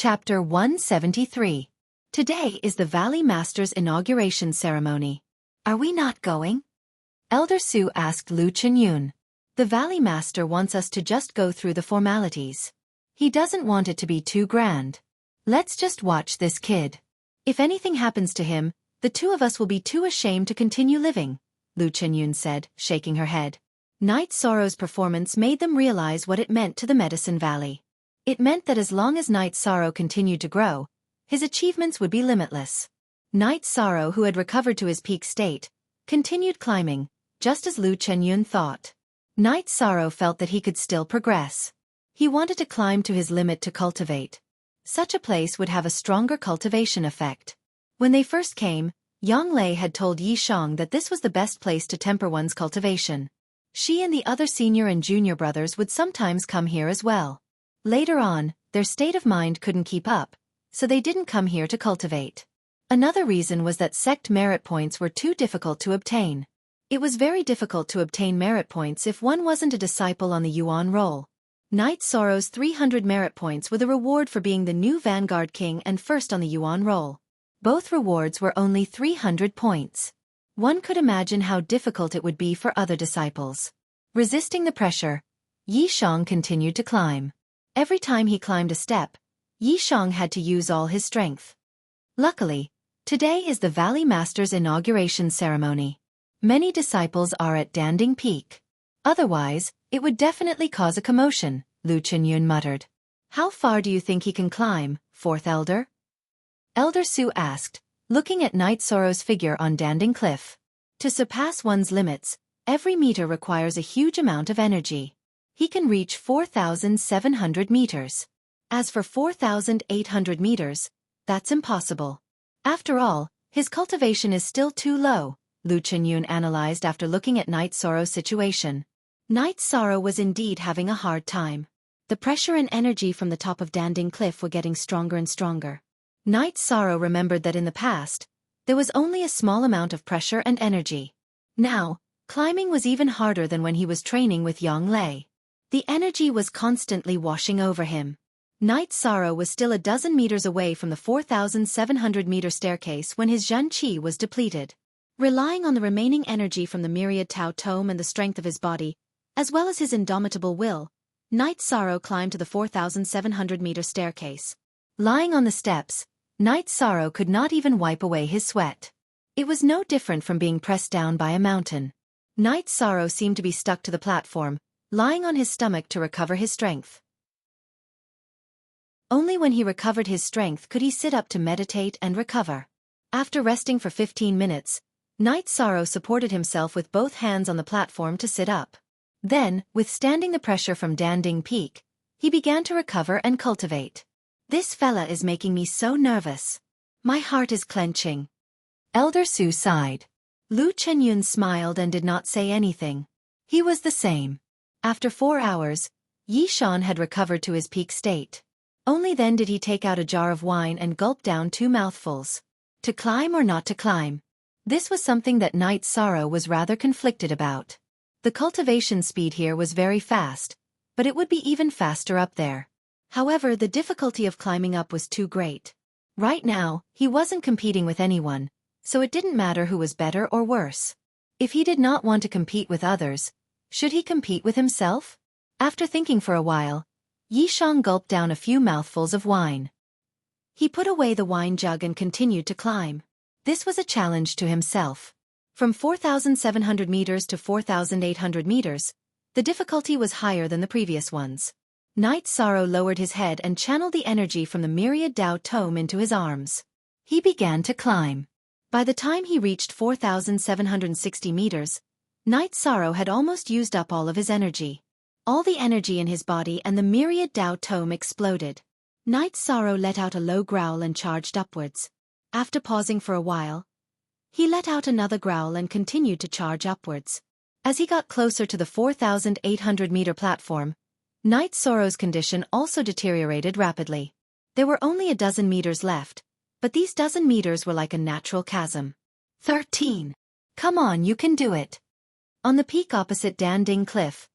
Chapter 173. Today is the Valley Master's inauguration ceremony. Are we not going? Elder Su asked Lu Chenyun. The Valley Master wants us to just go through the formalities. He doesn't want it to be too grand. Let's just watch this kid. If anything happens to him, the two of us will be too ashamed to continue living, Lu Chenyun said, shaking her head. Night Sorrow's performance made them realize what it meant to the Medicine Valley. It meant that as long as Night Sorrow continued to grow, his achievements would be limitless. Night Sorrow, who had recovered to his peak state, continued climbing, just as Lu Chenyun thought. Night Sorrow felt that he could still progress. He wanted to climb to his limit to cultivate. Such a place would have a stronger cultivation effect. When they first came, Yang Lei had told Yi Shang that this was the best place to temper one's cultivation. She and the other senior and junior brothers would sometimes come here as well. Later on, their state of mind couldn't keep up, so they didn't come here to cultivate. Another reason was that sect merit points were too difficult to obtain. It was very difficult to obtain merit points if one wasn't a disciple on the Yuan roll. Night Sorrow's 300 merit points were the reward for being the new Vanguard King and first on the Yuan roll. Both rewards were only 300 points. One could imagine how difficult it would be for other disciples. Resisting the pressure, Yi Shang continued to climb. Every time he climbed a step, Yi Shang had to use all his strength. Luckily, today is the Valley Master's inauguration ceremony. Many disciples are at Danding Peak. Otherwise, it would definitely cause a commotion, Lu Chenyun muttered. How far do you think he can climb, Fourth Elder? Elder Su asked, looking at Night Sorrow's figure on Danding Cliff. To surpass one's limits, every meter requires a huge amount of energy. He can reach 4,700 meters. As for 4,800 meters, that's impossible. After all, his cultivation is still too low, Lu Chenyun analyzed after looking at Night Sorrow's situation. Night Sorrow was indeed having a hard time. The pressure and energy from the top of Danding Cliff were getting stronger and stronger. Night Sorrow remembered that in the past, there was only a small amount of pressure and energy. Now, climbing was even harder than when he was training with Yang Lei. The energy was constantly washing over him. Night Sorrow was still a dozen meters away from the 4,700-meter staircase when his Zhen Qi was depleted. Relying on the remaining energy from the myriad Tao Tome and the strength of his body, as well as his indomitable will, Night Sorrow climbed to the 4,700-meter staircase. Lying on the steps, Night Sorrow could not even wipe away his sweat. It was no different from being pressed down by a mountain. Night Sorrow seemed to be stuck to the platform, lying on his stomach to recover his strength. Only when he recovered his strength could he sit up to meditate and recover. After resting for 15 minutes, Night Sorrow supported himself with both hands on the platform to sit up. Then, withstanding the pressure from Danding Peak, he began to recover and cultivate. This fella is making me so nervous. My heart is clenching. Elder Su sighed. Lu Chenyun smiled and did not say anything. He was the same. After 4 hours, Yi Shan had recovered to his peak state. Only then did he take out a jar of wine and gulp down 2 mouthfuls. To climb or not to climb? This was something that Night Sorrow was rather conflicted about. The cultivation speed here was very fast, but it would be even faster up there. However, the difficulty of climbing up was too great. Right now, he wasn't competing with anyone, so it didn't matter who was better or worse. If he did not want to compete with others, should he compete with himself? After thinking for a while, Yi Shang gulped down a few mouthfuls of wine. He put away the wine jug and continued to climb. This was a challenge to himself. From 4,700 meters to 4,800 meters, the difficulty was higher than the previous ones. Night Sorrow lowered his head and channeled the energy from the myriad Tao Tome into his arms. He began to climb. By the time he reached 4,760 meters, Night Sorrow had almost used up all of his energy. All the energy in his body and the myriad Tao Tome exploded. Night Sorrow let out a low growl and charged upwards. After pausing for a while, he let out another growl and continued to charge upwards. As he got closer to the 4,800-meter platform, Night Sorrow's condition also deteriorated rapidly. There were only a dozen meters left, but these dozen meters were like a natural chasm. 13. Come on, you can do it. On the peak opposite Danding Cliff,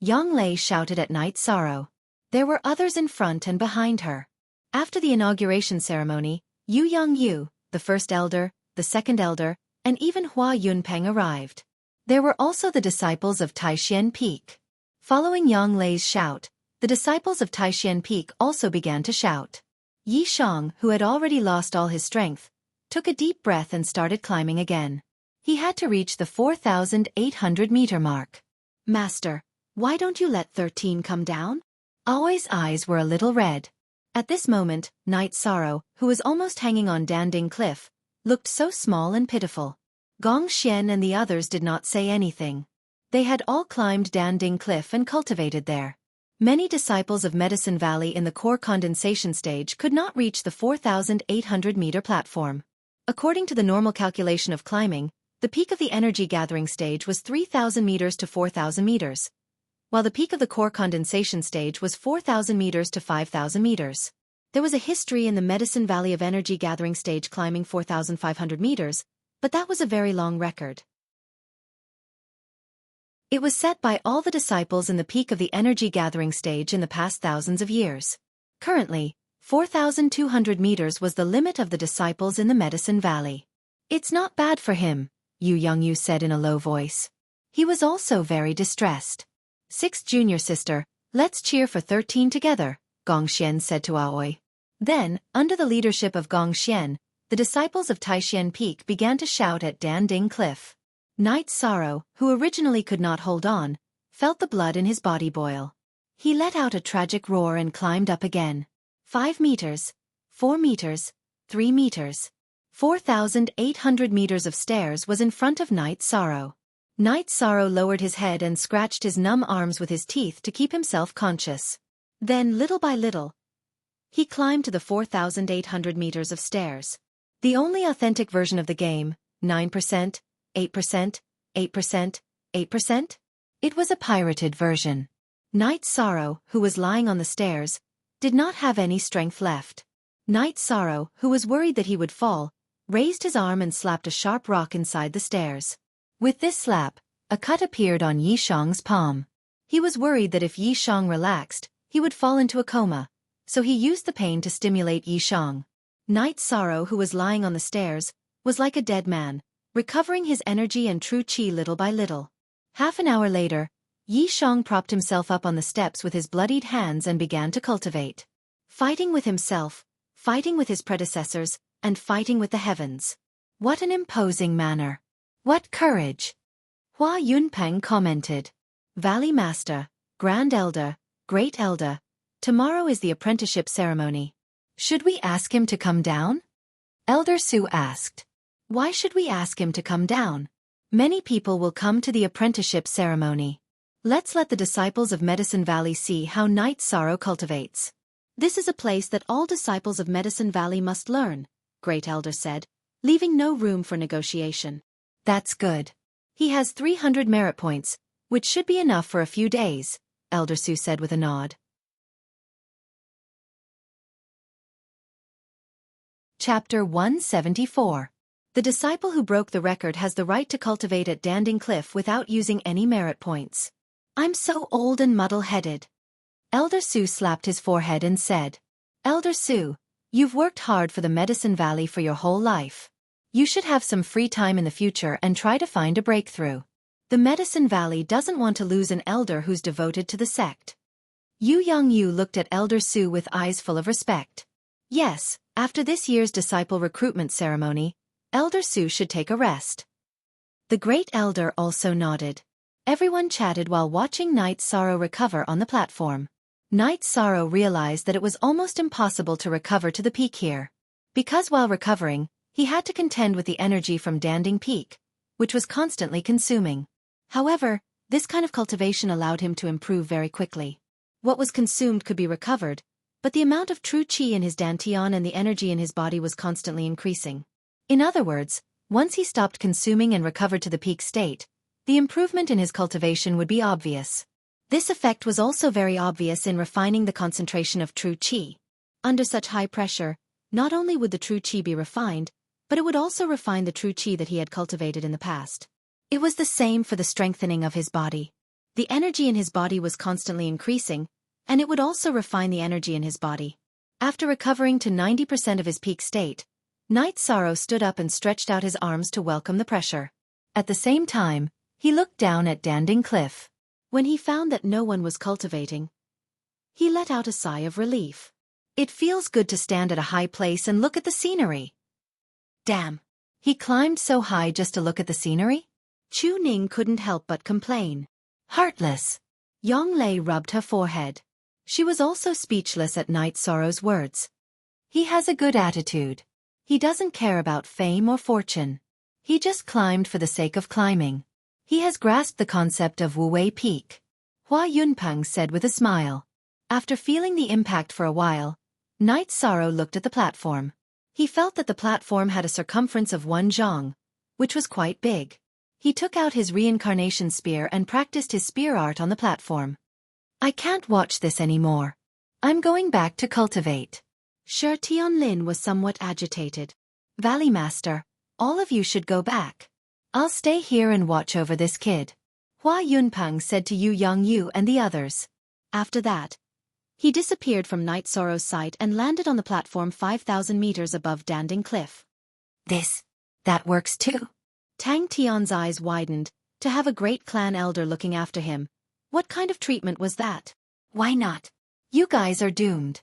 Yang Lei shouted at Night Sorrow. There were others in front and behind her. After the inauguration ceremony, Yu Yongyu, the first elder, the second elder, and even Hua Yunpeng arrived. There were also the disciples of Taixuan Peak. Following Yang Lei's shout, the disciples of Taixuan Peak also began to shout. Yi Shang, who had already lost all his strength, took a deep breath and started climbing again. He had to reach the 4,800-meter mark. Master, why don't you let 13 come down? Aoi's eyes were a little red. At this moment, Night Sorrow, who was almost hanging on Danding Cliff, looked so small and pitiful. Gong Xian and the others did not say anything. They had all climbed Danding Cliff and cultivated there. Many disciples of Medicine Valley in the core condensation stage could not reach the 4,800-meter platform. According to the normal calculation of climbing, the peak of the energy gathering stage was 3,000 meters to 4,000 meters, while the peak of the core condensation stage was 4,000 meters to 5,000 meters. There was a history in the Medicine Valley of energy gathering stage climbing 4,500 meters, but that was a very long record. It was set by all the disciples in the peak of the energy gathering stage in the past thousands of years. Currently, 4,200 meters was the limit of the disciples in the Medicine Valley. It's not bad for him, Yu Yongyu said in a low voice. He was also very distressed. Sixth junior sister, let's cheer for 13 together, Gong Xian said to Aoi. Then, under the leadership of Gong Xian, the disciples of Taixuan Peak began to shout at Danding Cliff. Night Sorrow, who originally could not hold on, felt the blood in his body boil. He let out a tragic roar and climbed up again. 5 meters, 4 meters, 3 meters. 4,800 meters of stairs was in front of Night Sorrow. Night Sorrow lowered his head and scratched his numb arms with his teeth to keep himself conscious. Then, little by little, he climbed to the 4,800 meters of stairs. The only authentic version of the game, 9%, 8%, 8%, 8%? It was a pirated version. Night Sorrow, who was lying on the stairs, did not have any strength left. Night Sorrow, who was worried that he would fall, raised his arm and slapped a sharp rock inside the stairs. With this slap, a cut appeared on Yi Shang's palm. He was worried that if Yi Shang relaxed, he would fall into a coma, so he used the pain to stimulate Yi Shang. Night Sorrow, who was lying on the stairs, was like a dead man, recovering his energy and true qi little by little. Half an hour later, Yi Shang propped himself up on the steps with his bloodied hands and began to cultivate. Fighting with himself, fighting with his predecessors, and fighting with the heavens. What an imposing manner. What courage! Hua Yunpeng commented. Valley Master, Grand Elder, Great Elder, tomorrow is the apprenticeship ceremony. Should we ask him to come down? Elder Su asked. Why should we ask him to come down? Many people will come to the apprenticeship ceremony. Let's let the disciples of Medicine Valley see how Night Sorrow cultivates. This is a place that all disciples of Medicine Valley must learn, Great Elder said, leaving no room for negotiation. That's good. He has 300 merit points, which should be enough for a few days, Elder Su said with a nod. Chapter 174. The disciple who broke the record has the right to cultivate at Danding Cliff without using any merit points. I'm so old and muddle-headed. Elder Su slapped his forehead and said, Elder Su, you've worked hard for the Medicine Valley for your whole life. You should have some free time in the future and try to find a breakthrough. The Medicine Valley doesn't want to lose an elder who's devoted to the sect. Yu Yongyu looked at Elder Su with eyes full of respect. Yes, after this year's disciple recruitment ceremony, Elder Su should take a rest. The Great Elder also nodded. Everyone chatted while watching Night Sorrow recover on the platform. Night Sorrow realized that it was almost impossible to recover to the peak here. Because while recovering, he had to contend with the energy from Danding Peak, which was constantly consuming. However, this kind of cultivation allowed him to improve very quickly. What was consumed could be recovered, but the amount of true qi in his dantian and the energy in his body was constantly increasing. In other words, once he stopped consuming and recovered to the peak state, the improvement in his cultivation would be obvious. This effect was also very obvious in refining the concentration of true qi. Under such high pressure, not only would the true qi be refined, but it would also refine the true qi that he had cultivated in the past. It was the same for the strengthening of his body. The energy in his body was constantly increasing, and it would also refine the energy in his body. After recovering to 90% of his peak state, Knight Sorrow stood up and stretched out his arms to welcome the pressure. At the same time, he looked down at Danding Cliff. When he found that no one was cultivating, he let out a sigh of relief. It feels good to stand at a high place and look at the scenery. Damn. He climbed so high just to look at the scenery? Chu Ning couldn't help but complain. Heartless. Yong Lei rubbed her forehead. She was also speechless at Knight Sorrow's words. He has a good attitude. He doesn't care about fame or fortune. He just climbed for the sake of climbing. He has grasped the concept of Wu Wei Peak. Hua Yunpeng said with a smile. After feeling the impact for a while, Knight Sorrow looked at the platform. He felt that the platform had a circumference of 1 zhang, which was quite big. He took out his reincarnation spear and practiced his spear art on the platform. I can't watch this anymore. I'm going back to cultivate. Shi Tianlin was somewhat agitated. Valley Master, all of you should go back. I'll stay here and watch over this kid. Hua Yunpeng said to Yu Yongyu and the others. After that, he disappeared from Knight Sorrow's sight and landed on the platform 5,000 meters above Danding Cliff. That works too. Tang Tian's eyes widened, to have a great clan elder looking after him. What kind of treatment was that? Why not? You guys are doomed.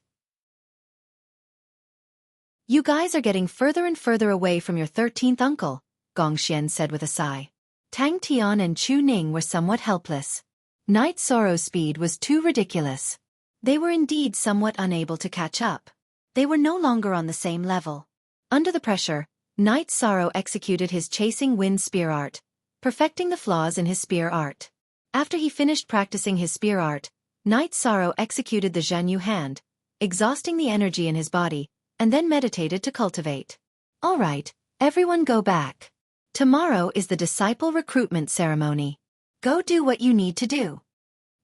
You guys are getting further and further away from your 13th uncle, Gongxian said with a sigh. Tang Tian and Chu Ning were somewhat helpless. Knight Sorrow's speed was too ridiculous. They were indeed somewhat unable to catch up. They were no longer on the same level. Under the pressure, Knight Sorrow executed his chasing wind spear art, perfecting the flaws in his spear art. After he finished practicing his spear art, Knight Sorrow executed the Zhanyu hand, exhausting the energy in his body, and then meditated to cultivate. All right, everyone go back. Tomorrow is the disciple recruitment ceremony. Go do what you need to do.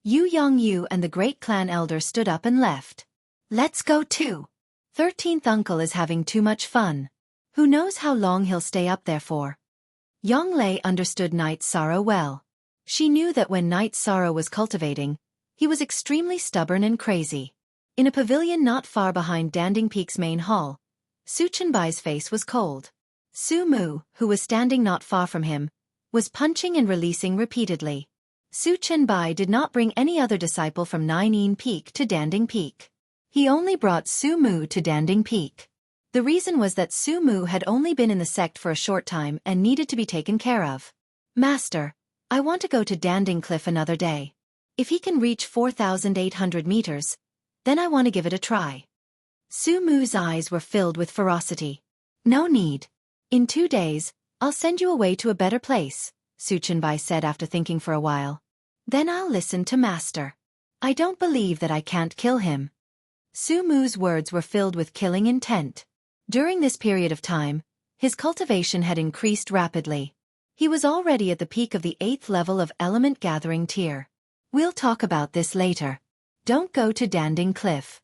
Yu Yongyu and the great clan elder stood up and left. Let's go too. 13th uncle is having too much fun. Who knows how long he'll stay up there for? Yong Lei understood Knight Sorrow well. She knew that when Knight Sorrow was cultivating, he was extremely stubborn and crazy. In a pavilion not far behind Danding Peak's main hall, Su Chenbai's face was cold. Su Mu, who was standing not far from him, was punching and releasing repeatedly. Su Chenbai did not bring any other disciple from Ninein Peak to Danding Peak. He only brought Su Mu to Danding Peak. The reason was that Su Mu had only been in the sect for a short time and needed to be taken care of. Master, I want to go to Danding Cliff another day. If he can reach 4,800 meters, then I want to give it a try. Su Mu's eyes were filled with ferocity. No need. In 2 days, I'll send you away to a better place, Su Chenbai said after thinking for a while. Then I'll listen to Master. I don't believe that I can't kill him. Su Mu's words were filled with killing intent. During this period of time, his cultivation had increased rapidly. He was already at the peak of the 8th level of element gathering tier. We'll talk about this later. Don't go to Danding Cliff.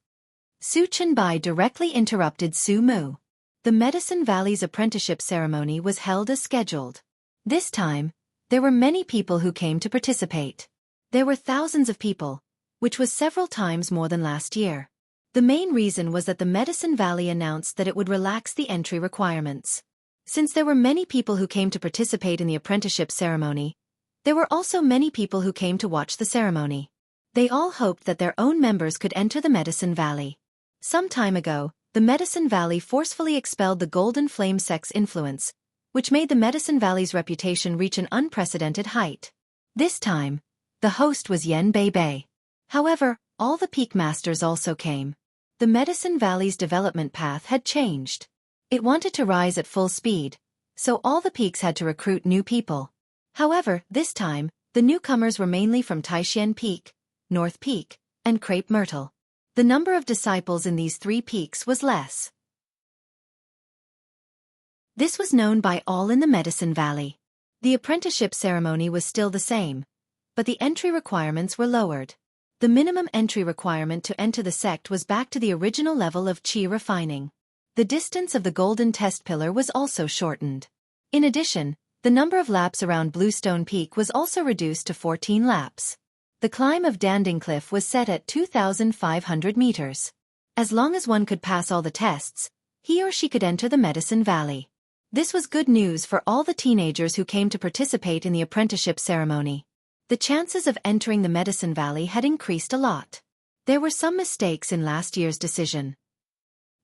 Su Chenbai directly interrupted Su Mu. The Medicine Valley's apprenticeship ceremony was held as scheduled. This time, there were many people who came to participate. There were thousands of people, which was several times more than last year. The main reason was that the Medicine Valley announced that it would relax the entry requirements. Since there were many people who came to participate in the apprenticeship ceremony, there were also many people who came to watch the ceremony. They all hoped that their own members could enter the Medicine Valley. Some time ago, the Medicine Valley forcefully expelled the Golden Flame sect's influence, which made the Medicine Valley's reputation reach an unprecedented height. This time, the host was Yen Bei. However, all the peak masters also came. The Medicine Valley's development path had changed. It wanted to rise at full speed, so all the peaks had to recruit new people. However, this time, the newcomers were mainly from Taishan Peak, North Peak, and Crepe Myrtle. The number of disciples in these 3 peaks was less. This was known by all in the Medicine Valley. The apprenticeship ceremony was still the same, but the entry requirements were lowered. The minimum entry requirement to enter the sect was back to the original level of qi refining. The distance of the golden test pillar was also shortened. In addition, the number of laps around Bluestone Peak was also reduced to 14 laps. The climb of Danding Cliff was set at 2,500 meters. As long as one could pass all the tests, he or she could enter the Medicine Valley. This was good news for all the teenagers who came to participate in the apprenticeship ceremony. The chances of entering the Medicine Valley had increased a lot. There were some mistakes in last year's decision.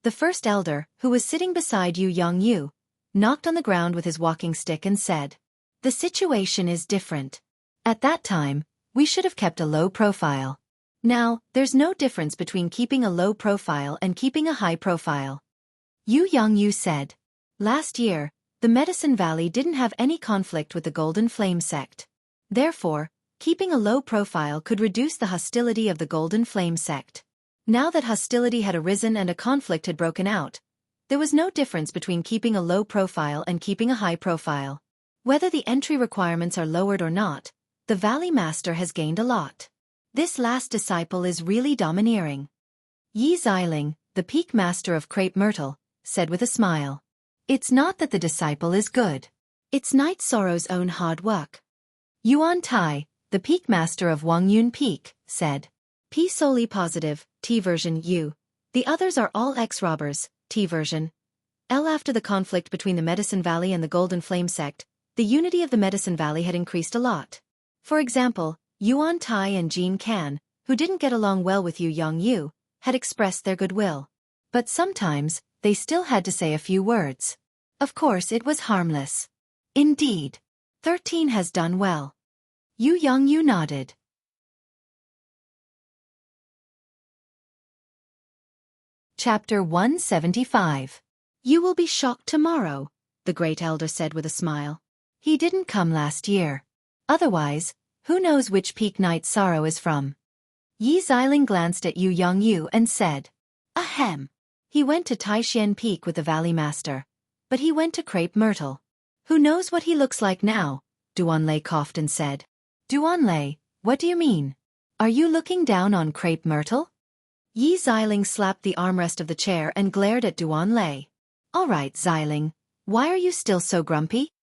The first elder, who was sitting beside Yu Yongyu, knocked on the ground with his walking stick and said, "The situation is different. At that time, we should have kept a low profile. Now, there's no difference between keeping a low profile and keeping a high profile." Yu Yongyu said, "Last year, the Medicine Valley didn't have any conflict with the Golden Flame sect. Therefore, keeping a low profile could reduce the hostility of the Golden Flame sect. Now that hostility had arisen and a conflict had broken out, there was no difference between keeping a low profile and keeping a high profile. Whether the entry requirements are lowered or not, the Valley Master has gained a lot. This last disciple is really domineering." Yi Xiling, the Peak Master of Crepe Myrtle, said with a smile, "It's not that the disciple is good. It's Night Sorrow's own hard work." Yuan Tai, the Peak Master of Wangyun Peak, said, "P solely positive, T version U. The others are all ex-robbers, T version L." After the conflict between the Medicine Valley and the Golden Flame sect, the unity of the Medicine Valley had increased a lot. For example, Yuan Tai and Jean Can, who didn't get along well with Yu Yongyu, had expressed their goodwill. But sometimes, they still had to say a few words. Of course it was harmless. Indeed. 13 has done well. Yu Yongyu nodded. Chapter 175. "You will be shocked tomorrow," the Great Elder said with a smile. "He didn't come last year. Otherwise, who knows which peak Night Sorrow is from?" Yi Xiling glanced at Yu Yongyu and said, "Ahem. He went to Taishan Peak with the Valley Master. But he went to Crepe Myrtle. Who knows what he looks like now?" Duanlei coughed and said. "Duanlei, what do you mean? Are you looking down on Crepe Myrtle?" Yi Xiling slapped the armrest of the chair and glared at Duanlei. "All right, Xiling, why are you still so grumpy?"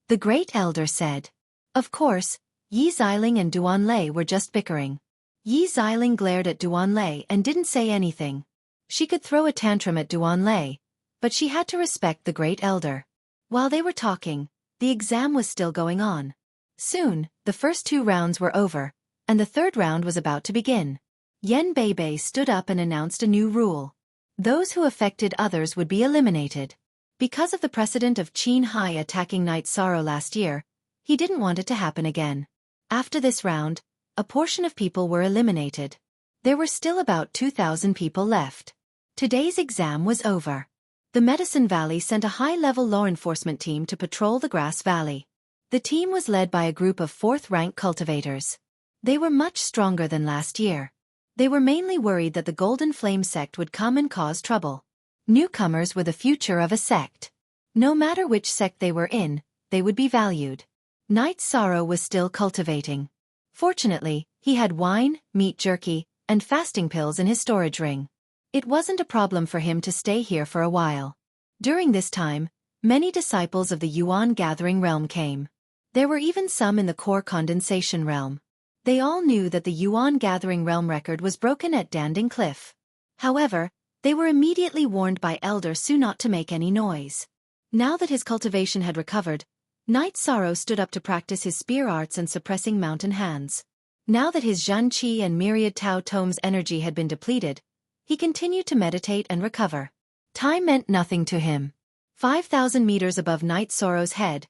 The Great Elder said. Of course, Yi Xiling and Duanlei were just bickering. Yi Xiling glared at Duanlei and didn't say anything. She could throw a tantrum at Duanlei, but she had to respect the Great Elder. While they were talking, the exam was still going on. Soon, the first 2 rounds were over, and the third round was about to begin. Yen Beibei stood up and announced a new rule. Those who affected others would be eliminated. Because of the precedent of Qin Hai attacking Night Sorrow last year, he didn't want it to happen again. After this round, a portion of people were eliminated. There were still about 2,000 people left. Today's exam was over. The Medicine Valley sent a high-level law enforcement team to patrol the Grass Valley. The team was led by a group of 4th-rank cultivators. They were much stronger than last year. They were mainly worried that the Golden Flame sect would come and cause trouble. Newcomers were the future of a sect. No matter which sect they were in, they would be valued. Night Sorrow was still cultivating. Fortunately, he had wine, meat jerky, and fasting pills in his storage ring. It wasn't a problem for him to stay here for a while. During this time, many disciples of the Yuan Gathering Realm came. There were even some in the Core Condensation Realm. They all knew that the Yuan Gathering Realm record was broken at Danding Cliff. However, they were immediately warned by Elder Su not to make any noise. Now that his cultivation had recovered, Night Sorrow stood up to practice his spear arts and suppressing mountain hands. Now that his Zhan Qi and Myriad Tao Tome's energy had been depleted, he continued to meditate and recover. Time meant nothing to him. 5,000 meters above Night Sorrow's head,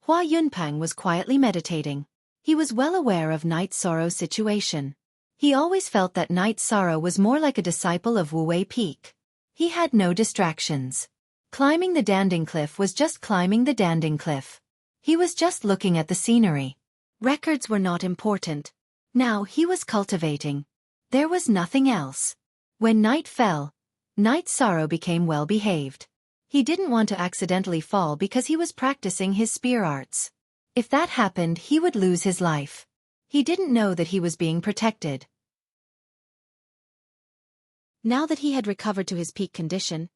Hua Yunpeng was quietly meditating. He was well aware of Night Sorrow's situation. He always felt that Night Sorrow was more like a disciple of Wu Wei Peak. He had no distractions. Climbing the Danding Cliff was just climbing the Danding Cliff. He was just looking at the scenery. Records were not important. Now he was cultivating. There was nothing else. When night fell, Night Sorrow became well-behaved. He didn't want to accidentally fall because he was practicing his spear arts. If that happened, he would lose his life. He didn't know that he was being protected. Now that he had recovered to his peak condition,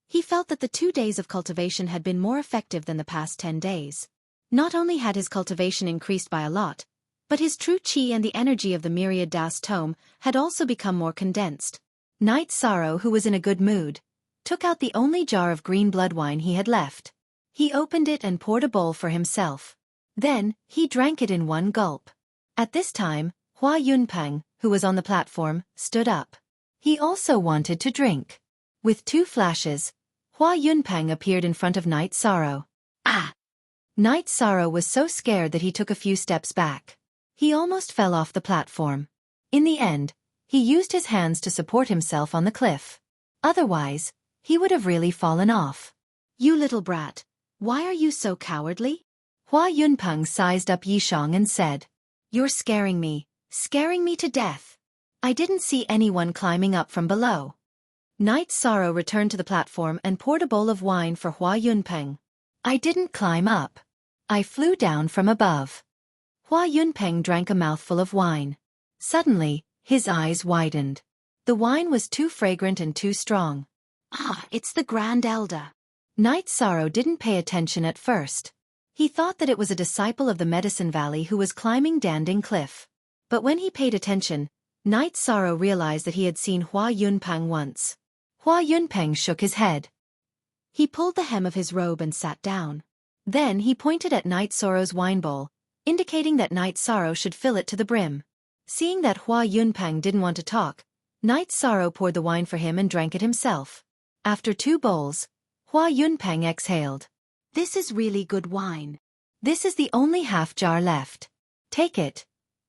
he felt that the 2 days of cultivation had been more effective than the past 10 days. Not only had his cultivation increased by a lot, but his true qi and the energy of the Myriad Das Tome had also become more condensed. Knight Sorrow, who was in a good mood, took out the only jar of green blood wine he had left. He opened it and poured a bowl for himself. Then, he drank it in one gulp. At this time, Hua Yunpeng, who was on the platform, stood up. He also wanted to drink. With 2 flashes, Hua Yunpeng appeared in front of Knight Sorrow. Ah! Knight Sorrow was so scared that he took a few steps back. He almost fell off the platform. In the end, he used his hands to support himself on the cliff. Otherwise, he would have really fallen off. You little brat, why are you so cowardly? Hua Yunpeng sized up Yishang and said, You're scaring me to death. I didn't see anyone climbing up from below. Knight Sorrow returned to the platform and poured a bowl of wine for Hua Yunpeng. I didn't climb up. I flew down from above. Hua Yunpeng drank a mouthful of wine. Suddenly, his eyes widened. The wine was too fragrant and too strong. Ah, it's the Grand Elder. Knight Sorrow didn't pay attention at first. He thought that it was a disciple of the Medicine Valley who was climbing Danding Cliff. But when he paid attention, Knight Sorrow realized that he had seen Hua Yunpeng once. Hua Yunpeng shook his head. He pulled the hem of his robe and sat down. Then he pointed at Knight Sorrow's wine bowl, indicating that Knight Sorrow should fill it to the brim. Seeing that Hua Yunpeng didn't want to talk, Knight Sorrow poured the wine for him and drank it himself. After 2 bowls, Hua Yunpeng exhaled. This is really good wine. This is the only half jar left. Take it,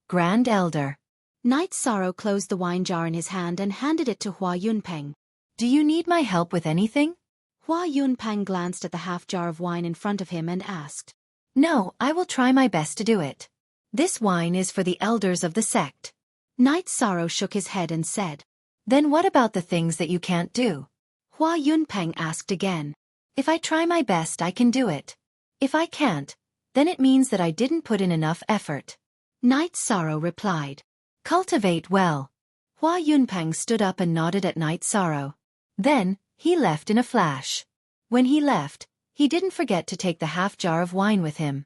Grand Elder. Knight Sorrow closed the wine jar in his hand and handed it to Hua Yunpeng. Do you need my help with anything? Hua Yunpeng glanced at the half jar of wine in front of him and asked. No, I will try my best to do it. This wine is for the elders of the sect. Knight Sorrow shook his head and said. Then what about the things that you can't do? Hua Yunpeng asked again. If I try my best, I can do it. If I can't, then it means that I didn't put in enough effort. Knight Sorrow replied. Cultivate well. Hua Yunpeng stood up and nodded at Knight Sorrow. Then, he left in a flash. When he left, he didn't forget to take the half jar of wine with him.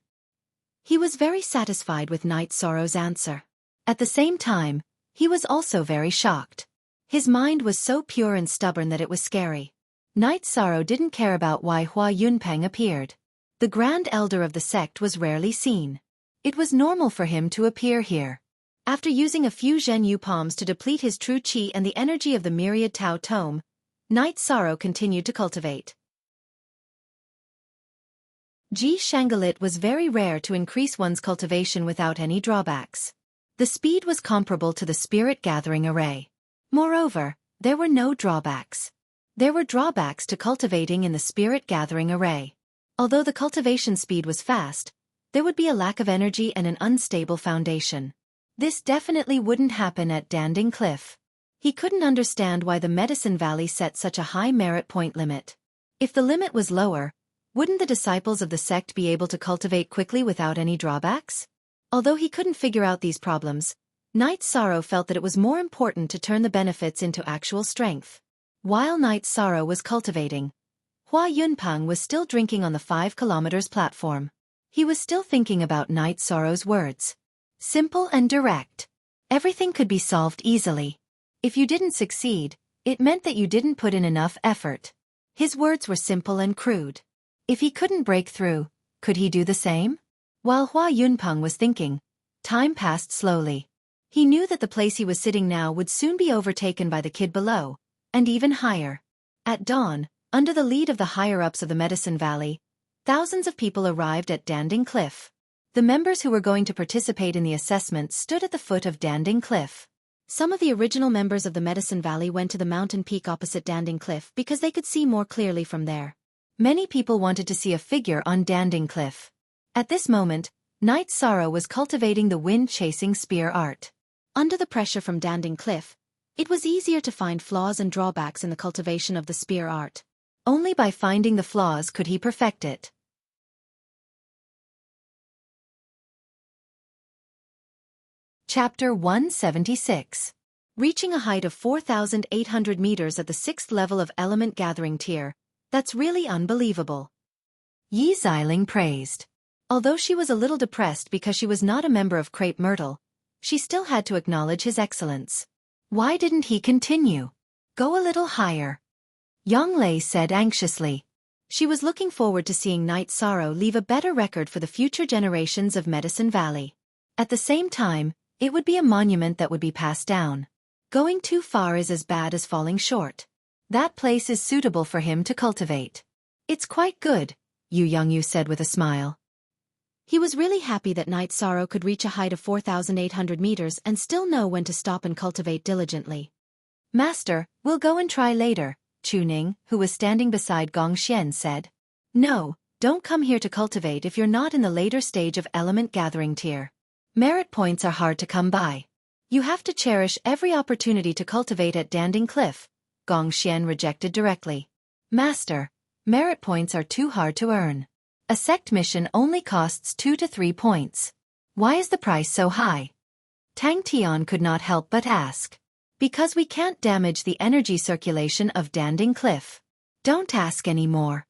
He was very satisfied with Knight Sorrow's answer. At the same time, he was also very shocked. His mind was so pure and stubborn that it was scary. Knight Sorrow didn't care about why Hua Yunpeng appeared. The Grand Elder of the sect was rarely seen. It was normal for him to appear here. After using a few Zhenyu palms to deplete his true qi and the energy of the myriad Tao Tome, Knight Sorrow continued to cultivate. Ji Shangalit was very rare to increase one's cultivation without any drawbacks. The speed was comparable to the spirit gathering array. Moreover, there were no drawbacks. There were drawbacks to cultivating in the spirit gathering array. Although the cultivation speed was fast, there would be a lack of energy and an unstable foundation. This definitely wouldn't happen at Danding Cliff. He couldn't understand why the Medicine Valley set such a high merit point limit. If the limit was lower, wouldn't the disciples of the sect be able to cultivate quickly without any drawbacks? Although he couldn't figure out these problems, Knight Sorrow felt that it was more important to turn the benefits into actual strength. While Knight Sorrow was cultivating, Hua Yunpeng was still drinking on the 5 kilometers platform. He was still thinking about Knight Sorrow's words. Simple and direct. Everything could be solved easily. If you didn't succeed, it meant that you didn't put in enough effort. His words were simple and crude. If he couldn't break through, could he do the same? While Hua Yunpeng was thinking, time passed slowly. He knew that the place he was sitting now would soon be overtaken by the kid below, and even higher. At dawn, under the lead of the higher-ups of the Medicine Valley, thousands of people arrived at Danding Cliff. The members who were going to participate in the assessment stood at the foot of Danding Cliff. Some of the original members of the Medicine Valley went to the mountain peak opposite Danding Cliff because they could see more clearly from there. Many people wanted to see a figure on Danding Cliff. At this moment, Knight Sorrow was cultivating the wind-chasing spear art. Under the pressure from Danding Cliff, it was easier to find flaws and drawbacks in the cultivation of the spear art. Only by finding the flaws could he perfect it. Chapter 176. Reaching a height of 4,800 meters at the 6th level of Element Gathering Tier, that's really unbelievable. Yi Xiling praised. Although she was a little depressed because she was not a member of Crepe Myrtle, she still had to acknowledge his excellence. Why didn't he continue? Go a little higher. Yang Lei said anxiously. She was looking forward to seeing Night Sorrow leave a better record for the future generations of Medicine Valley. At the same time, it would be a monument that would be passed down. Going too far is as bad as falling short. That place is suitable for him to cultivate. It's quite good, Yu Yongyu said with a smile. He was really happy that Night Sorrow could reach a height of 4,800 meters and still know when to stop and cultivate diligently. Master, we'll go and try later, Chu Ning, who was standing beside Gong Xian, said. No, don't come here to cultivate if you're not in the later stage of element gathering tier. Merit points are hard to come by. You have to cherish every opportunity to cultivate at Danding Cliff, Gong Xian rejected directly. Master, merit points are too hard to earn. A sect mission only costs 2 to 3 points. Why is the price so high? Tang Tian could not help but ask. Because we can't damage the energy circulation of Danding Cliff. Don't ask any more.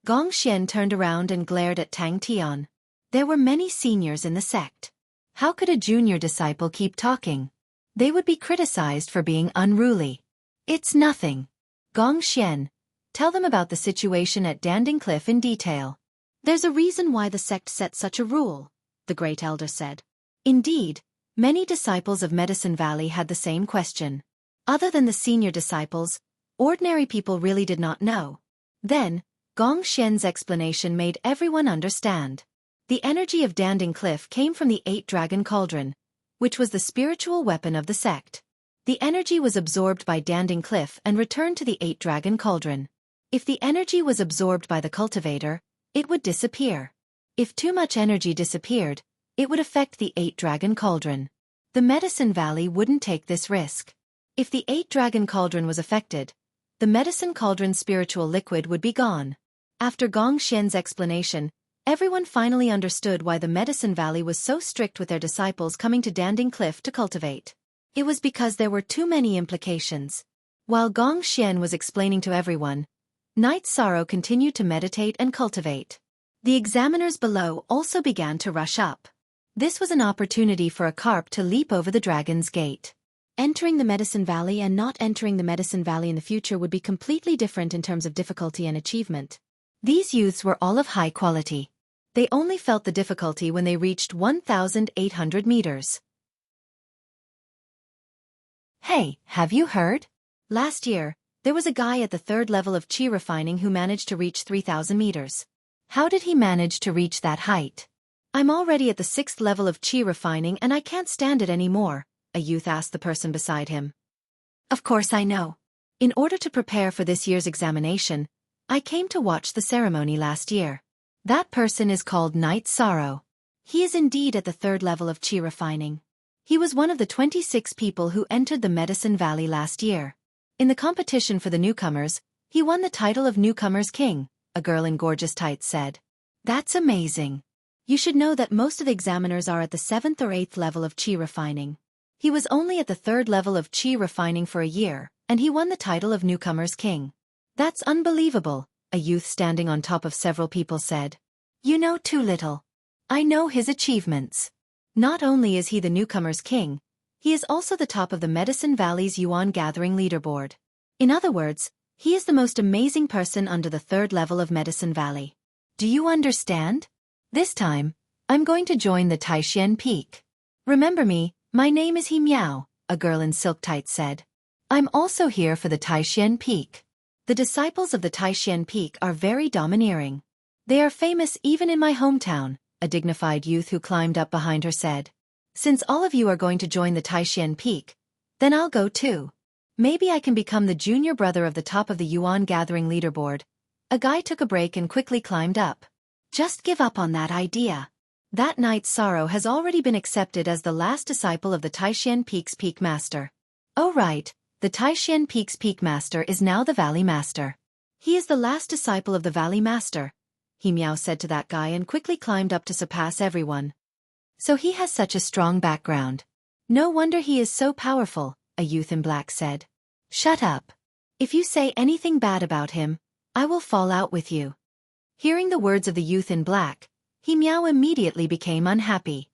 Gong Xian turned around and glared at Tang Tian. There were many seniors in the sect. How could a junior disciple keep talking? They would be criticized for being unruly. It's nothing. Gong Xian, tell them about the situation at Danding Cliff in detail. There's a reason why the sect set such a rule, the great elder said. Indeed, many disciples of Medicine Valley had the same question. Other than the senior disciples, ordinary people really did not know. Then, Gong Xian's explanation made everyone understand. The energy of Danding Cliff came from the 8-dragon cauldron, which was the spiritual weapon of the sect. The energy was absorbed by Danding Cliff and returned to the 8-dragon cauldron. If the energy was absorbed by the cultivator, it would disappear. If too much energy disappeared, it would affect the 8-dragon cauldron. The Medicine Valley wouldn't take this risk. If the 8-dragon cauldron was affected, the medicine cauldron's spiritual liquid would be gone. After Gong Xian's explanation, everyone finally understood why the Medicine Valley was so strict with their disciples coming to Danding Cliff to cultivate. It was because there were too many implications. While Gong Xian was explaining to everyone, Night Sorrow continued to meditate and cultivate. The examiners below also began to rush up. This was an opportunity for a carp to leap over the dragon's gate. Entering the Medicine Valley and not entering the Medicine Valley in the future would be completely different in terms of difficulty and achievement. These youths were all of high quality. They only felt the difficulty when they reached 1,800 meters. Hey, have you heard? Last year, there was a guy at the 3rd level of chi refining who managed to reach 3,000 meters. How did he manage to reach that height? I'm already at the 6th level of chi refining and I can't stand it anymore, a youth asked the person beside him. Of course I know. In order to prepare for this year's examination, I came to watch the ceremony last year. That person is called Night Sorrow. He is indeed at the 3rd level of chi refining. He was one of the 26 people who entered the Medicine Valley last year. In the competition for the newcomers, he won the title of Newcomer's King, a girl in gorgeous tights said. That's amazing. You should know that most of the examiners are at the 7th or 8th level of chi refining. He was only at the 3rd level of chi refining for a year, and he won the title of Newcomer's King. That's unbelievable, a youth standing on top of several people said. You know too little. I know his achievements. Not only is he the Newcomer's King, he is also the top of the Medicine Valley's Yuan Gathering leaderboard. In other words, he is the most amazing person under the 3rd level of Medicine Valley. Do you understand? This time, I'm going to join the Taishan Peak. Remember me, my name is He Miao, a girl in silk tights said. I'm also here for the Taishan Peak. The disciples of the Taishan Peak are very domineering. They are famous even in my hometown, a dignified youth who climbed up behind her said. Since all of you are going to join the Taishan Peak, then I'll go too. Maybe I can become the junior brother of the top of the Yuan Gathering leaderboard. A guy took a break and quickly climbed up. Just give up on that idea. That Night Sorrow has already been accepted as the last disciple of the Taishan Peak's Peak Master. Oh right, the Taishan Peak's Peak Master is now the Valley Master. He is the last disciple of the Valley Master, He Miao said to that guy and quickly climbed up to surpass everyone. So he has such a strong background. No wonder he is so powerful, a youth in black said. Shut up. If you say anything bad about him, I will fall out with you. Hearing the words of the youth in black, He Miao immediately became unhappy.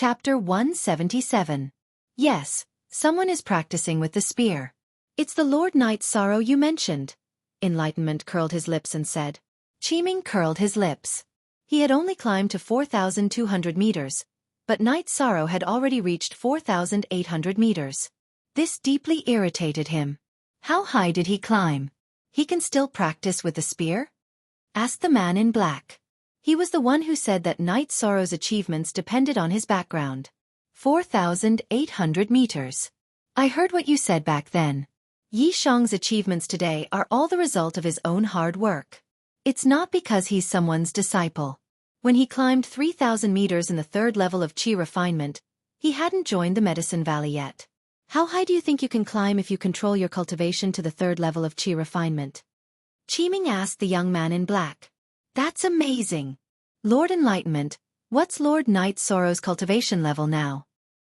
Chapter 177. Yes, someone is practicing with the spear. It's the Lord Knight Sorrow you mentioned. Enlightenment curled his lips and said. Qiming curled his lips. He had only climbed to 4,200 meters, but Knight Sorrow had already reached 4,800 meters. This deeply irritated him. How high did he climb? He can still practice with the spear? Asked the man in black. He was the one who said that Knight Sorrow's achievements depended on his background. 4,800 meters. I heard what you said back then. Yi Shang's achievements today are all the result of his own hard work. It's not because he's someone's disciple. When he climbed 3,000 meters in the third level of Qi refinement, he hadn't joined the Medicine Valley yet. How high do you think you can climb if you control your cultivation to the third level of Qi refinement? Qiming asked the young man in black. That's amazing. Lord Enlightenment, what's Lord Knight Sorrow's cultivation level now?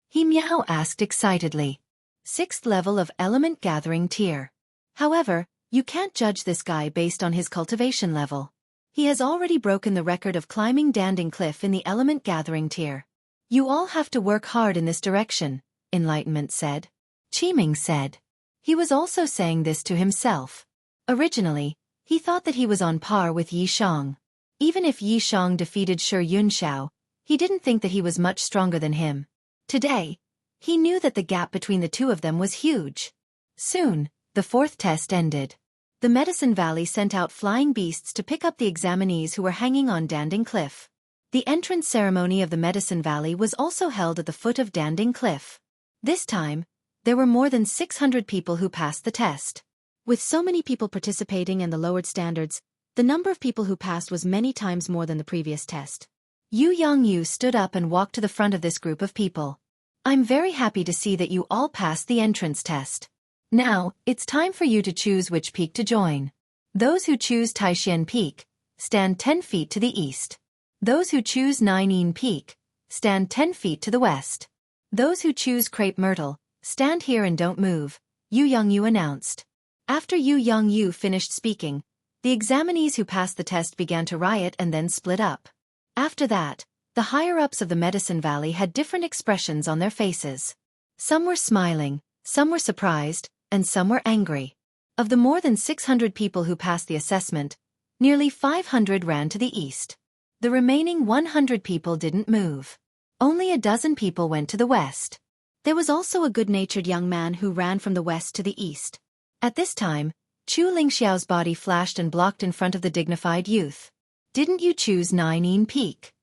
He Miao asked excitedly. 6th level of element gathering tier. However, you can't judge this guy based on his cultivation level. He has already broken the record of climbing Danding Cliff in the element gathering tier. You all have to work hard in this direction, Enlightenment said. Qiming said. He was also saying this to himself. Originally, he thought that he was on par with Yi Shang. Even if Yi Shang defeated Shi Yunxiao, he didn't think that he was much stronger than him. Today, he knew that the gap between the two of them was huge. Soon, the 4th test ended. The Medicine Valley sent out flying beasts to pick up the examinees who were hanging on Danding Cliff. The entrance ceremony of the Medicine Valley was also held at the foot of Danding Cliff. This time, there were more than 600 people who passed the test. With so many people participating and the lowered standards, the number of people who passed was many times more than the previous test. Yu Yongyu stood up and walked to the front of this group of people. I'm very happy to see that you all passed the entrance test. Now, it's time for you to choose which peak to join. Those who choose Taishan Peak, stand 10 feet to the east. Those who choose Naiyin Peak, stand 10 feet to the west. Those who choose Crepe Myrtle, stand here and don't move, Yu Yongyu announced. After Yu Yongyu finished speaking, the examinees who passed the test began to riot and then split up. After that, the higher-ups of the Medicine Valley had different expressions on their faces. Some were smiling, some were surprised, and some were angry. Of the more than 600 people who passed the assessment, nearly 500 ran to the east. The remaining 100 people didn't move. Only a dozen people went to the west. There was also a good-natured young man who ran from the west to the east. At this time, Chu Lingxiao's body flashed and blocked in front of the dignified youth. Didn't you choose Naiyin Peak?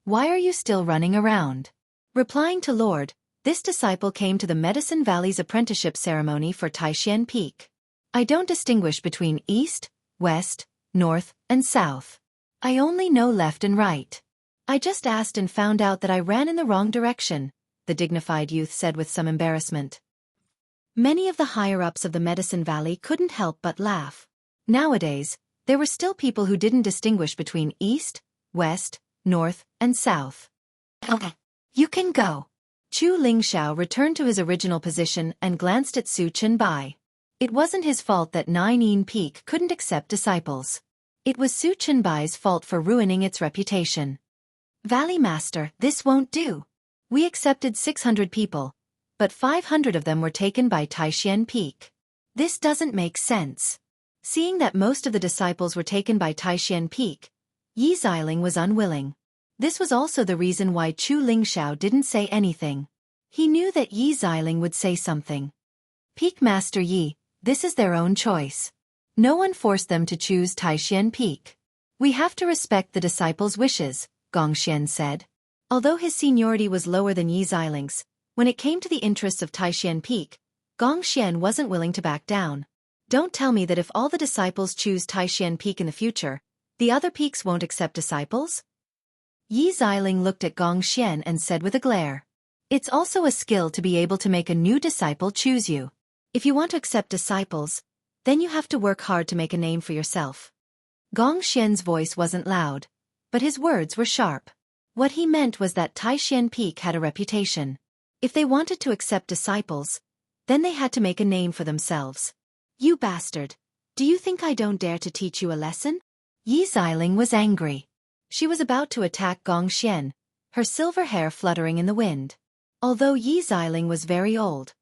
Why are you still running around? Replying to Lord, this disciple came to the Medicine Valley's apprenticeship ceremony for Taishan Peak. I don't distinguish between east, west, north, and south. I only know left and right. I just asked and found out that I ran in the wrong direction, the dignified youth said with some embarrassment. Many of the higher-ups of the Medicine Valley couldn't help but laugh. Nowadays, there were still people who didn't distinguish between east, west, north, and south. Okay, you can go. Chu Lingxiao returned to his original position and glanced at Su Chenbai. It wasn't his fault that Naiyin Peak couldn't accept disciples. It was Su Chenbai's fault for ruining its reputation. Valley Master, this won't do. We accepted 600 people, but 500 of them were taken by Taishan Peak. This doesn't make sense. Seeing that most of the disciples were taken by Taishan Peak, Yi Xiling was unwilling. This was also the reason why Chu Lingxiao didn't say anything. He knew that Yi Xiling would say something. Peak Master Yi, this is their own choice. No one forced them to choose Taishan Peak. We have to respect the disciples' wishes, Gongxian said. Although his seniority was lower than Yi Xiling's, when it came to the interests of Taishan Peak, Gongxian wasn't willing to back down. Don't tell me that if all the disciples choose Taishan Peak in the future, the other peaks won't accept disciples? Yi Xiling looked at Gongxian and said with a glare. It's also a skill to be able to make a new disciple choose you. If you want to accept disciples, then you have to work hard to make a name for yourself. Gongxian's voice wasn't loud, but his words were sharp. What he meant was that Taishan Peak had a reputation. If they wanted to accept disciples, then they had to make a name for themselves. You bastard! Do you think I don't dare to teach you a lesson? Yi Xiling was angry. She was about to attack Gongxian, her silver hair fluttering in the wind. Although Yi Xiling was very old,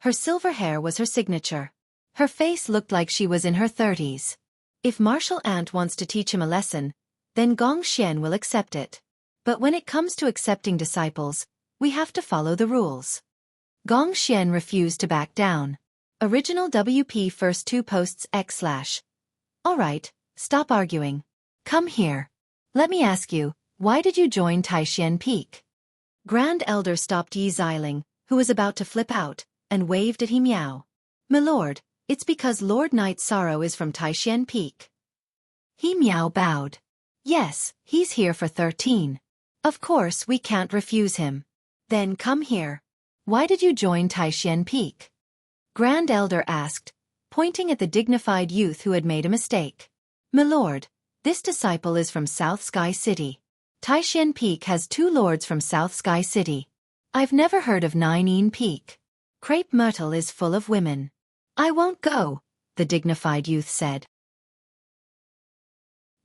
her silver hair was her signature. Her face looked like she was in her 30s. If Martial Ant wants to teach him a lesson, then Gongxian will accept it. But when it comes to accepting disciples, we have to follow the rules. Gongxian refused to back down. Original WP first 2 posts /. Alright, stop arguing. Come here. Let me ask you, why did you join Taishan Peak? Grand Elder stopped Yi Xiling, who was about to flip out, and waved at him. Meow. My lord, it's because Lord Knight Sorrow is from Taishan Peak. He Meow bowed. Yes, he's here for 13. Of course we can't refuse him. Then come here. Why did you join Taishan Peak? Grand Elder asked, pointing at the dignified youth who had made a mistake. My lord, this disciple is from South Sky City. Taishan Peak has 2 lords from South Sky City. I've never heard of Nine Peak. Crepe Myrtle is full of women. I won't go, the dignified youth said.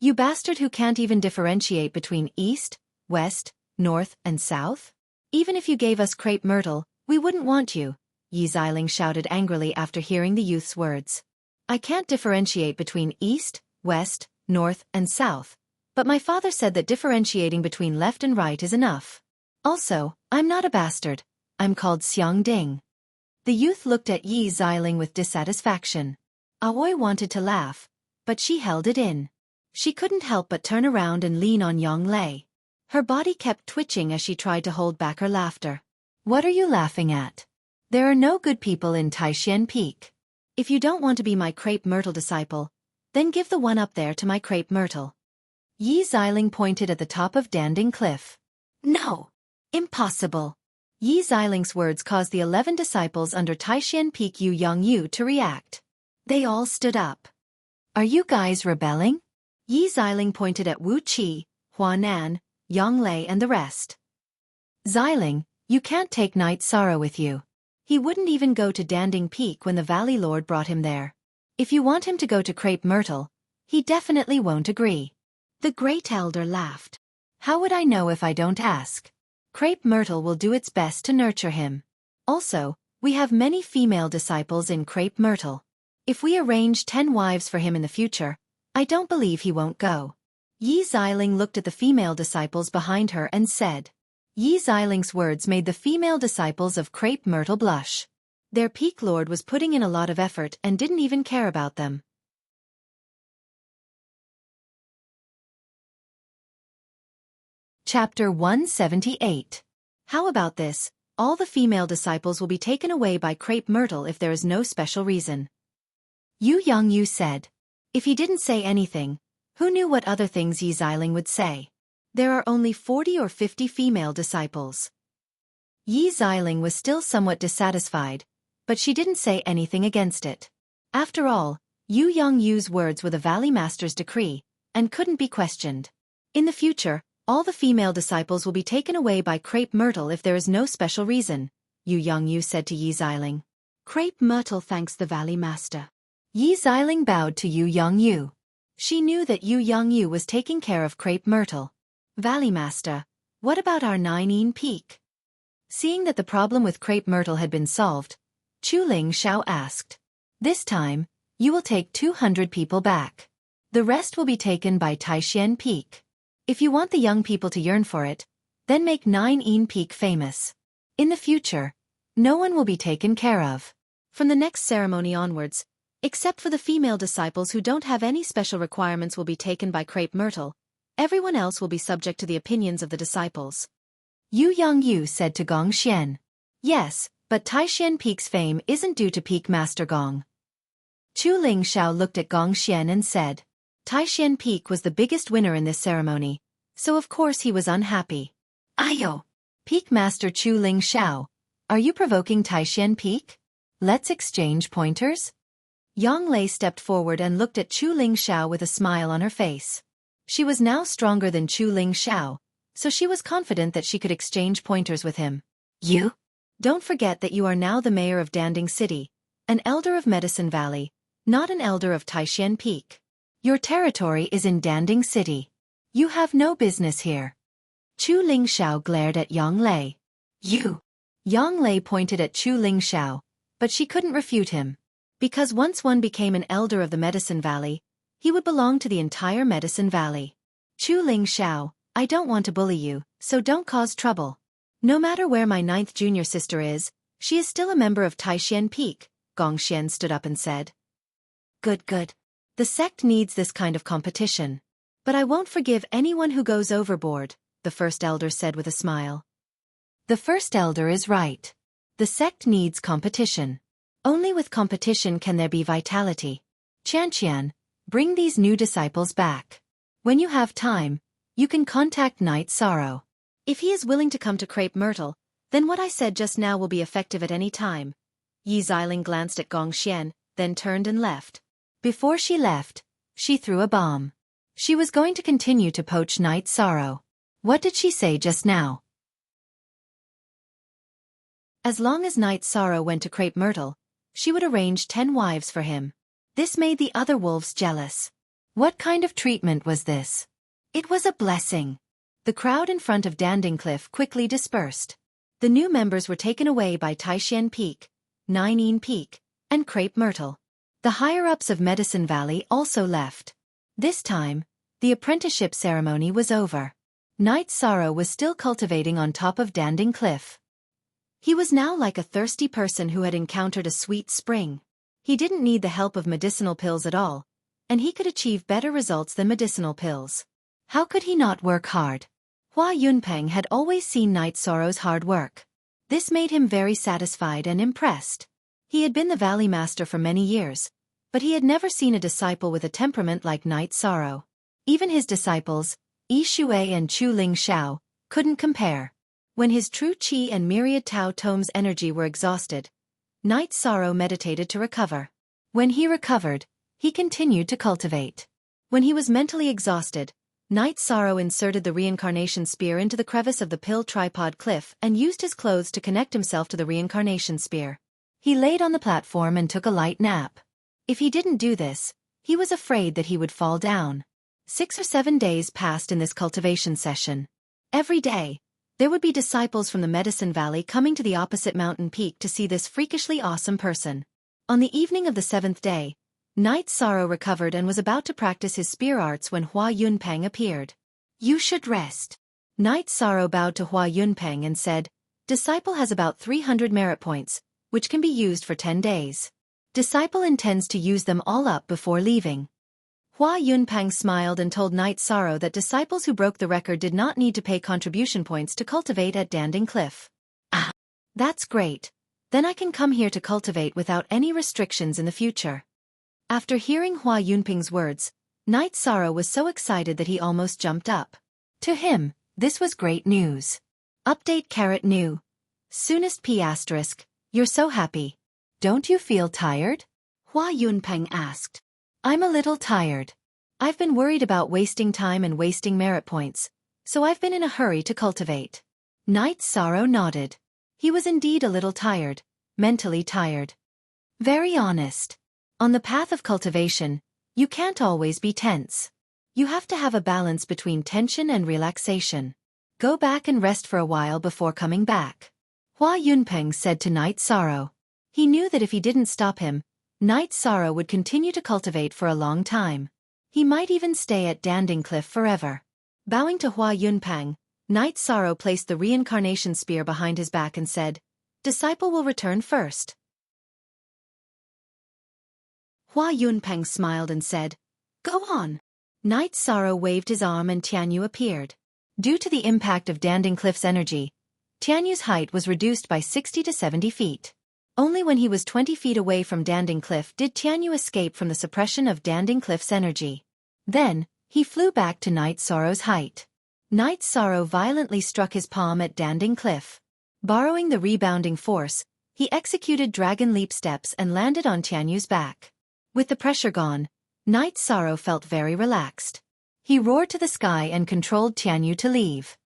You bastard who can't even differentiate between east, west, north, and south? Even if you gave us Crepe Myrtle, we wouldn't want you, Yi Xiling shouted angrily after hearing the youth's words. I can't differentiate between east, west, north, and south, but my father said that differentiating between left and right is enough. Also, I'm not a bastard, I'm called Xiang Ding. The youth looked at Yi Xiling with dissatisfaction. Aoi wanted to laugh, but she held it in. She couldn't help but turn around and lean on Yang Lei. Her body kept twitching as she tried to hold back her laughter. What are you laughing at? There are no good people in Taishan Peak. If you don't want to be my Crepe Myrtle disciple, then give the one up there to my Crepe Myrtle. Yi Xiling pointed at the top of Danding Cliff. No! Impossible! Yi Xiling's words caused the 11 disciples under Taishan Peak Yu Yongyu to react. They all stood up. Are you guys rebelling? Yi Xiling pointed at Wu Qi, Hua Nan, Yang Lei and the rest. Xiling, you can't take Night Sorrow with you. He wouldn't even go to Danding Peak when the Valley Lord brought him there. If you want him to go to Crepe Myrtle, he definitely won't agree. The Great Elder laughed. How would I know if I don't ask? Crepe Myrtle will do its best to nurture him. Also, we have many female disciples in Crepe Myrtle. If we arrange 10 wives for him in the future, I don't believe he won't go. Yi Xiling looked at the female disciples behind her and said. Yi Xiling's words made the female disciples of Crepe Myrtle blush. Their peak lord was putting in a lot of effort and didn't even care about them. Chapter 178. How about this? All the female disciples will be taken away by Crepe Myrtle if there is no special reason. Yu Yongyu said. If he didn't say anything, who knew what other things Yi Xiling would say? There are only 40 or 50 female disciples. Yi Xiling was still somewhat dissatisfied, but she didn't say anything against it. After all, Yu Yongyu's words were the Valley Master's decree, and couldn't be questioned. In the future, all the female disciples will be taken away by Crepe Myrtle if there is no special reason, Yu Yongyu said to Yi Xiling. Crepe Myrtle thanks the Valley Master. Yi Xiling bowed to Yu Yongyu. She knew that Yu Yongyu was taking care of Crepe Myrtle. Valley Master, what about our Nine Peak? Seeing that the problem with Crepe Myrtle had been solved, Chu Ling Xiao asked. This time, you will take 200 people back. The rest will be taken by Taishan Peak. If you want the young people to yearn for it, then make Nine Peak famous. In the future, no one will be taken care of. From the next ceremony onwards, except for the female disciples who don't have any special requirements will be taken by Crepe Myrtle, everyone else will be subject to the opinions of the disciples. Yu Yongyu said to Gongxian. Yes, but Taishan Peak's fame isn't due to Peak Master Gong. Chu Ling Xiao looked at Gongxian and said. Taishan Peak was the biggest winner in this ceremony, so of course he was unhappy. Ayo! Peak Master Chu Ling Xiao, are you provoking Taishan Peak? Let's exchange pointers? Yang Lei stepped forward and looked at Chu Ling Xiao with a smile on her face. She was now stronger than Chu Ling Xiao, so she was confident that she could exchange pointers with him. You? Don't forget that you are now the mayor of Danding City, an elder of Medicine Valley, not an elder of Taishan Peak. Your territory is in Danding City. You have no business here. Chu Lingxiao glared at Yang Lei. You! Yang Lei pointed at Chu Lingxiao, but she couldn't refute him. Because once one became an elder of the Medicine Valley, he would belong to the entire Medicine Valley. Chu Lingxiao, I don't want to bully you, so don't cause trouble. No matter where my 9th junior sister is, she is still a member of Taishan Peak, Gongxian stood up and said. Good, good. The sect needs this kind of competition. But I won't forgive anyone who goes overboard, the first elder said with a smile. The first elder is right. The sect needs competition. Only with competition can there be vitality. Qianqian, bring these new disciples back. When you have time, you can contact Night Sorrow. If he is willing to come to Crepe Myrtle, then what I said just now will be effective at any time. Yi Xiling glanced at Gongxian, then turned and left. Before she left, she threw a bomb. She was going to continue to poach Night Sorrow. What did she say just now? As long as Night Sorrow went to Crepe Myrtle, she would arrange 10 wives for him. This made the other wolves jealous. What kind of treatment was this? It was a blessing. The crowd in front of Danding Cliff quickly dispersed. The new members were taken away by Taishan Peak, Ninine Peak, and Crepe Myrtle. The higher-ups of Medicine Valley also left. This time, the apprenticeship ceremony was over. Night Sorrow was still cultivating on top of Danding Cliff. He was now like a thirsty person who had encountered a sweet spring. He didn't need the help of medicinal pills at all, and he could achieve better results than medicinal pills. How could he not work hard? Hua Yunpeng had always seen Night Sorrow's hard work. This made him very satisfied and impressed. He had been the Valley Master for many years, but he had never seen a disciple with a temperament like Night Sorrow. Even his disciples, Yi Shuai and Chu Lingxiao, couldn't compare. When his true qi and myriad Tao Tome's energy were exhausted, Night Sorrow meditated to recover. When he recovered, he continued to cultivate. When he was mentally exhausted, Night Sorrow inserted the reincarnation spear into the crevice of the pill tripod cliff and used his clothes to connect himself to the reincarnation spear. He laid on the platform and took a light nap. If he didn't do this, he was afraid that he would fall down. 6 or 7 days passed in this cultivation session. Every day, there would be disciples from the Medicine Valley coming to the opposite mountain peak to see this freakishly awesome person. On the evening of the 7th day, Night Sorrow recovered and was about to practice his spear arts when Hua Yunpeng appeared. You should rest. Night Sorrow bowed to Hua Yunpeng and said, Disciple has about 300 merit points, which can be used for 10 days. Disciple intends to use them all up before leaving. Hua Yunpeng smiled and told Night Sorrow that disciples who broke the record did not need to pay contribution points to cultivate at Danding Cliff. Ah, that's great. Then I can come here to cultivate without any restrictions in the future. After hearing Hua Yunpeng's words, Night Sorrow was so excited that he almost jumped up. To him, this was great news. Update carat new. Soonest P***, you're so happy. Don't you feel tired? Hua Yunpeng asked. I'm a little tired. I've been worried about wasting time and wasting merit points, so I've been in a hurry to cultivate. Night Sorrow nodded. He was indeed a little tired, mentally tired. Very honest. On the path of cultivation, you can't always be tense. You have to have a balance between tension and relaxation. Go back and rest for a while before coming back. Hua Yunpeng said to Night Sorrow. He knew that if he didn't stop him, Night Sorrow would continue to cultivate for a long time. He might even stay at Danding Cliff forever. Bowing to Hua Yunpeng, Night Sorrow placed the reincarnation spear behind his back and said, Disciple will return first. Hua Yunpeng smiled and said, Go on. Night Sorrow waved his arm and Tianyu appeared. Due to the impact of Danding Cliff's energy, Tianyu's height was reduced by 60 to 70 feet. Only when he was 20 feet away from Danding Cliff did Tianyu escape from the suppression of Danding Cliff's energy. Then, he flew back to Night Sorrow's height. Night Sorrow violently struck his palm at Danding Cliff. Borrowing the rebounding force, he executed dragon leap steps and landed on Tianyu's back. With the pressure gone, Night Sorrow felt very relaxed. He roared to the sky and controlled Tianyu to leave.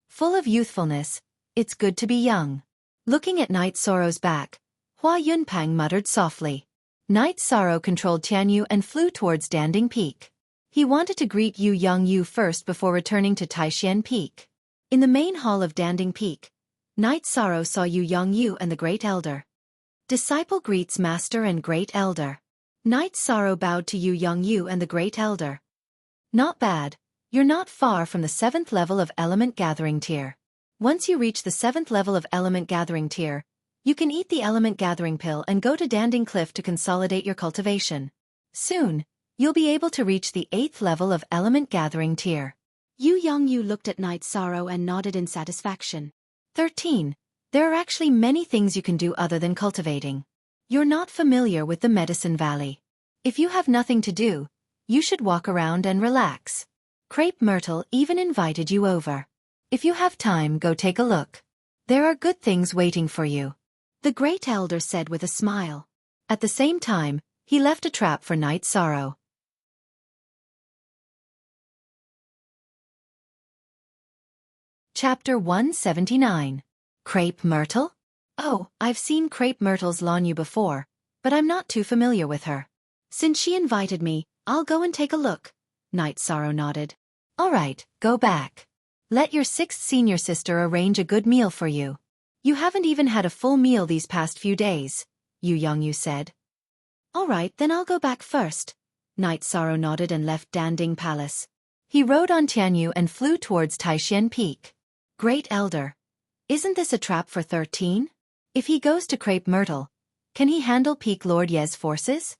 Full of youthfulness, it's good to be young. Looking at Night Sorrow's back, Hua Yunpeng muttered softly. Night Sorrow controlled Tianyu and flew towards Danding Peak. He wanted to greet Yu Yongyu first before returning to Taishan Peak. In the main hall of Danding Peak, Knight Sorrow saw Yu Yongyu and the Great Elder. Disciple greets Master and Great Elder. Knight Sorrow bowed to Yu Yongyu and the Great Elder. Not bad. You're not far from the 7th level of Element Gathering Tier. Once you reach the 7th level of Element Gathering Tier, you can eat the Element Gathering Pill and go to Danding Cliff to consolidate your cultivation. Soon, you'll be able to reach the 8th level of Element Gathering Tier. Yu Yongyu looked at Knight Sorrow and nodded in satisfaction. 13. There are actually many things you can do other than cultivating. You're not familiar with the Medicine Valley. If you have nothing to do, you should walk around and relax. Crepe Myrtle even invited you over. If you have time, go take a look. There are good things waiting for you. The Great Elder said with a smile. At the same time, he left a trap for Knight Sorrow. Chapter 179. Crepe Myrtle? Oh, I've seen Crepe Myrtle's Lanyu before, but I'm not too familiar with her. Since she invited me, I'll go and take a look. Knight Sorrow nodded. Alright, go back. Let your 6th senior sister arrange a good meal for you. You haven't even had a full meal these past few days, Yu Yongyu said. Alright, then I'll go back first. Knight Sorrow nodded and left Danding Palace. He rode on Tianyu and flew towards Taishan Peak. Great Elder. Isn't this a trap for 13? If he goes to Crepe Myrtle, can he handle Peak Lord Ye's forces?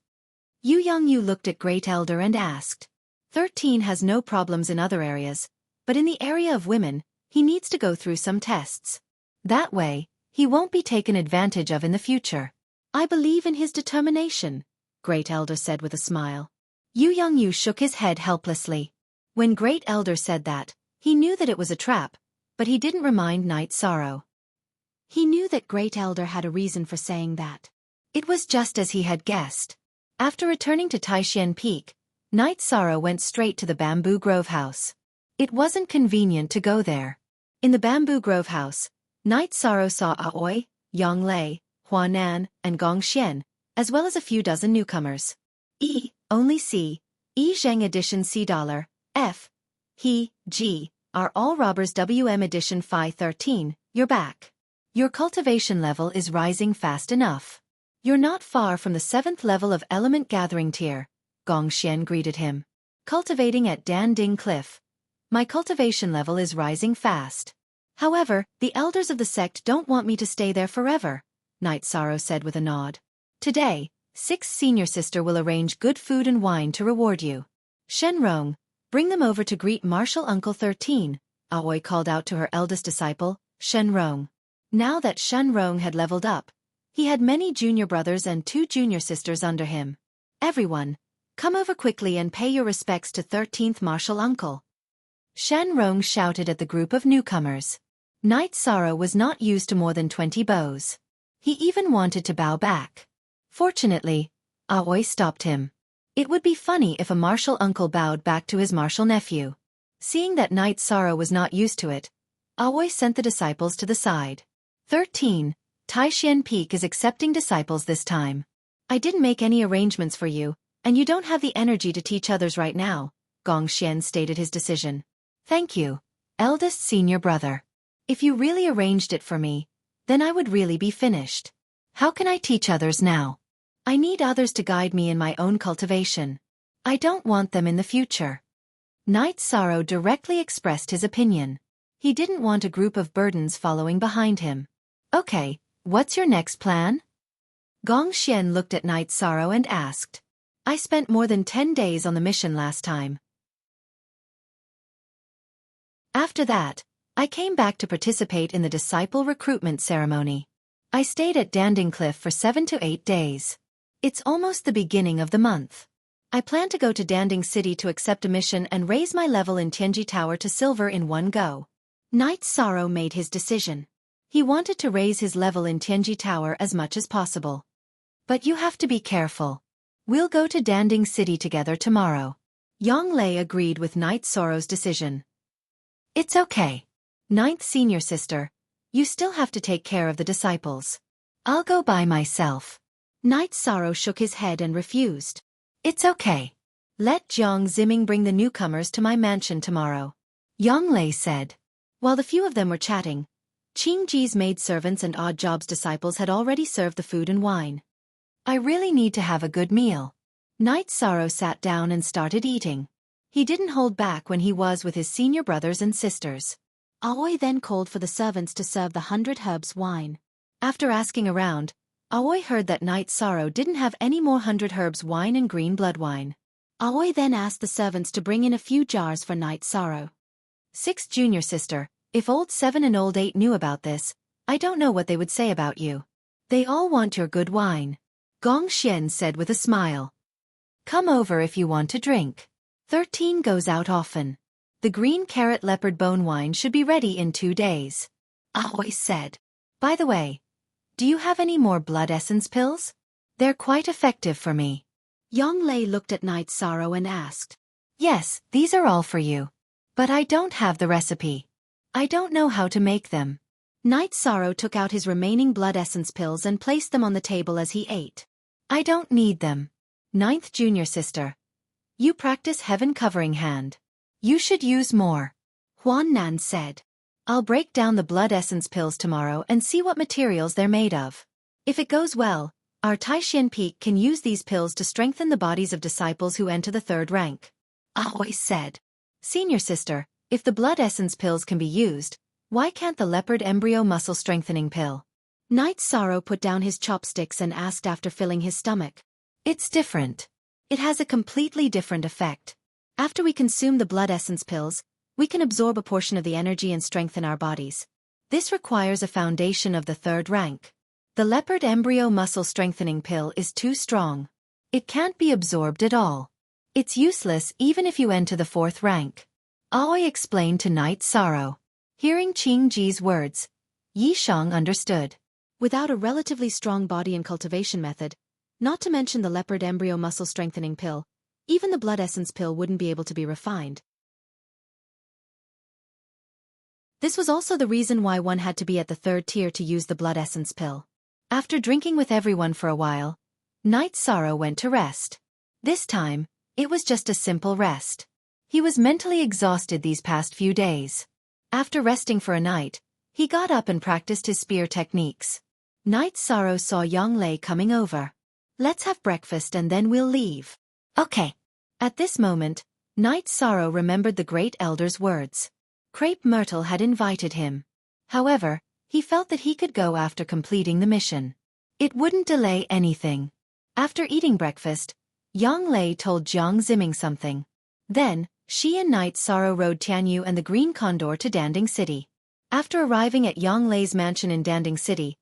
Yu Yongyu looked at Great Elder and asked. 13 has no problems in other areas, but in the area of women, he needs to go through some tests. That way, he won't be taken advantage of in the future. I believe in his determination, Great Elder said with a smile. Yu Yongyu shook his head helplessly. When Great Elder said that, he knew that it was a trap, but he didn't remind Knight Sorrow. He knew that Great Elder had a reason for saying that. It was just as he had guessed. After returning to Taishan Peak, Knight Sorrow went straight to the Bamboo Grove house. It wasn't convenient to go there. In the Bamboo Grove house, Knight Sorrow saw Aoi, Yang Lei, Huanan, and Gong Xian, as well as a few dozen newcomers. Only C, Zheng edition $, F, He, G, are all robbers WM edition Phi 13, you're back. Your cultivation level is rising fast enough. You're not far from the 7th level of Element Gathering Tier, Gong Xian greeted him. Cultivating at Danding Cliff. My cultivation level is rising fast. However, the elders of the sect don't want me to stay there forever, Knight Sorrow said with a nod. Today, 6th senior sister will arrange good food and wine to reward you. Shenrong, bring them over to greet Martial Uncle 13, Aoi called out to her eldest disciple, Shenrong. Now that Shenrong had leveled up, he had many junior brothers and 2 junior sisters under him. Everyone, come over quickly and pay your respects to 13th Martial Uncle. Shenrong shouted at the group of newcomers. Knight Sorrow was not used to more than 20 bows. He even wanted to bow back. Fortunately, Aoi stopped him. It would be funny if a martial uncle bowed back to his martial nephew. Seeing that Knight Sorrow was not used to it, Aoi sent the disciples to the side. 13. Taishan Peak is accepting disciples this time. I didn't make any arrangements for you, and you don't have the energy to teach others right now, Gong Xian stated his decision. Thank you, eldest senior brother. If you really arranged it for me, then I would really be finished. How can I teach others now? I need others to guide me in my own cultivation. I don't want them in the future. Knight Sorrow directly expressed his opinion. He didn't want a group of burdens following behind him. Okay, what's your next plan? Gong Xian looked at Knight Sorrow and asked. I spent more than 10 days on the mission last time. After that, I came back to participate in the disciple recruitment ceremony. I stayed at Danding Cliff for 7 to 8 days. It's almost the beginning of the month. I plan to go to Danding City to accept a mission and raise my level in Tianji Tower to silver in one go. Knight Sorrow made his decision. He wanted to raise his level in Tianji Tower as much as possible. But you have to be careful. We'll go to Danding City together tomorrow. Yang Lei agreed with Knight Sorrow's decision. It's okay. 9th senior sister, you still have to take care of the disciples. I'll go by myself. Knight Sorrow shook his head and refused. It's okay. Let Jiang Ziming bring the newcomers to my mansion tomorrow. Yang Lei said. While the few of them were chatting, Qing Ji's maidservants and odd jobs disciples had already served the food and wine. I really need to have a good meal. Knight Sorrow sat down and started eating. He didn't hold back when he was with his senior brothers and sisters. Aoi then called for the servants to serve the 100 herbs wine. After asking around, Aoi heard that Knight Sorrow didn't have any more 100 herbs wine and green blood wine. Aoi then asked the servants to bring in a few jars for Knight Sorrow. 6th junior sister, if old 7 and old 8 knew about this, I don't know what they would say about you. They all want your good wine. Gong Xian said with a smile. Come over if you want to drink. 13 goes out often. The green carrot leopard bone wine should be ready in 2 days. Aoi said. By the way, do you have any more blood essence pills? They're quite effective for me. Yang Lei looked at Knight Sorrow and asked. Yes, these are all for you. But I don't have the recipe. I don't know how to make them. Knight Sorrow took out his remaining blood essence pills and placed them on the table as he ate. I don't need them. 9th junior sister. You practice heaven covering hand. You should use more. Huan Nan said. I'll break down the blood essence pills tomorrow and see what materials they're made of. If it goes well, our Taishan Peak can use these pills to strengthen the bodies of disciples who enter the 3rd rank. Aoi said. Senior sister, if the blood essence pills can be used, why can't the leopard embryo muscle strengthening pill? Knight Sorrow put down his chopsticks and asked after filling his stomach. It's different. It has a completely different effect. After we consume the blood essence pills, we can absorb a portion of the energy and strengthen our bodies. This requires a foundation of the 3rd rank. The leopard embryo muscle strengthening pill is too strong. It can't be absorbed at all. It's useless even if you enter the 4th rank. Aoi explained to Knight Sorrow. Hearing Qing Ji's words, Yi Shang understood. Without a relatively strong body and cultivation method, not to mention the leopard embryo muscle strengthening pill, even the blood essence pill wouldn't be able to be refined. This was also the reason why one had to be at the 3rd tier to use the blood essence pill. After drinking with everyone for a while, Knight Sorrow went to rest. This time, it was just a simple rest. He was mentally exhausted these past few days. After resting for a night, he got up and practiced his spear techniques. Knight Sorrow saw Yang Lei coming over. Let's have breakfast and then we'll leave. Okay. At this moment, Knight Sorrow remembered the great elder's words. Crepe Myrtle had invited him. However, he felt that he could go after completing the mission. It wouldn't delay anything. After eating breakfast, Yang Lei told Jiang Ziming something. Then, she and Knight Sorrow rode Tianyu and the Green Condor to Danding City. After arriving at Yang Lei's mansion in Danding City,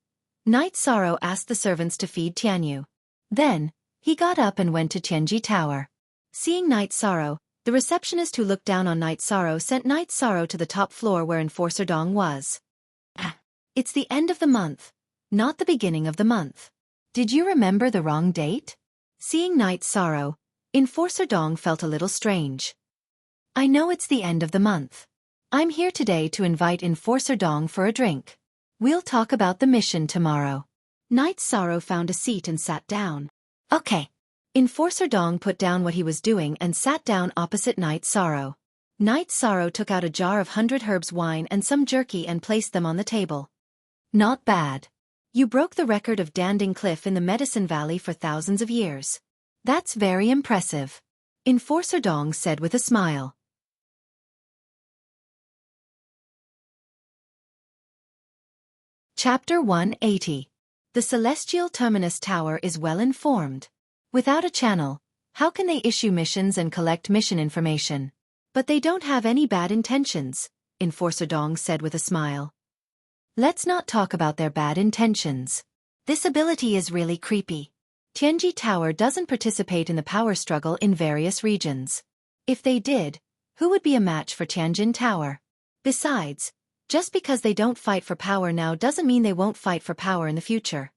Knight Sorrow asked the servants to feed Tianyu. Then, he got up and went to Tianji Tower. Seeing Knight Sorrow, the receptionist who looked down on Knight Sorrow sent Knight Sorrow to the top floor where Enforcer Dong was. It's the end of the month, not the beginning of the month. Did you remember the wrong date? Seeing Knight Sorrow, Enforcer Dong felt a little strange. I know it's the end of the month. I'm here today to invite Enforcer Dong for a drink. We'll talk about the mission tomorrow. Knight Sorrow found a seat and sat down. Okay. Enforcer Dong put down what he was doing and sat down opposite Knight Sorrow. Knight Sorrow took out a jar of 100 herbs wine and some jerky and placed them on the table. Not bad. You broke the record of Danding Cliff in the Medicine Valley for thousands of years. That's very impressive. Enforcer Dong said with a smile. Chapter 180. The Celestial Terminus Tower is well informed. Without a channel, how can they issue missions and collect mission information? But they don't have any bad intentions, Enforcer Dong said with a smile. Let's not talk about their bad intentions. This ability is really creepy. Tianji Tower doesn't participate in the power struggle in various regions. If they did, who would be a match for Tianjin Tower? Besides, just because they don't fight for power now doesn't mean they won't fight for power in the future.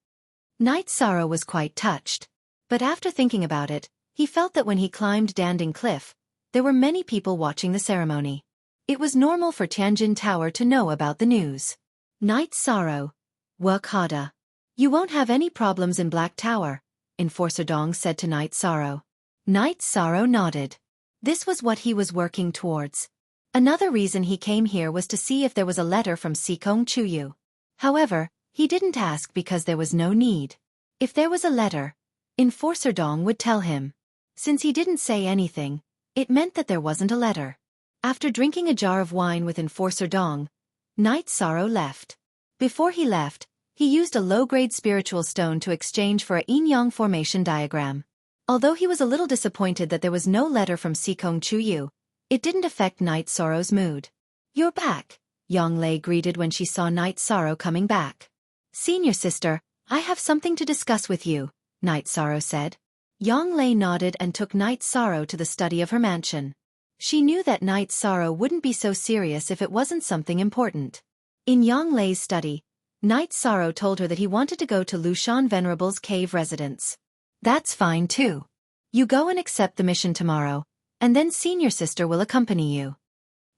Knight Sorrow was quite touched. But after thinking about it, he felt that when he climbed Danding Cliff, there were many people watching the ceremony. It was normal for Tianjin Tower to know about the news. Knight Sorrow, work harder. You won't have any problems in Black Tower, Enforcer Dong said to Knight Sorrow. Knight Sorrow nodded. This was what he was working towards. Another reason he came here was to see if there was a letter from Sikong Chuyu. However, he didn't ask because there was no need. If there was a letter, Enforcer Dong would tell him. Since he didn't say anything, it meant that there wasn't a letter. After drinking a jar of wine with Enforcer Dong, Knight Sorrow left. Before he left, he used a low-grade spiritual stone to exchange for a yin-yang formation diagram. Although he was a little disappointed that there was no letter from Sikong Chuyu, it didn't affect Knight Sorrow's mood. "You're back," Yang Lei greeted when she saw Knight Sorrow coming back. "Senior sister, I have something to discuss with you," Knight Sorrow said. Yang Lei nodded and took Knight Sorrow to the study of her mansion. She knew that Knight Sorrow wouldn't be so serious if it wasn't something important. In Yang Lei's study, Knight Sorrow told her that he wanted to go to Lushan Venerable's cave residence. "That's fine too. You go and accept the mission tomorrow, and then senior sister will accompany you."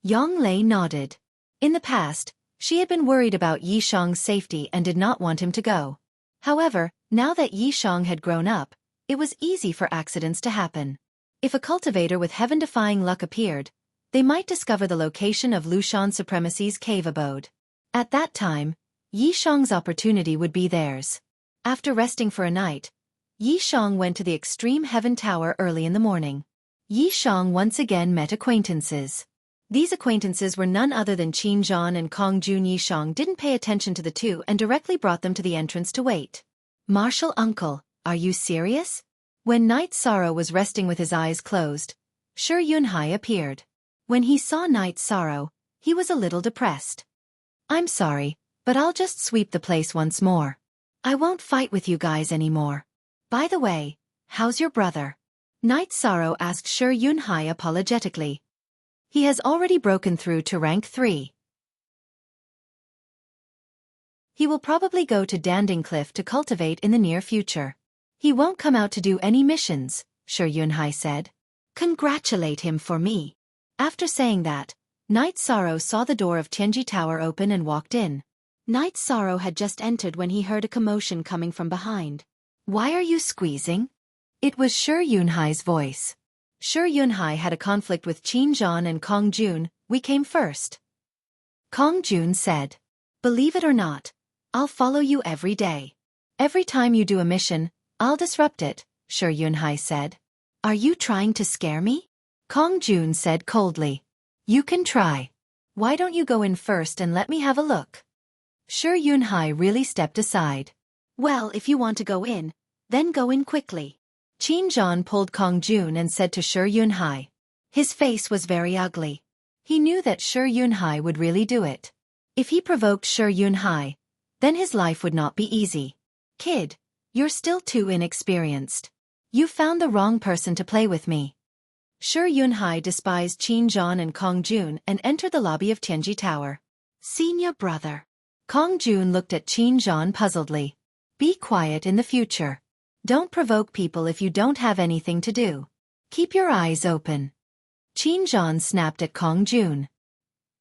Yang Lei nodded. In the past, she had been worried about Yi Shang's safety and did not want him to go. However, now that Yi Shang had grown up, it was easy for accidents to happen. If a cultivator with heaven-defying luck appeared, they might discover the location of Lushan Supremacy's cave abode. At that time, Yi Shang's opportunity would be theirs. After resting for a night, Yi Shang went to the Extreme Heaven Tower early in the morning. Yi Shang once again met acquaintances. These acquaintances were none other than Qin Zhan and Kong Jun. Yi Shang didn't pay attention to the two and directly brought them to the entrance to wait. "Martial uncle, are you serious?" When Knight Sorrow was resting with his eyes closed, Shi Yunhai appeared. When he saw Knight Sorrow, he was a little depressed. "I'm sorry, but I'll just sweep the place once more. I won't fight with you guys anymore. By the way, how's your brother?" Knight Sorrow asked Shi Yunhai apologetically. "He has already broken through to rank 3. He will probably go to Danding Cliff to cultivate in the near future. He won't come out to do any missions," Shi Yunhai said. "Congratulate him for me." After saying that, Knight Sorrow saw the door of Tianji Tower open and walked in. Knight Sorrow had just entered when he heard a commotion coming from behind. "Why are you squeezing?" It was Shi Yunhai's voice. Shi Yunhai had a conflict with Qin Zhan and Kong Jun. "We came first," Kong Jun said. "Believe it or not, I'll follow you every day. Every time you do a mission, I'll disrupt it," Shi Yunhai said. "Are you trying to scare me?" Kong Jun said coldly. "You can try. Why don't you go in first and let me have a look?" Shi Yunhai really stepped aside. "Well, if you want to go in, then go in quickly." Qin Zhan pulled Kong Jun and said to Shi Yunhai. His face was very ugly. He knew that Shi Yunhai would really do it. If he provoked Shi Yunhai, then his life would not be easy. "Kid, you're still too inexperienced. You found the wrong person to play with me." Shi Yunhai despised Qin Zhan and Kong Jun and entered the lobby of Tianji Tower. "Senior brother." Kong Jun looked at Qin Zhan puzzledly. "Be quiet in the future. Don't provoke people if you don't have anything to do. Keep your eyes open." Qin Zhan snapped at Kong Jun.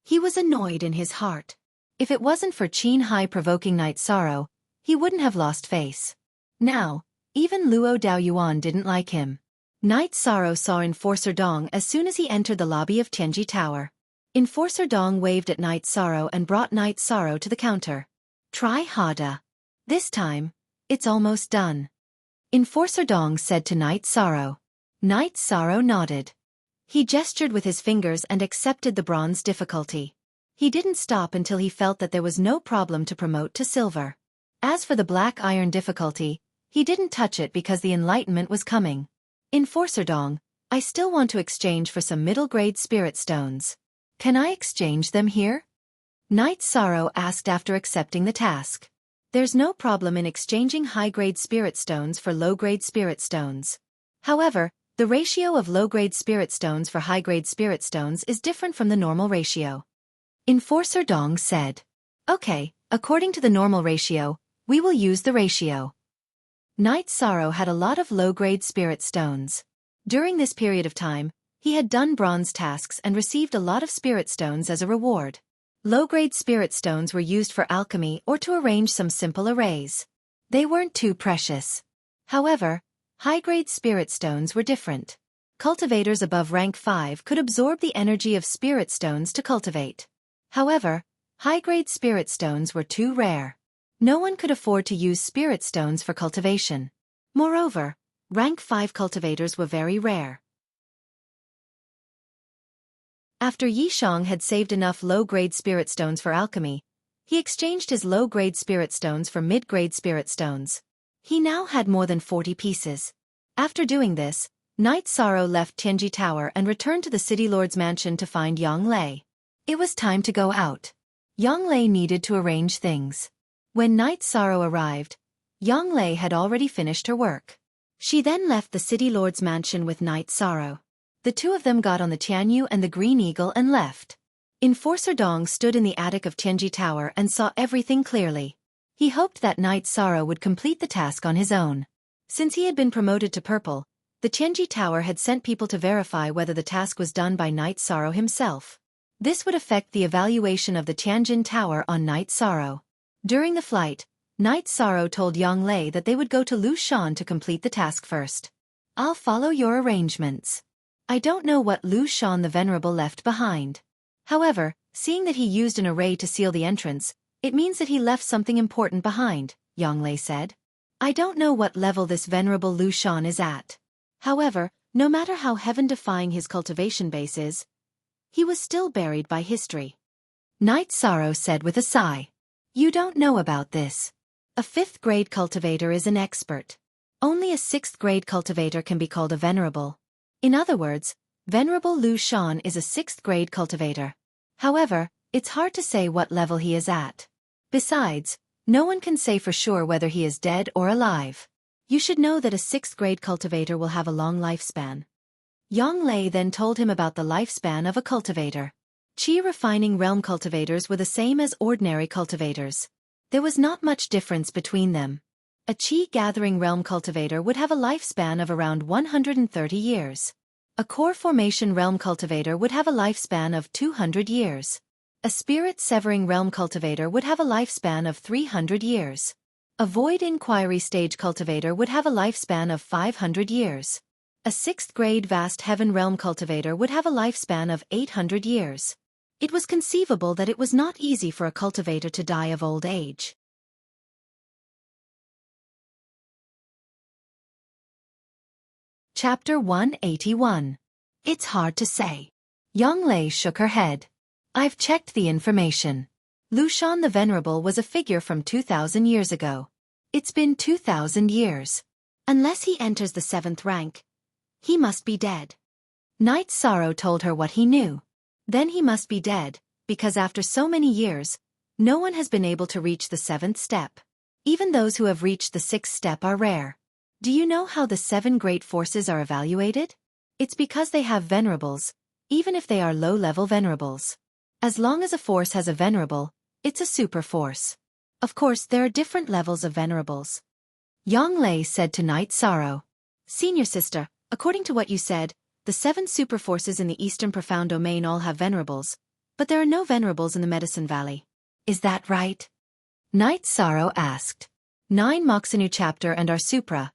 He was annoyed in his heart. If it wasn't for Qin Hai provoking Knight Sorrow, he wouldn't have lost face. Now, even Luo Daoyuan didn't like him. Knight Sorrow saw Enforcer Dong as soon as he entered the lobby of Tianji Tower. Enforcer Dong waved at Knight Sorrow and brought Knight Sorrow to the counter. "Try Hada. This time, it's almost done," Enforcer Dong said to Knight Sorrow. Knight Sorrow nodded. He gestured with his fingers and accepted the bronze difficulty. He didn't stop until he felt that there was no problem to promote to silver. As for the black iron difficulty, he didn't touch it because the enlightenment was coming. "Enforcer Dong, I still want to exchange for some middle-grade spirit stones. Can I exchange them here?" Knight Sorrow asked after accepting the task. There's no problem in exchanging high-grade spirit stones for low-grade spirit stones. However, the ratio of low-grade spirit stones for high-grade spirit stones is different from the normal ratio. Enforcer Dong said. "Okay, according to the normal ratio, we will use the ratio." Knight Sorrow had a lot of low-grade spirit stones. During this period of time, he had done bronze tasks and received a lot of spirit stones as a reward. Low-grade spirit stones were used for alchemy or to arrange some simple arrays. They weren't too precious. However, High-grade spirit stones were different. Cultivators above rank 5 could absorb the energy of spirit stones to cultivate. However, high-grade spirit stones were too rare. No one could afford to use spirit stones for cultivation. Moreover, rank 5 cultivators were very rare. After Yishang had saved enough low-grade spirit stones for alchemy, he exchanged his low-grade spirit stones for mid-grade spirit stones. He now had more than 40 pieces. After doing this, Knight Sorrow left Tianji Tower and returned to the city lord's mansion to find Yang Lei. It was time to go out. Yang Lei needed to arrange things. When Knight Sorrow arrived, Yang Lei had already finished her work. She then left the city lord's mansion with Knight Sorrow. The two of them got on the Tianyu and the Green Eagle and left. Enforcer Dong stood in the attic of Tianji Tower and saw everything clearly. He hoped that Knight Sorrow would complete the task on his own. Since he had been promoted to Purple, the Tianji Tower had sent people to verify whether the task was done by Knight Sorrow himself. This would affect the evaluation of the Tianjin Tower on Knight Sorrow. During the flight, Knight Sorrow told Yang Lei that they would go to Lu Shan to complete the task first. I'll follow your arrangements. I don't know what Lu Shan the Venerable left behind. However, seeing that he used an array to seal the entrance, it means that he left something important behind, Yang Lei said. I don't know what level this Venerable Lu Shan is at. However, no matter how heaven-defying his cultivation base is, he was still buried by history. Knight Sorrow said with a sigh. You don't know about this. A 5th-grade cultivator is an expert. Only a 6th-grade cultivator can be called a venerable. In other words, Venerable Lu Shan is a 6th-grade cultivator. However, it's hard to say what level he is at. Besides, no one can say for sure whether he is dead or alive. You should know that a 6th-grade cultivator will have a long lifespan. Yang Lei then told him about the lifespan of a cultivator. Qi refining realm cultivators were the same as ordinary cultivators. There was not much difference between them. A Qi gathering realm cultivator would have a lifespan of around 130 years. A core formation realm cultivator would have a lifespan of 200 years. A spirit severing realm cultivator would have a lifespan of 300 years. A void inquiry stage cultivator would have a lifespan of 500 years. A 6th-grade vast heaven realm cultivator would have a lifespan of 800 years. It was conceivable that it was not easy for a cultivator to die of old age. Chapter 181. It's hard to say. Yang Lei shook her head. I've checked the information. Lu Shan the Venerable was a figure from 2,000 years ago. It's been 2,000 years. Unless he enters the 7th rank, he must be dead. Knight Sorrow told her what he knew. Then he must be dead, because after so many years, no one has been able to reach the 7th step. Even those who have reached the 6th step are rare. Do you know how the 7 great forces are evaluated? It's because they have venerables, even if they are low-level venerables. As long as a force has a venerable, it's a super force. Of course, there are different levels of venerables. Yang Lei said to Knight Sorrow. Senior sister, according to what you said, the 7 super forces in the Eastern Profound Domain all have venerables, but there are no venerables in the Medicine Valley. Is that right? Knight Sorrow asked. 9 Moxinu chapter and our supra.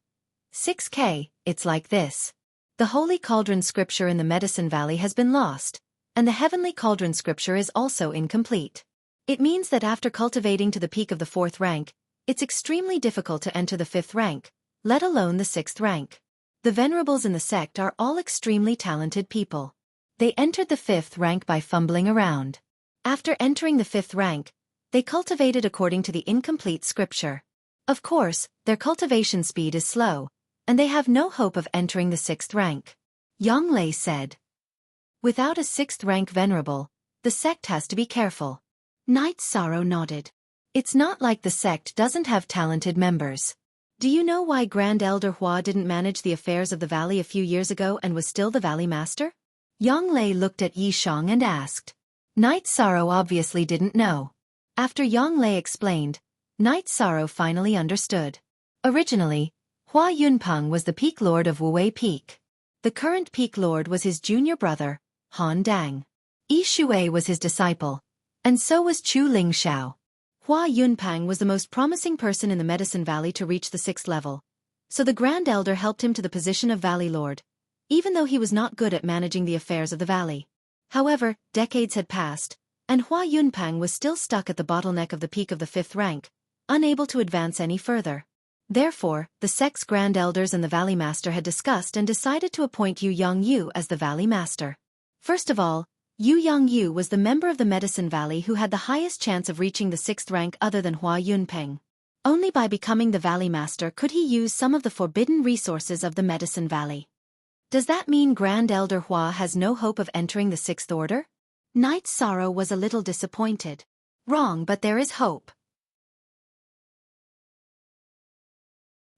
6K, it's like this. The Holy Cauldron scripture in the Medicine Valley has been lost, and the Heavenly Cauldron scripture is also incomplete. It means that after cultivating to the peak of the 4th rank, it's extremely difficult to enter the 5th rank, let alone the 6th rank. The venerables in the sect are all extremely talented people. They entered the 5th rank by fumbling around. After entering the 5th rank, they cultivated according to the incomplete scripture. Of course, their cultivation speed is slow, and they have no hope of entering the 6th rank. Yang Lei said. Without a 6th rank venerable, the sect has to be careful. Knight Sorrow nodded. It's not like the sect doesn't have talented members. Do you know why Grand Elder Hua didn't manage the affairs of the valley a few years ago and was still the valley master? Yang Lei looked at Yishang and asked. Knight Sorrow obviously didn't know. After Yang Lei explained, Knight Sorrow finally understood. Originally, Hua Yunpeng was the Peak Lord of Wuwei Peak. The current Peak Lord was his junior brother, Han Dang. Yi Shui was his disciple, and so was Chu Lingxiao. Hua Yunpeng was the most promising person in the Medicine Valley to reach the 6th level, So the Grand Elder helped him to the position of Valley Lord, even though he was not good at managing the affairs of the valley. However, decades had passed, and Hua Yunpang was still stuck at the bottleneck of the peak of the 5th rank, unable to advance any further. Therefore, the sect's Grand Elders and the Valley Master had discussed and decided to appoint Yu Yongyu as the Valley Master. First of all, Yu Yongyu was the member of the Medicine Valley who had the highest chance of reaching the 6th rank other than Hua Yunpeng. Only by becoming the Valley Master could he use some of the forbidden resources of the Medicine Valley. Does that mean Grand Elder Hua has no hope of entering the 6th Order? Knight Sorrow was a little disappointed. Wrong, but there is hope.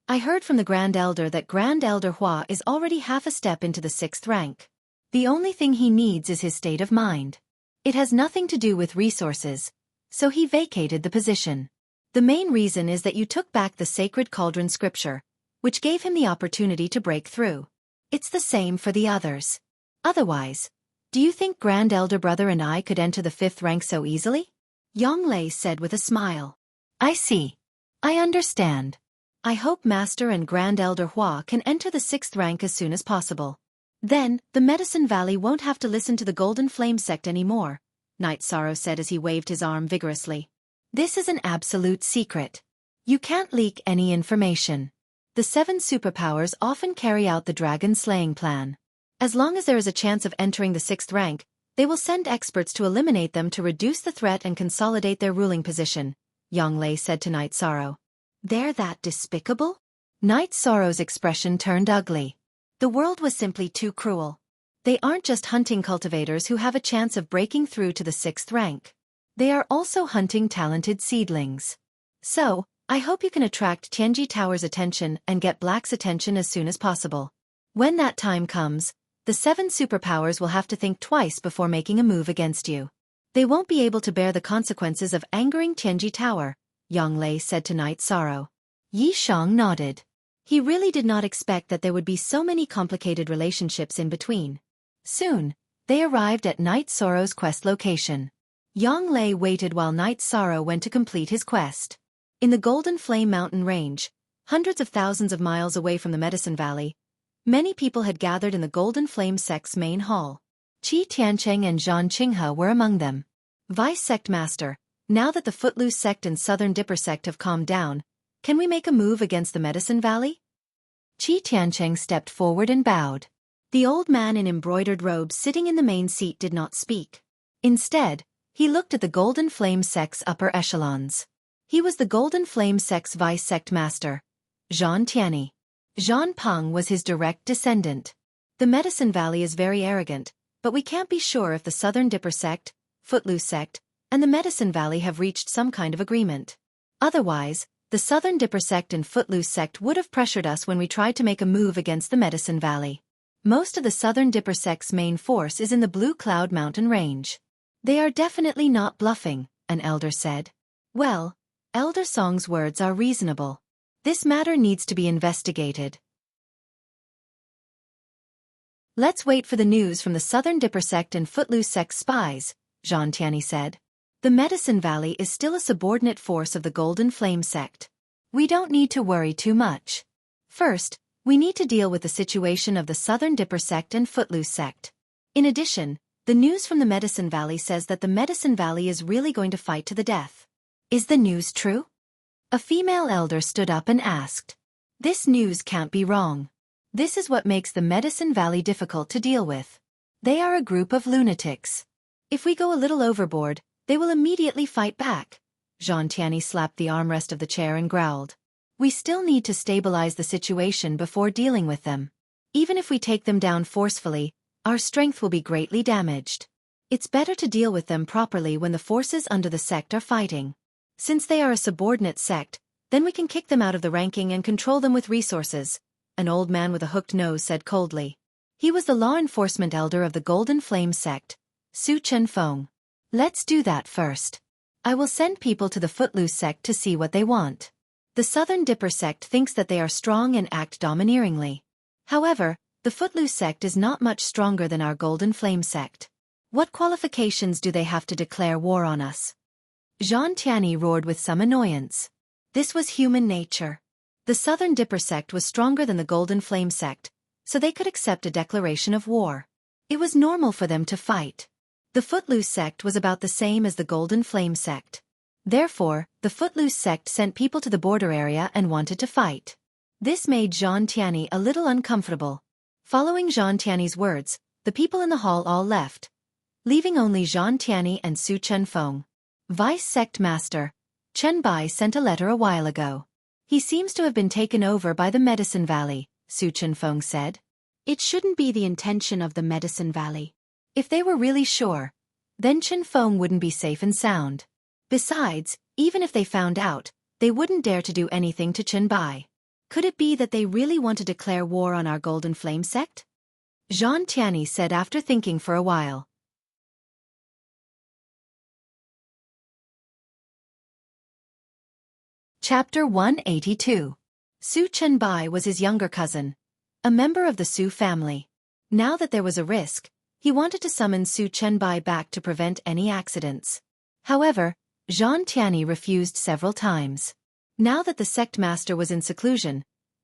I heard from the Grand Elder that Grand Elder Hua is already half a step into the 6th rank. The only thing he needs is his state of mind. It has nothing to do with resources, so he vacated the position. The main reason is that you took back the Sacred Cauldron scripture, which gave him the opportunity to break through. It's the same for the others. Otherwise, do you think Grand Elder Brother and I could enter the 5th rank so easily? Yonglei said with a smile. I see. I understand. I hope Master and Grand Elder Hua can enter the 6th rank as soon as possible. Then, the Medicine Valley won't have to listen to the Golden Flame sect anymore, Knight Sorrow said as he waved his arm vigorously. This is an absolute secret. You can't leak any information. The 7 superpowers often carry out the dragon-slaying plan. As long as there is a chance of entering the 6th rank, they will send experts to eliminate them to reduce the threat and consolidate their ruling position, Yonglei said to Knight Sorrow. They're that despicable? Knight Sorrow's expression turned ugly. The world was simply too cruel. They aren't just hunting cultivators who have a chance of breaking through to the 6th rank. They are also hunting talented seedlings. So, I hope you can attract Tianji Tower's attention and get Black's attention as soon as possible. When that time comes, the 7 superpowers will have to think twice before making a move against you. They won't be able to bear the consequences of angering Tianji Tower, Yonglei said to Knight Sorrow. Yi Shang nodded. He really did not expect that there would be so many complicated relationships in between. Soon, they arrived at Knight Sorrow's quest location. Yonglei waited while Knight Sorrow went to complete his quest. In the Golden Flame Mountain Range, hundreds of thousands of miles away from the Medicine Valley, many people had gathered in the Golden Flame sect's main hall. Qi Tiancheng and Zhan Qinghe were among them. Vice Sect Master, now that the Footloose Sect and Southern Dipper Sect have calmed down, can we make a move against the Medicine Valley? Qi Tiancheng stepped forward and bowed. The old man in embroidered robes sitting in the main seat did not speak. Instead, he looked at the Golden Flame sect's upper echelons. He was the Golden Flame sect's Vice Sect Master, Zhan Tianyi. Zhan Peng was his direct descendant. The Medicine Valley is very arrogant, but we can't be sure if the Southern Dipper Sect, Footloose Sect, and the Medicine Valley have reached some kind of agreement. Otherwise, the Southern Dipper Sect and Footloose Sect would have pressured us when we tried to make a move against the Medicine Valley. Most of the Southern Dipper Sect's main force is in the Blue Cloud Mountain Range. They are definitely not bluffing, an elder said. Well, Elder Song's words are reasonable. This matter needs to be investigated. Let's wait for the news from the Southern Dipper Sect and Footloose Sect spies, Zhan Tianyi said. The Medicine Valley is still a subordinate force of the Golden Flame Sect. We don't need to worry too much. First, we need to deal with the situation of the Southern Dipper Sect and Footloose Sect. In addition, the news from the Medicine Valley says that the Medicine Valley is really going to fight to the death. Is the news true? A female elder stood up and asked. This news can't be wrong. This is what makes the Medicine Valley difficult to deal with. They are a group of lunatics. If we go a little overboard, they will immediately fight back. Zhan Tianyi slapped the armrest of the chair and growled. We still need to stabilize the situation before dealing with them. Even if we take them down forcefully, our strength will be greatly damaged. It's better to deal with them properly when the forces under the sect are fighting. Since they are a subordinate sect, then we can kick them out of the ranking and control them with resources, an old man with a hooked nose said coldly. He was the law enforcement elder of the Golden Flame sect, Su Chenfeng. Let's do that first. I will send people to the Footloose sect to see what they want. The Southern Dipper sect thinks that they are strong and act domineeringly. However, the Footloose sect is not much stronger than our Golden Flame sect. What qualifications do they have to declare war on us? Zhan Tianyi roared with some annoyance. This was human nature. The Southern Dipper sect was stronger than the Golden Flame sect, so they could accept a declaration of war. It was normal for them to fight. The Footloose sect was about the same as the Golden Flame sect. Therefore, the Footloose sect sent people to the border area and wanted to fight. This made Zhang Tianyi a little uncomfortable. Following Zhang Tianyi's words, the people in the hall all left, leaving only Zhang Tianyi and Su Chenfeng. Vice Sect Master Chen Bai sent a letter a while ago. He seems to have been taken over by the Medicine Valley, Su Chenfeng said. It shouldn't be the intention of the Medicine Valley. If they were really sure, then Chenfeng wouldn't be safe and sound. Besides, even if they found out, they wouldn't dare to do anything to Chen Bai. Could it be that they really want to declare war on our Golden Flame sect? Zhang Tianyi said after thinking for a while. Chapter 182. Su Chenbai was his younger cousin, a member of the Su family. Now that there was a risk, he wanted to summon Su Chenbai back to prevent any accidents. However, Zhang Tianyi refused several times. Now that the sect master was in seclusion,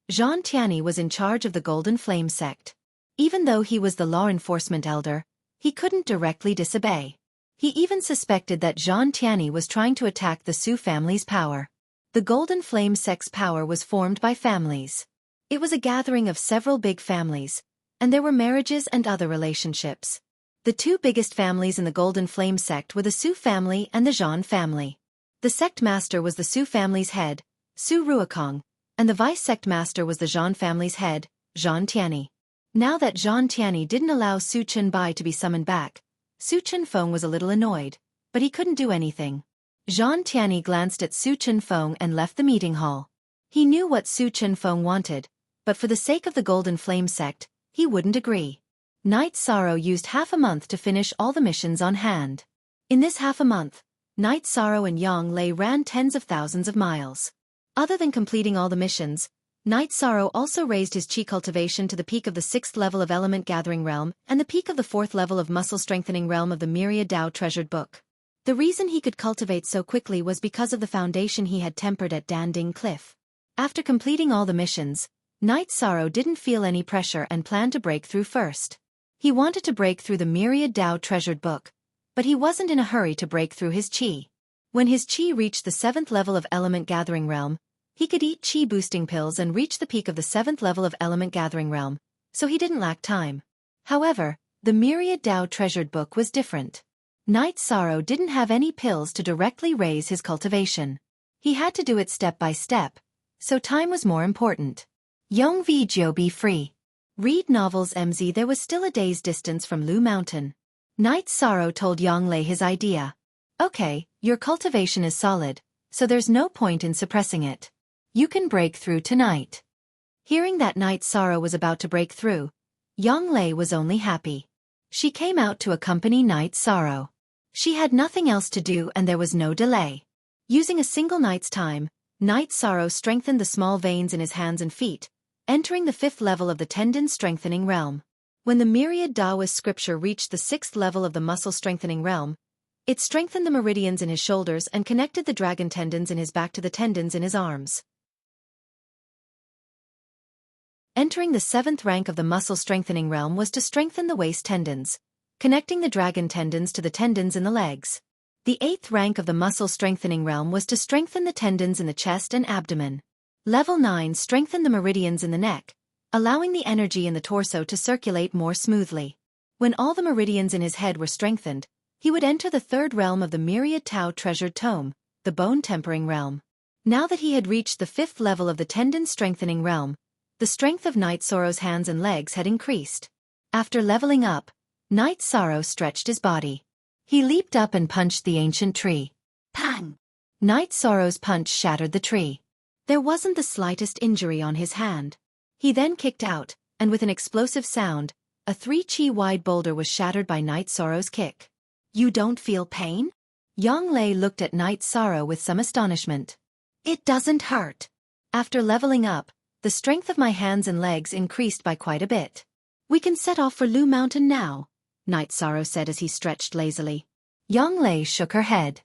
Zhang Tianyi was in charge of the Golden Flame sect. Even though he was the law enforcement elder, he couldn't directly disobey. He even suspected that Zhang Tianyi was trying to attack the Su family's power. The Golden Flame sect's power was formed by families. It was a gathering of several big families, and there were marriages and other relationships. The two biggest families in the Golden Flame sect were the Su family and the Zhan family. The sect master was the Su family's head, Su Ruokong, and the vice sect master was the Zhan family's head, Zhang Tianyi. Now that Zhang Tianyi didn't allow Su Chenbai to be summoned back, Su Chenfeng was a little annoyed, but he couldn't do anything. Zhang Tianyi glanced at Su Chenfeng and left the meeting hall. He knew what Su Chenfeng wanted, but for the sake of the Golden Flame sect, he wouldn't agree. Night Sorrow used half a month to finish all the missions on hand. In this half a month, Night Sorrow and Yang Lei ran tens of thousands of miles. Other than completing all the missions, Night Sorrow also raised his chi cultivation to the peak of the 6th level of Element Gathering Realm and the peak of the 4th level of Muscle Strengthening Realm of the Myriad Tao Treasured Book. The reason he could cultivate so quickly was because of the foundation he had tempered at Danding Cliff. After completing all the missions, Night Sorrow didn't feel any pressure and planned to break through first. He wanted to break through the Myriad Tao Treasured Book, but he wasn't in a hurry to break through his chi. When his chi reached the 7th level of Element Gathering Realm, he could eat chi boosting pills and reach the peak of the 7th level of Element Gathering Realm, so he didn't lack time. However, the Myriad Tao Treasured Book was different. Night Sorrow didn't have any pills to directly raise his cultivation. He had to do it step by step, so time was more important. Yong Vi Jiu be free. Read novels MZ. There was still a day's distance from Lu Mountain. Night Sorrow told Yang Lei his idea. Okay, your cultivation is solid, so there's no point in suppressing it. You can break through tonight. Hearing that Night Sorrow was about to break through, Yang Lei was only happy. She came out to accompany Night Sorrow. She had nothing else to do and there was no delay. Using a single night's time, Night Sorrow strengthened the small veins in his hands and feet, entering the 5th level of the tendon strengthening realm. When the myriad Taoist scripture reached the 6th level of the muscle strengthening realm, it strengthened the meridians in his shoulders and connected the dragon tendons in his back to the tendons in his arms. Entering the 7th rank of the muscle strengthening realm was to strengthen the waist tendons, connecting the dragon tendons to the tendons in the legs. The 8th rank of the muscle strengthening realm was to strengthen the tendons in the chest and abdomen. Level 9 strengthened the meridians in the neck, allowing the energy in the torso to circulate more smoothly. When all the meridians in his head were strengthened, he would enter the 3rd realm of the Myriad Tao Treasured Tome, the bone tempering realm. Now that he had reached the 5th level of the tendon strengthening realm, the strength of Night Sorrow's hands and legs had increased. After leveling up, Night Sorrow stretched his body. He leaped up and punched the ancient tree. Pang! Night Sorrow's punch shattered the tree. There wasn't the slightest injury on his hand. He then kicked out, and with an explosive sound, a 3 chi wide boulder was shattered by Night Sorrow's kick. You don't feel pain? Yang Lei looked at Night Sorrow with some astonishment. It doesn't hurt. After leveling up, the strength of my hands and legs increased by quite a bit. We can set off for Lu Mountain now, Night Sorrow said as he stretched lazily. Yang Lei shook her head.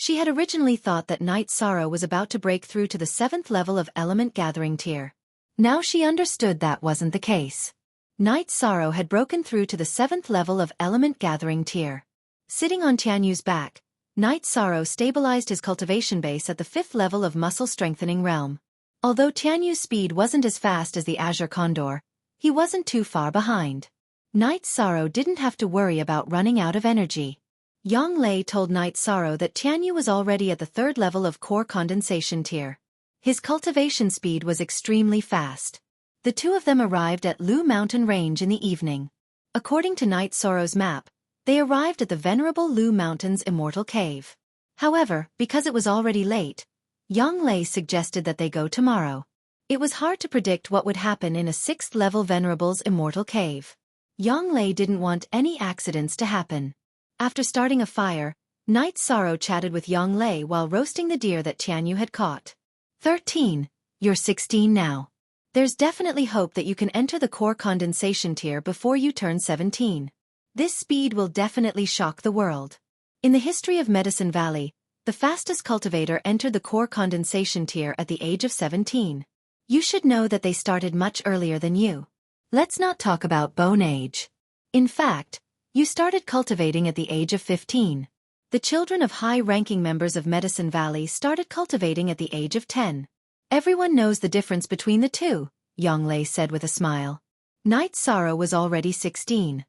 She had originally thought that Night Sorrow was about to break through to the 7th level of element gathering tier. Now she understood that wasn't the case. Night Sorrow had broken through to the 7th level of element gathering tier. Sitting on Tianyu's back, Night Sorrow stabilized his cultivation base at the 5th level of muscle strengthening realm. Although Tianyu's speed wasn't as fast as the Azure Condor, he wasn't too far behind. Night Sorrow didn't have to worry about running out of energy. Yang Lei told Night Sorrow that Tianyu was already at the 3rd level of core condensation tier. His cultivation speed was extremely fast. The two of them arrived at Lu Mountain Range in the evening. According to Night Sorrow's map, they arrived at the venerable Lu Mountain's immortal cave. However, because it was already late, Yang Lei suggested that they go tomorrow. It was hard to predict what would happen in a 6th-level venerable's immortal cave. Yang Lei didn't want any accidents to happen. After starting a fire, Night Sorrow chatted with Yang Lei while roasting the deer that Tianyu had caught. 13. You're 16 now. There's definitely hope that you can enter the core condensation tier before you turn 17. This speed will definitely shock the world. In the history of Medicine Valley, the fastest cultivator entered the core condensation tier at the age of 17. You should know that they started much earlier than you. Let's not talk about bone age. In fact, you started cultivating at the age of 15. The children of high-ranking members of Medicine Valley started cultivating at the age of 10. Everyone knows the difference between the two, Yang Lei said with a smile. Night Sorrow was already 16.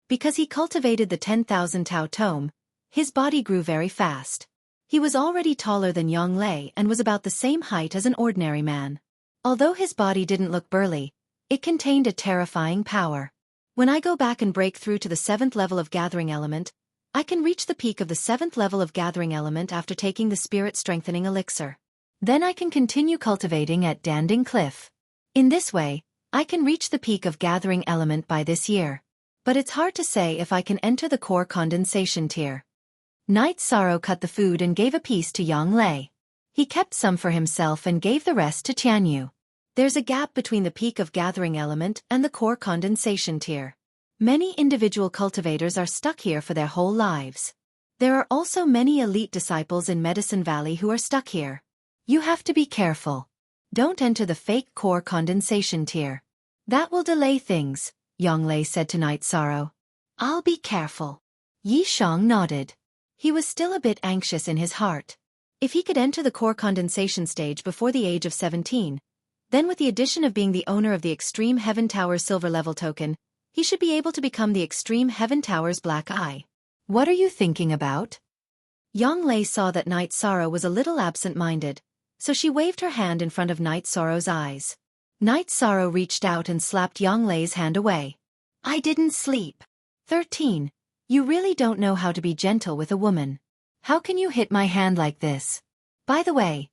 Because he cultivated the 10,000 Tao Tome, his body grew very fast. He was already taller than Yang Lei and was about the same height as an ordinary man. Although his body didn't look burly, it contained a terrifying power. When I go back and break through to the 7th level of Gathering Element, I can reach the peak of the 7th level of Gathering Element after taking the Spirit Strengthening Elixir. Then I can continue cultivating at Danding Cliff. In this way, I can reach the peak of Gathering Element by this year. But it's hard to say if I can enter the core condensation tier. Night Sorrow cut the food and gave a piece to Yang Lei. He kept some for himself and gave the rest to Tianyu. There's a gap between the peak of Gathering Element and the core condensation tier. Many individual cultivators are stuck here for their whole lives. There are also many elite disciples in Medicine Valley who are stuck here. You have to be careful. Don't enter the fake core condensation tier. That will delay things, Yang Lei said to Night Sorrow. I'll be careful. Yi Shang nodded. He was still a bit anxious in his heart. If he could enter the core condensation stage before the age of 17, then with the addition of being the owner of the Extreme Heaven Tower's silver level token, he should be able to become the Extreme Heaven Tower's black eye. What are you thinking about? Yang Lei saw that Night Sorrow was a little absent-minded, so she waved her hand in front of Night Sorrow's eyes. Night Sorrow reached out and slapped Yang Lei's hand away. I didn't sleep. 13. You really don't know how to be gentle with a woman. How can you hit my hand like this? By the way,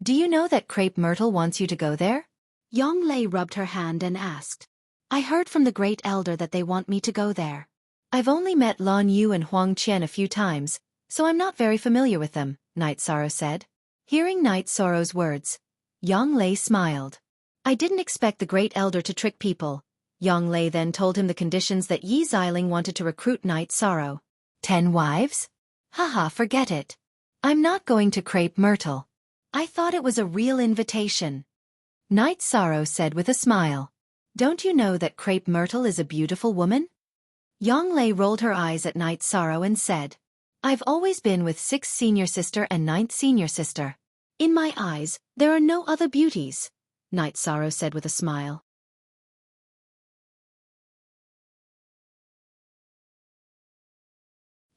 do you know that Crepe Myrtle wants you to go there? Yang Lei rubbed her hand and asked. I heard from the Great Elder that they want me to go there. I've only met Lan Yu and Huang Qian a few times, so I'm not very familiar with them, Night Sorrow said. Hearing Night Sorrow's words, Yang Lei smiled. I didn't expect the Great Elder to trick people. Yang Lei then told him the conditions that Yi Xiling wanted to recruit Night Sorrow. 10 wives? Haha, forget it. I'm not going to Crepe Myrtle. I thought it was a real invitation. Night Sorrow said with a smile. Don't you know that Crepe Myrtle is a beautiful woman? Yang Lei rolled her eyes at Night Sorrow and said, I've always been with 6th senior sister and 9th senior sister. In my eyes, there are no other beauties, Night Sorrow said with a smile.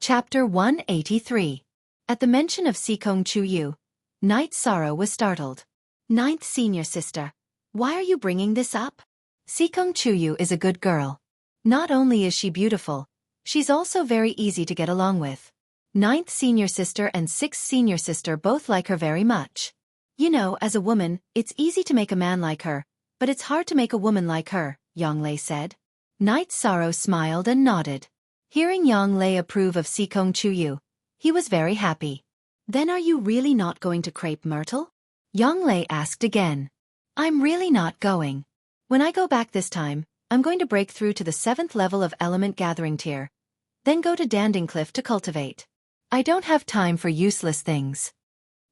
Chapter 183. At the mention of Sikong Chuyu, Night Sorrow was startled. 9th senior sister, why are you bringing this up? Sikong Chuyu is a good girl. Not only is she beautiful, she's also very easy to get along with. 9th senior sister and 6th senior sister both like her very much. You know, as a woman, it's easy to make a man like her, but it's hard to make a woman like her, Yang Lei said. Night Sorrow smiled and nodded. Hearing Yang Lei approve of Sikong Chuyu, he was very happy. Then are you really not going to Crepe Myrtle? Yang Lei asked again. I'm really not going. When I go back this time, I'm going to break through to the 7th level of Element Gathering tier. Then go to Danding Cliff to cultivate. I don't have time for useless things.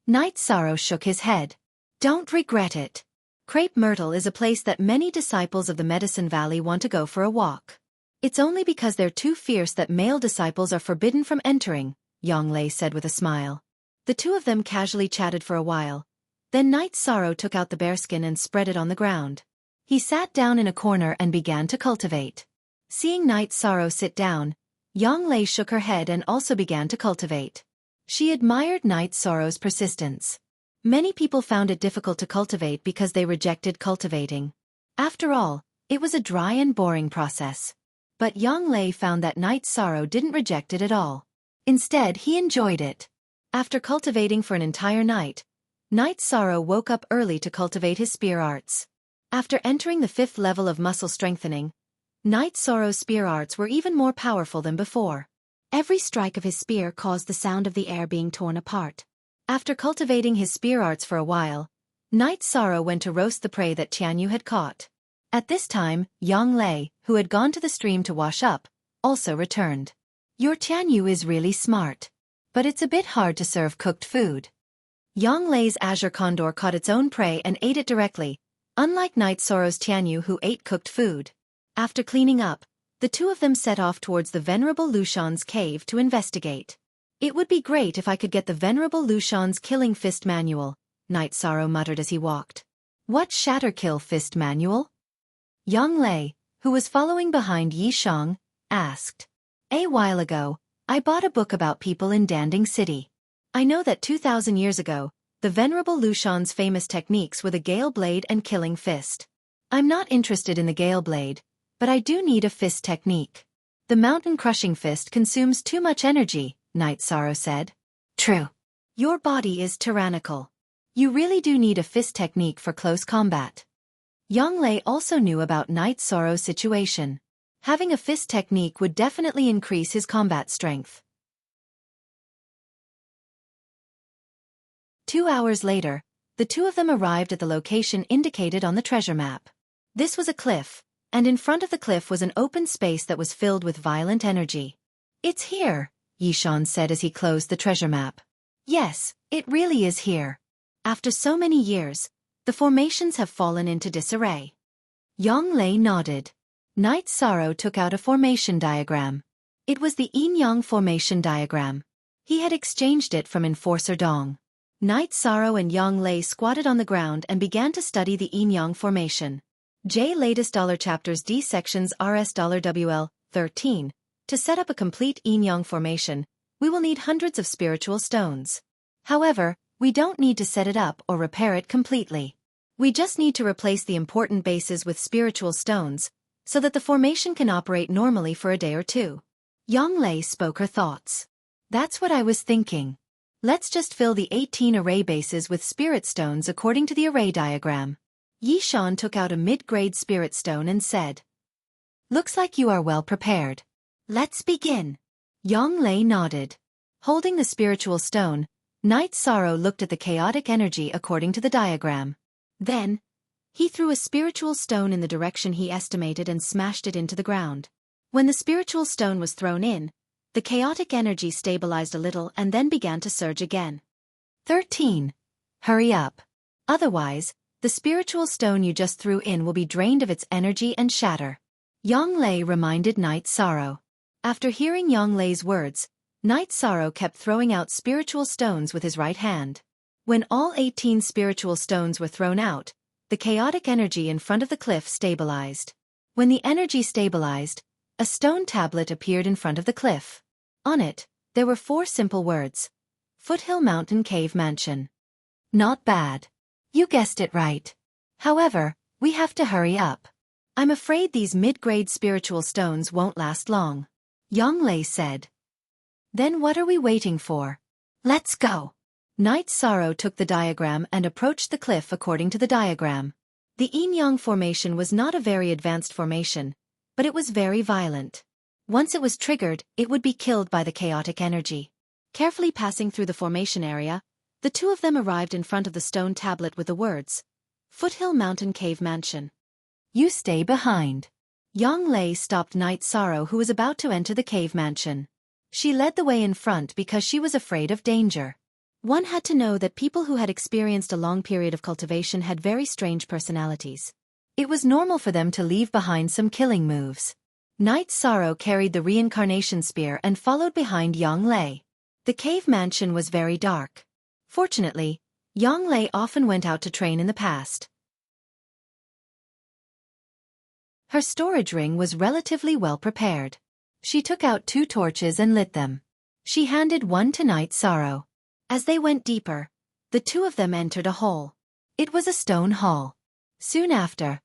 Knight Sorrow shook his head. Don't regret it. Crepe Myrtle is a place that many disciples of the Medicine Valley want to go for a walk. It's only because they're too fierce that male disciples are forbidden from entering, Yang Lei said with a smile. The two of them casually chatted for a while. Then Knight Sorrow took out the bearskin and spread it on the ground. He sat down in a corner and began to cultivate. Seeing Knight Sorrow sit down, Yang Lei shook her head and also began to cultivate. She admired Knight Sorrow's persistence. Many people found it difficult to cultivate because they rejected cultivating. After all, it was a dry and boring process. But Yang Lei found that Knight Sorrow didn't reject it at all. Instead, he enjoyed it. After cultivating for an entire night, Knight Sorrow woke up early to cultivate his spear arts. After entering the 5th level of muscle strengthening, Knight Sorrow's spear arts were even more powerful than before. Every strike of his spear caused the sound of the air being torn apart. After cultivating his spear arts for a while, Knight Sorrow went to roast the prey that Tianyu had caught. At this time, Yang Lei, who had gone to the stream to wash up, also returned. Your Tianyu is really smart. But it's a bit hard to serve cooked food. Yang Lei's azure condor caught its own prey and ate it directly, unlike Knight Sorrow's Tianyu who ate cooked food. After cleaning up, the two of them set off towards the Venerable Lushan's cave to investigate. It would be great if I could get the Venerable Lushan's Killing Fist Manual, Knight Sorrow muttered as he walked. What Shatter Kill Fist Manual? Yang Lei, who was following behind Yi Shang, asked. A while ago, I bought a book about people in Danding City. I know that 2,000 years ago, the Venerable Lushan's famous techniques were the Gale Blade and Killing Fist. I'm not interested in the Gale Blade, but I do need a fist technique. The Mountain Crushing Fist consumes too much energy, Knight Sorrow said. True. Your body is tyrannical. You really do need a fist technique for close combat. Yang Lei also knew about Knight Sorrow's situation. Having a fist technique would definitely increase his combat strength. 2 hours later, the two of them arrived at the location indicated on the treasure map. This was a cliff, and in front of the cliff was an open space that was filled with violent energy. It's here, Yishan said as he closed the treasure map. Yes, it really is here. After so many years, the formations have fallen into disarray. Yang Lei nodded. Knight Sorrow took out a formation diagram. It was the Yin-Yang formation diagram. He had exchanged it from Enforcer Dong. Knight Sorrow and Yang Lei squatted on the ground and began to study the Yin-Yang formation. J latest $chapters D sections RS $WL 13. To set up a complete Yin-Yang formation, we will need hundreds of spiritual stones. However, we don't need to set it up or repair it completely. We just need to replace the important bases with spiritual stones, so that the formation can operate normally for a day or two. Yang Lei spoke her thoughts. That's what I was thinking. Let's just fill the 18 array bases with spirit stones according to the array diagram. Yi Shan took out a mid-grade spirit stone and said, Looks like you are well prepared. Let's begin. Yang Lei nodded. Holding the spiritual stone, Knight Sorrow looked at the chaotic energy according to the diagram. Then, he threw a spiritual stone in the direction he estimated and smashed it into the ground. When the spiritual stone was thrown in, the chaotic energy stabilized a little and then began to surge again. 13. Hurry up. Otherwise, the spiritual stone you just threw in will be drained of its energy and shatter. Yang Lei reminded Knight Sorrow. After hearing Yang Lei's words, Knight Sorrow kept throwing out spiritual stones with his right hand. When all 18 spiritual stones were thrown out, the chaotic energy in front of the cliff stabilized. When the energy stabilized, a stone tablet appeared in front of the cliff. On it, there were 4 simple words. Foothill Mountain Cave Mansion. Not bad. You guessed it right. However, we have to hurry up. I'm afraid these mid-grade spiritual stones won't last long. Yang Lei said. Then what are we waiting for? Let's go. Knight Sorrow took the diagram and approached the cliff according to the diagram. The Yin-Yang formation was not a very advanced formation, but it was very violent. Once it was triggered, it would be killed by the chaotic energy. Carefully passing through the formation area, the two of them arrived in front of the stone tablet with the words, Foothill Mountain Cave Mansion. You stay behind. Yang Lei stopped Night Sorrow, who was about to enter the cave mansion. She led the way in front because she was afraid of danger. One had to know that people who had experienced a long period of cultivation had very strange personalities. It was normal for them to leave behind some killing moves. Night Sorrow carried the reincarnation spear and followed behind Yang Lei. The cave mansion was very dark. Fortunately, Yang Lei often went out to train in the past. Her storage ring was relatively well prepared. She took out 2 torches and lit them. She handed one to Night Sorrow. As they went deeper, the 2 of them entered a hole. It was a stone hall. Soon after,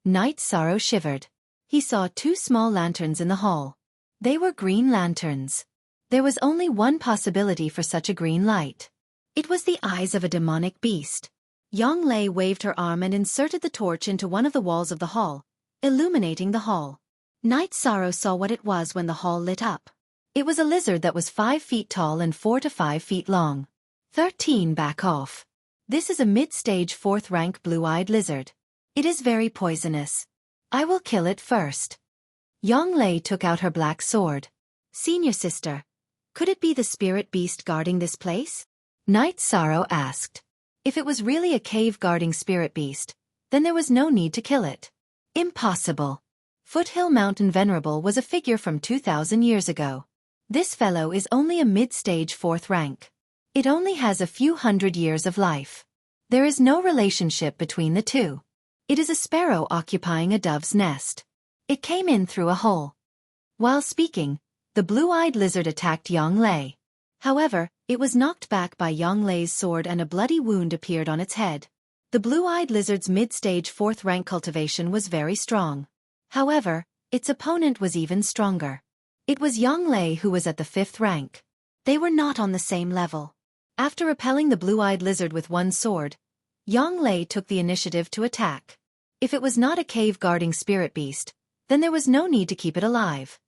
Night Sorrow shivered. He saw 2 small lanterns in the hall. They were green lanterns. There was only one possibility for such a green light. It was the eyes of a demonic beast. Yang Lei waved her arm and inserted the torch into one of the walls of the hall, illuminating the hall. Night Sorrow saw what it was when the hall lit up. It was a lizard that was 5 feet tall and 4 to 5 feet long. 13. Back off. This is a mid-stage 4th rank blue-eyed lizard. It is very poisonous. I will kill it first. Yang Lei took out her black sword. Senior sister, could it be the spirit beast guarding this place? Night Sorrow asked. If it was really a cave guarding spirit beast, then there was no need to kill it. Impossible. Foothill Mountain Venerable was a figure from 2,000 years ago. This fellow is only a mid-stage 4th rank. It only has a few hundred years of life. There is no relationship between the 2. It is a sparrow occupying a dove's nest. It came in through a hole. While speaking, the blue-eyed lizard attacked Yang Lei. However, it was knocked back by Yang Lei's sword and a bloody wound appeared on its head. The blue-eyed lizard's mid-stage 4th rank cultivation was very strong. However, its opponent was even stronger. It was Yang Lei who was at the 5th rank. They were not on the same level. After repelling the blue-eyed lizard with one sword, Yang Lei took the initiative to attack. If it was not a cave-guarding spirit beast, then there was no need to keep it alive.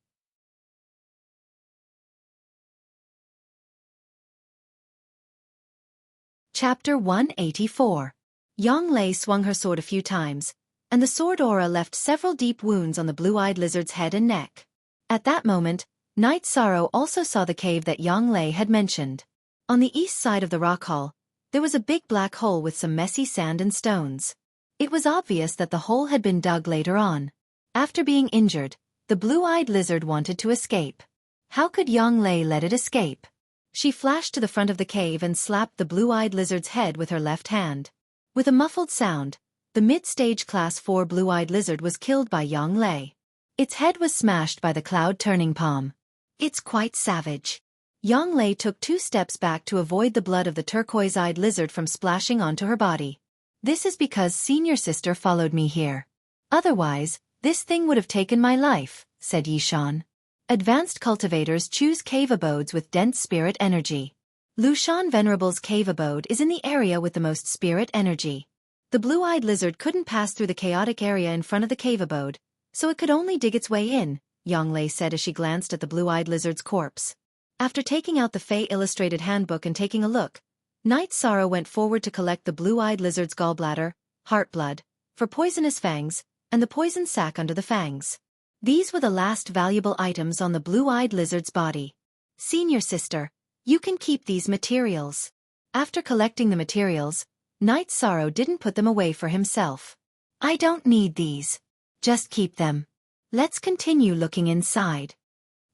Chapter 184. Yang Lei swung her sword a few times, and the sword aura left several deep wounds on the blue-eyed lizard's head and neck. At that moment, Night Sorrow also saw the cave that Yang Lei had mentioned. On the east side of the rock hall, there was a big black hole with some messy sand and stones. It was obvious that the hole had been dug later on. After being injured, the blue-eyed lizard wanted to escape. How could Yang Lei let it escape? She flashed to the front of the cave and slapped the blue-eyed lizard's head with her left hand. With a muffled sound, the mid-stage class 4 blue-eyed lizard was killed by Yang Lei. Its head was smashed by the cloud turning palm. It's quite savage. Yang Lei took 2 steps back to avoid the blood of the turquoise-eyed lizard from splashing onto her body. This is because senior sister followed me here. Otherwise, this thing would have taken my life, said Yishan. Advanced cultivators choose cave abodes with dense spirit energy. Lushan Venerable's cave abode is in the area with the most spirit energy. The blue-eyed lizard couldn't pass through the chaotic area in front of the cave abode, so it could only dig its way in, Yang Lei said as she glanced at the blue-eyed lizard's corpse. After taking out the Fey Illustrated Handbook and taking a look, Night Sorrow went forward to collect the blue-eyed lizard's gallbladder, heart blood, for poisonous fangs, and the poison sac under the fangs. These were the last valuable items on the blue-eyed lizard's body. Senior sister, you can keep these materials. After collecting the materials, Night Sorrow didn't put them away for himself. I don't need these. Just keep them. Let's continue looking inside.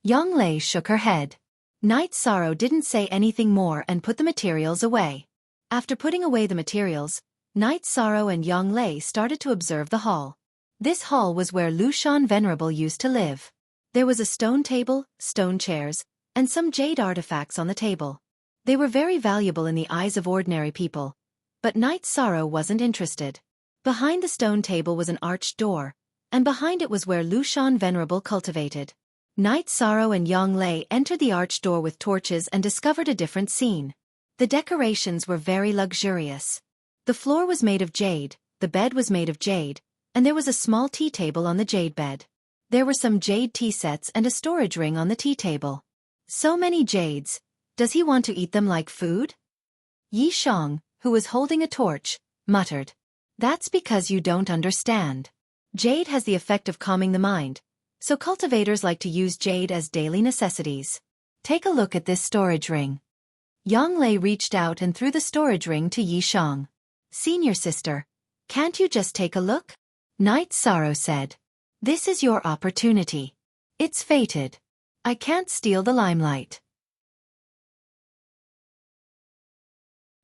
Yang Lei shook her head. Night Sorrow didn't say anything more and put the materials away. After putting away the materials, Night Sorrow and Yang Lei started to observe the hall. This hall was where Lushan Venerable used to live. There was a stone table, stone chairs, and some jade artifacts on the table. They were very valuable in the eyes of ordinary people, but Night Sorrow wasn't interested. Behind the stone table was an arched door, and behind it was where Lushan Venerable cultivated. Night Sorrow and Yang Lei entered the arched door with torches and discovered a different scene. The decorations were very luxurious. The floor was made of jade, the bed was made of jade, and there was a small tea table on the jade bed. There were some jade tea sets and a storage ring on the tea table. So many jades. Does he want to eat them like food? Yi Shang, who was holding a torch, muttered. That's because you don't understand. Jade has the effect of calming the mind, so cultivators like to use jade as daily necessities. Take a look at this storage ring. Yang Lei reached out and threw the storage ring to Yi Shang. Senior sister, can't you just take a look? Night Sorrow said. This is your opportunity. It's fated. I can't steal the limelight.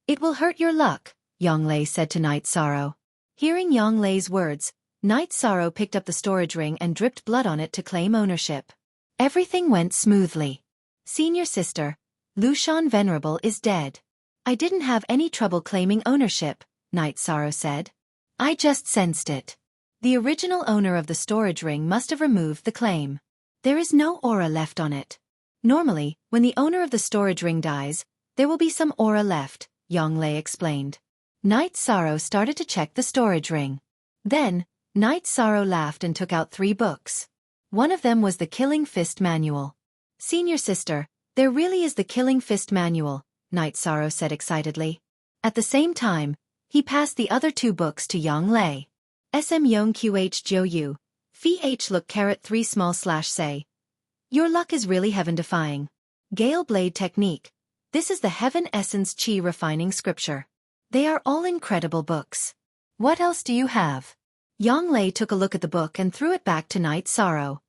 It will hurt your luck, Yang Lei said to Night Sorrow. Hearing Yang Lei's words, Night Sorrow picked up the storage ring and dripped blood on it to claim ownership. Everything went smoothly. Senior sister, Lushan Venerable is dead. I didn't have any trouble claiming ownership, Night Sorrow said. I just sensed it. The original owner of the storage ring must have removed the claim. There is no aura left on it. Normally, when the owner of the storage ring dies, there will be some aura left, Yang Lei explained. Night Sorrow started to check the storage ring. Then, Night Sorrow laughed and took out 3 books. One of them was the Killing Fist Manual. Senior sister, there really is the Killing Fist Manual, Night Sorrow said excitedly. At the same time, he passed the other 2 books to Yang Lei. SM Yong QH Jo Yu, Phi H Look 3 say. Your luck is really heaven-defying. Gale Blade Technique. This is the Heaven Essence Chi Refining Scripture. They are all incredible books. What else do you have? Yang Lei took a look at the book and threw it back to Night Sorrow.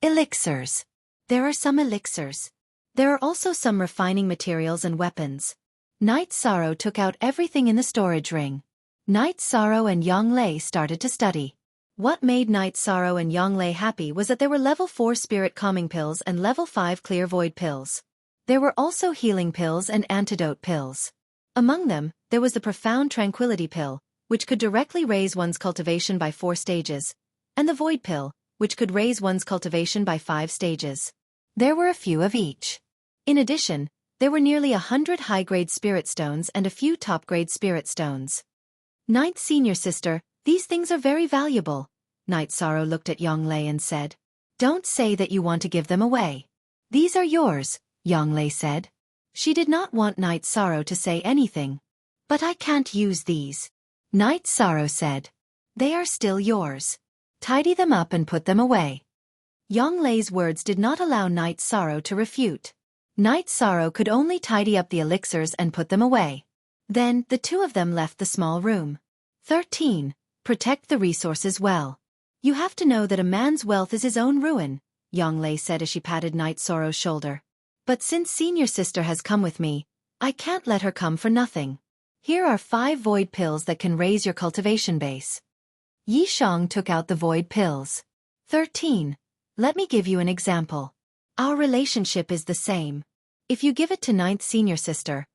Elixirs. There are some elixirs. There are also some refining materials and weapons. Night Sorrow took out everything in the storage ring. Night Sorrow and Yang Lei started to study. What made Night Sorrow and Yang Lei happy was that there were level 4 spirit calming pills and level 5 clear void pills. There were also healing pills and antidote pills. Among them, there was the profound tranquility pill, which could directly raise one's cultivation by 4 stages, and the void pill, which could raise one's cultivation by 5 stages. There were a few of each. In addition, there were nearly 100 high-grade spirit stones and a few top-grade spirit stones. Ninth Senior Sister, these things are very valuable. Night Sorrow looked at Yang Lei and said. Don't say that you want to give them away. These are yours, Yang Lei said. She did not want Night Sorrow to say anything. But I can't use these. Night Sorrow said. They are still yours. Tidy them up and put them away. Yang Lei's words did not allow Night Sorrow to refute. Night Sorrow could only tidy up the elixirs and put them away. Then, the 2 of them left the small room. 13. Protect the resources well. You have to know that a man's wealth is his own ruin, Yang Lei said as she patted Night Sorrow's shoulder. But since Senior Sister has come with me, I can't let her come for nothing. Here are 5 void pills that can raise your cultivation base. Yi Shang took out the void pills. 13. Let me give you an example. Our relationship is the same. If you give it to 9th Senior Sister,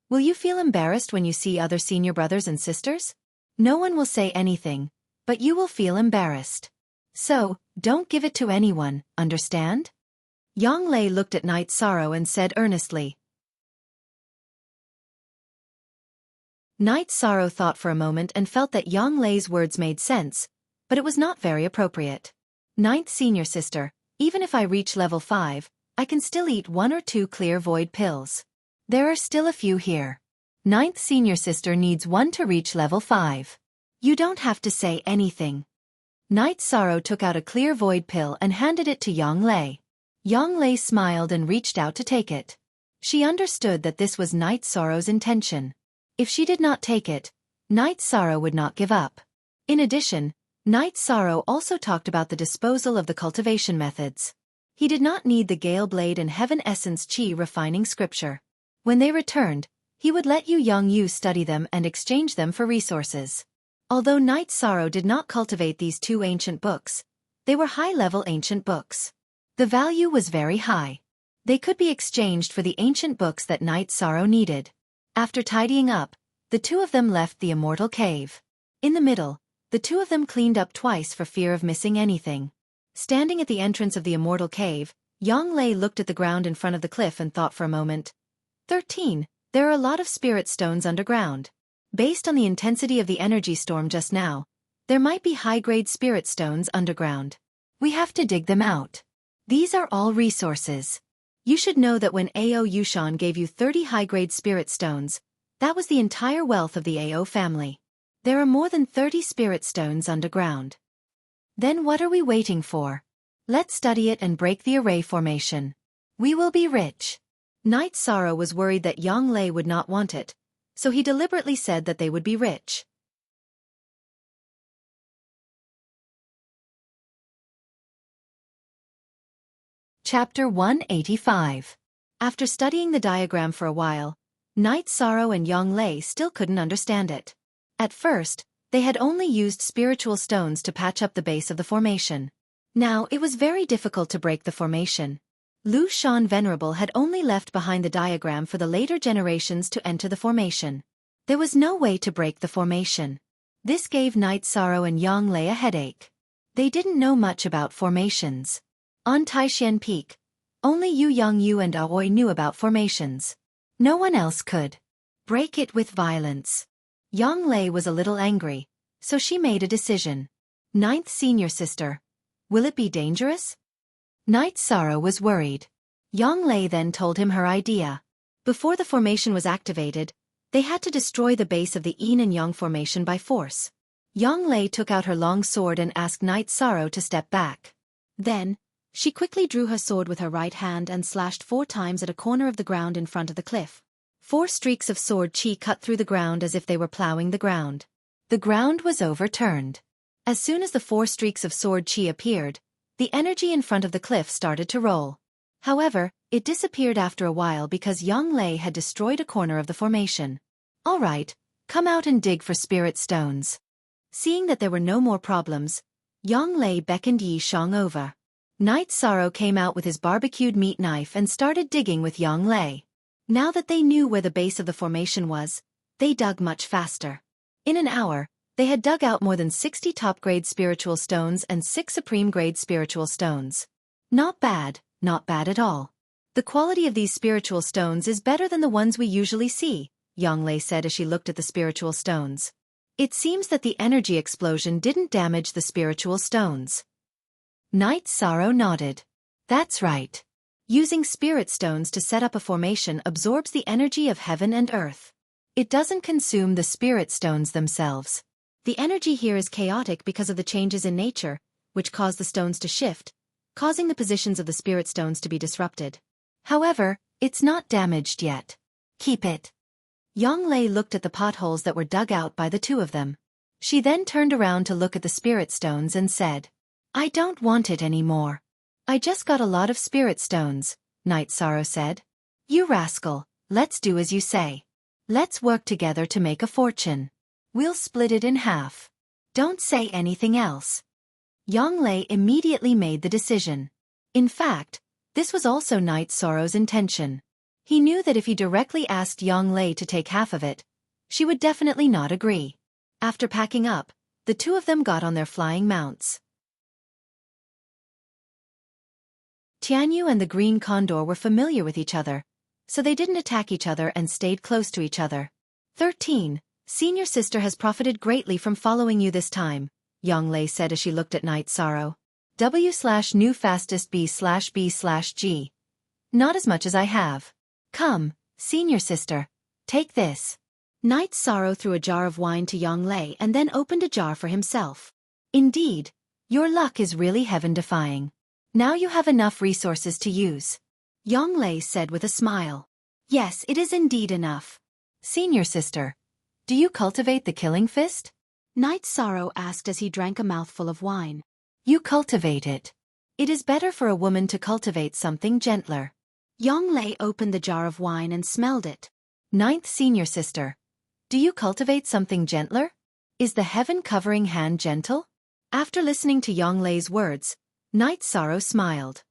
will you feel embarrassed when you see other senior brothers and sisters? No one will say anything, but you will feel embarrassed. So, don't give it to anyone, understand? Yang Lei looked at Night Sorrow and said earnestly. Night Sorrow thought for a moment and felt that Yang Lei's words made sense, but it was not very appropriate. 9th Senior Sister, even if I reach level 5, I can still eat 1 or 2 clear void pills. There are still a few here. 9th Senior Sister needs 1 to reach level 5. You don't have to say anything. Night Sorrow took out a clear void pill and handed it to Yang Lei. Yang Lei smiled and reached out to take it. She understood that this was Night Sorrow's intention. If she did not take it, Night Sorrow would not give up. In addition, Night Sorrow also talked about the disposal of the cultivation methods. He did not need the Gale Blade and Heaven Essence Chi refining scripture. When they returned, he would let Yu study them and exchange them for resources. Although Night Sorrow did not cultivate these 2 ancient books, they were high-level ancient books. The value was very high. They could be exchanged for the ancient books that Night Sorrow needed. After tidying up, the 2 of them left the immortal cave. In the middle, the 2 of them cleaned up twice for fear of missing anything. Standing at the entrance of the immortal cave, Yang Lei looked at the ground in front of the cliff and thought for a moment. 13. There are a lot of spirit stones underground. Based on the intensity of the energy storm just now, there might be high-grade spirit stones underground. We have to dig them out. These are all resources. You should know that when Ao Yushan gave you 30 high-grade spirit stones, that was the entire wealth of the Ao family. There are more than 30 spirit stones underground. Then what are we waiting for? Let's study it and break the array formation. We will be rich. Knight Sorrow was worried that Yang Lei would not want it, so he deliberately said that they would be rich. Chapter 185. After studying the diagram for a while, Knight Sorrow and Yang Lei still couldn't understand it. At first, they had only used spiritual stones to patch up the base of the formation. Now it was very difficult to break the formation. Lu Shan Venerable had only left behind the diagram for the later generations to enter the formation. There was no way to break the formation. This gave Knight Sorrow and Yang Lei a headache. They didn't know much about formations. On Taishan Peak, only Yu Yangyu and Aoi knew about formations. No one else could break it with violence. Yang Lei was a little angry, so she made a decision. Ninth senior sister, will it be dangerous? Knight Sorrow was worried. Yang Lei then told him her idea. Before the formation was activated, they had to destroy the base of the Yin and Yang formation by force. Yang Lei took out her long sword and asked Knight Sorrow to step back. Then, she quickly drew her sword with her right hand and slashed 4 times at a corner of the ground in front of the cliff. 4 streaks of sword chi cut through the ground as if they were plowing the ground. The ground was overturned. As soon as the 4 streaks of sword chi appeared, the energy in front of the cliff started to roll. However, it disappeared after a while because Yang Lei had destroyed a corner of the formation. All right, come out and dig for spirit stones. Seeing that there were no more problems, Yang Lei beckoned Yi Shang over. Knight Sorrow came out with his barbecued meat knife and started digging with Yang Lei. Now that they knew where the base of the formation was, they dug much faster. In an hour, they had dug out more than 60 top-grade spiritual stones and 6 supreme-grade spiritual stones. Not bad at all. The quality of these spiritual stones is better than the ones we usually see, Yang Lei said as she looked at the spiritual stones. It seems that the energy explosion didn't damage the spiritual stones. Knight Sorrow nodded. That's right. Using spirit stones to set up a formation absorbs the energy of heaven and earth. It doesn't consume the spirit stones themselves. The energy here is chaotic because of the changes in nature, which cause the stones to shift, causing the positions of the spirit stones to be disrupted. However, it's not damaged yet. Keep it. Yang Lei looked at the potholes that were dug out by the 2 of them. She then turned around to look at the spirit stones and said, I don't want it anymore. I just got a lot of spirit stones, Knight Sorrow said. You rascal, let's do as you say. Let's work together to make a fortune. We'll split it in half. Don't say anything else. Yang Lei immediately made the decision. In fact, this was also Knight Sorrow's intention. He knew that if he directly asked Yang Lei to take half of it, she would definitely not agree. After packing up, the 2 of them got on their flying mounts. Tianyu and the Green Condor were familiar with each other, so they didn't attack each other and stayed close to each other. 13. Senior sister has profited greatly from following you this time, Yang Lei said as she looked at Knight Sorrow. W/new fastest B/B/G. Not as much as I have. Come, senior sister, take this. Knight Sorrow threw a jar of wine to Yang Lei and then opened a jar for himself. Indeed, your luck is really heaven-defying. Now you have enough resources to use. Yang Lei said with a smile. Yes, it is indeed enough. Senior sister, do you cultivate the killing fist? Knight Sorrow asked as he drank a mouthful of wine. You cultivate it. It is better for a woman to cultivate something gentler. Yang Lei opened the jar of wine and smelled it. Ninth senior sister, do you cultivate something gentler? Is the heaven-covering hand gentle? After listening to Yang Lei's words, Knight Sorrow smiled.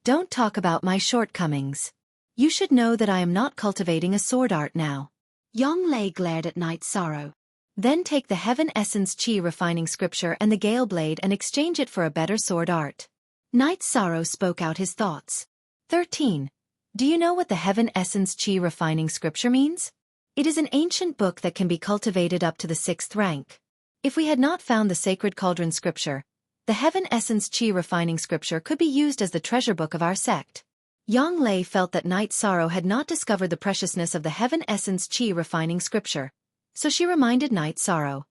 Don't talk about my shortcomings. You should know that I am not cultivating a sword art now. Yang Lei glared at Knight Sorrow. Then take the Heaven Essence Chi refining scripture and the Gale Blade and exchange it for a better sword art. Knight Sorrow spoke out his thoughts. 13. Do you know what the Heaven Essence Chi refining scripture means? It is an ancient book that can be cultivated up to the 6th rank. If we had not found the sacred cauldron scripture, the Heaven Essence Chi refining scripture could be used as the treasure book of our sect. Yang Lei felt that Knight Sorrow had not discovered the preciousness of the Heaven Essence Chi refining scripture, so she reminded Knight Sorrow.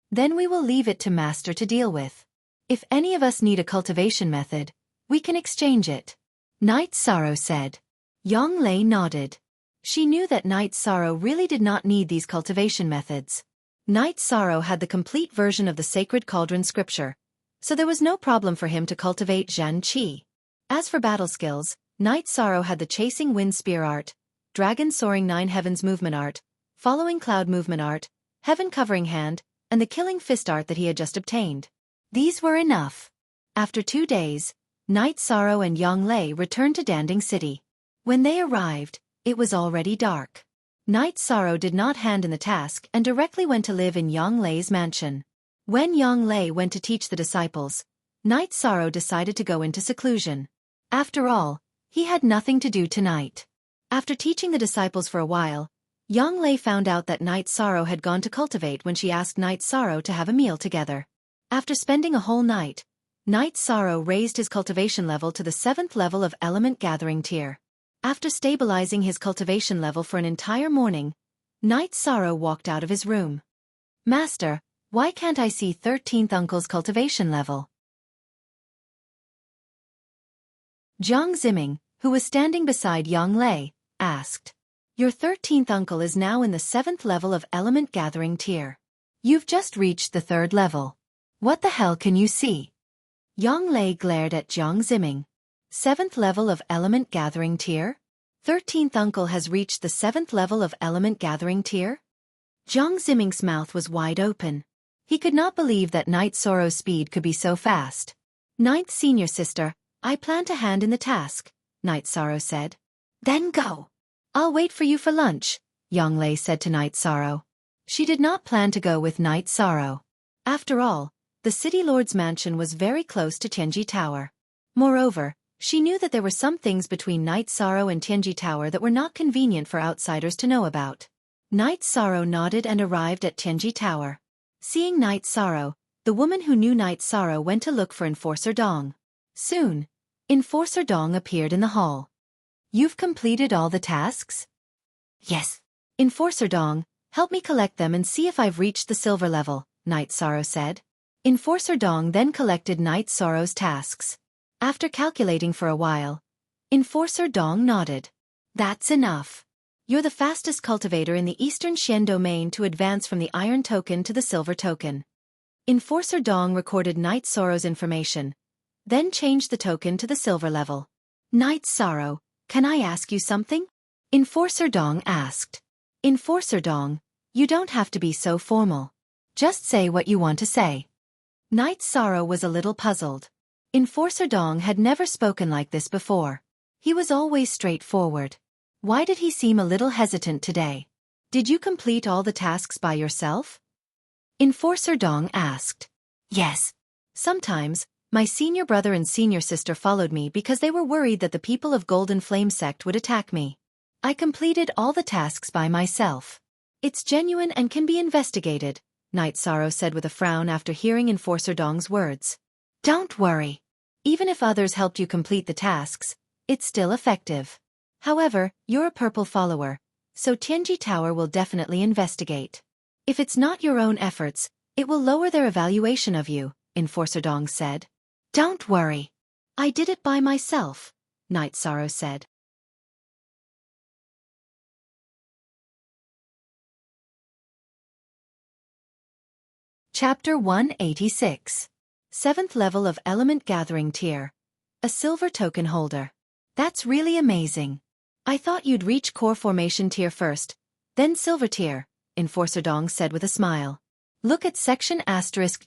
Then we will leave it to Master to deal with. If any of us need a cultivation method, we can exchange it. Night Sorrow said. Yang Lei nodded. She knew that Night Sorrow really did not need these cultivation methods. Night Sorrow had the complete version of the Sacred Cauldron scripture, so there was no problem for him to cultivate Zhan Qi. As for battle skills, Night Sorrow had the Chasing Wind Spear art, Dragon Soaring Nine Heavens movement art, Following Cloud movement art, Heaven Covering Hand, and the Killing Fist art that he had just obtained. These were enough. After 2 days, Night Sorrow and Yang Lei returned to Danding City. When they arrived, it was already dark. Night Sorrow did not hand in the task and directly went to live in Yang Lei's mansion. When Yang Lei went to teach the disciples, Night Sorrow decided to go into seclusion. After all, he had nothing to do tonight. After teaching the disciples for a while, Yang Lei found out that Night Sorrow had gone to cultivate when she asked Night Sorrow to have a meal together. After spending a whole night, Night Sorrow raised his cultivation level to the 7th level of Element Gathering tier. After stabilizing his cultivation level for an entire morning, Night Sorrow walked out of his room. Master, why can't I see 13th uncle's cultivation level? Jiang Ziming, who was standing beside Yang Lei, asked. Your 13th uncle is now in the 7th level of Element Gathering tier. You've just reached the 3rd level. What the hell can you see? Yang Lei glared at Jiang Ziming. 7th level of Element Gathering tier? 13th uncle has reached the 7th level of Element Gathering tier? Jiang Ziming's mouth was wide open. He could not believe that Night Sorrow's speed could be so fast. Ninth senior sister, I plan to hand in the task, Night Sorrow said. Then go. I'll wait for you for lunch, Yang Lei said to Night Sorrow. She did not plan to go with Night Sorrow. After all, the City Lord's mansion was very close to Tianji Tower. Moreover, she knew that there were some things between Night Sorrow and Tianji Tower that were not convenient for outsiders to know about. Night Sorrow nodded and arrived at Tianji Tower. Seeing Night Sorrow, the woman who knew Night Sorrow went to look for Enforcer Dong. Soon, Enforcer Dong appeared in the hall. You've completed all the tasks? Yes. Enforcer Dong, help me collect them and see if I've reached the silver level, Night Sorrow said. Enforcer Dong then collected Night Sorrow's tasks. After calculating for a while, Enforcer Dong nodded. That's enough. You're the fastest cultivator in the Eastern Xian domain to advance from the Iron Token to the Silver Token. Enforcer Dong recorded Night Sorrow's information, then changed the token to the silver level. Night Sorrow, can I ask you something? Enforcer Dong asked. Enforcer Dong, you don't have to be so formal. Just say what you want to say. Night Sorrow was a little puzzled. Enforcer Dong had never spoken like this before. He was always straightforward. Why did he seem a little hesitant today? Did you complete all the tasks by yourself? Enforcer Dong asked. Yes. Sometimes, my senior brother and senior sister followed me because they were worried that the people of Golden Flame Sect would attack me. I completed all the tasks by myself. It's genuine and can be investigated, Night Sorrow said with a frown after hearing Enforcer Dong's words. Don't worry. Even if others helped you complete the tasks, it's still effective. However, you're a purple follower, so Tianji Tower will definitely investigate. If it's not your own efforts, it will lower their evaluation of you, Enforcer Dong said. Don't worry. I did it by myself, Night Sorrow said. Chapter 186. 7th level of Element Gathering tier. A silver token holder. That's really amazing. I thought you'd reach core formation tier first, then silver tier, Enforcer Dong said with a smile. Look at section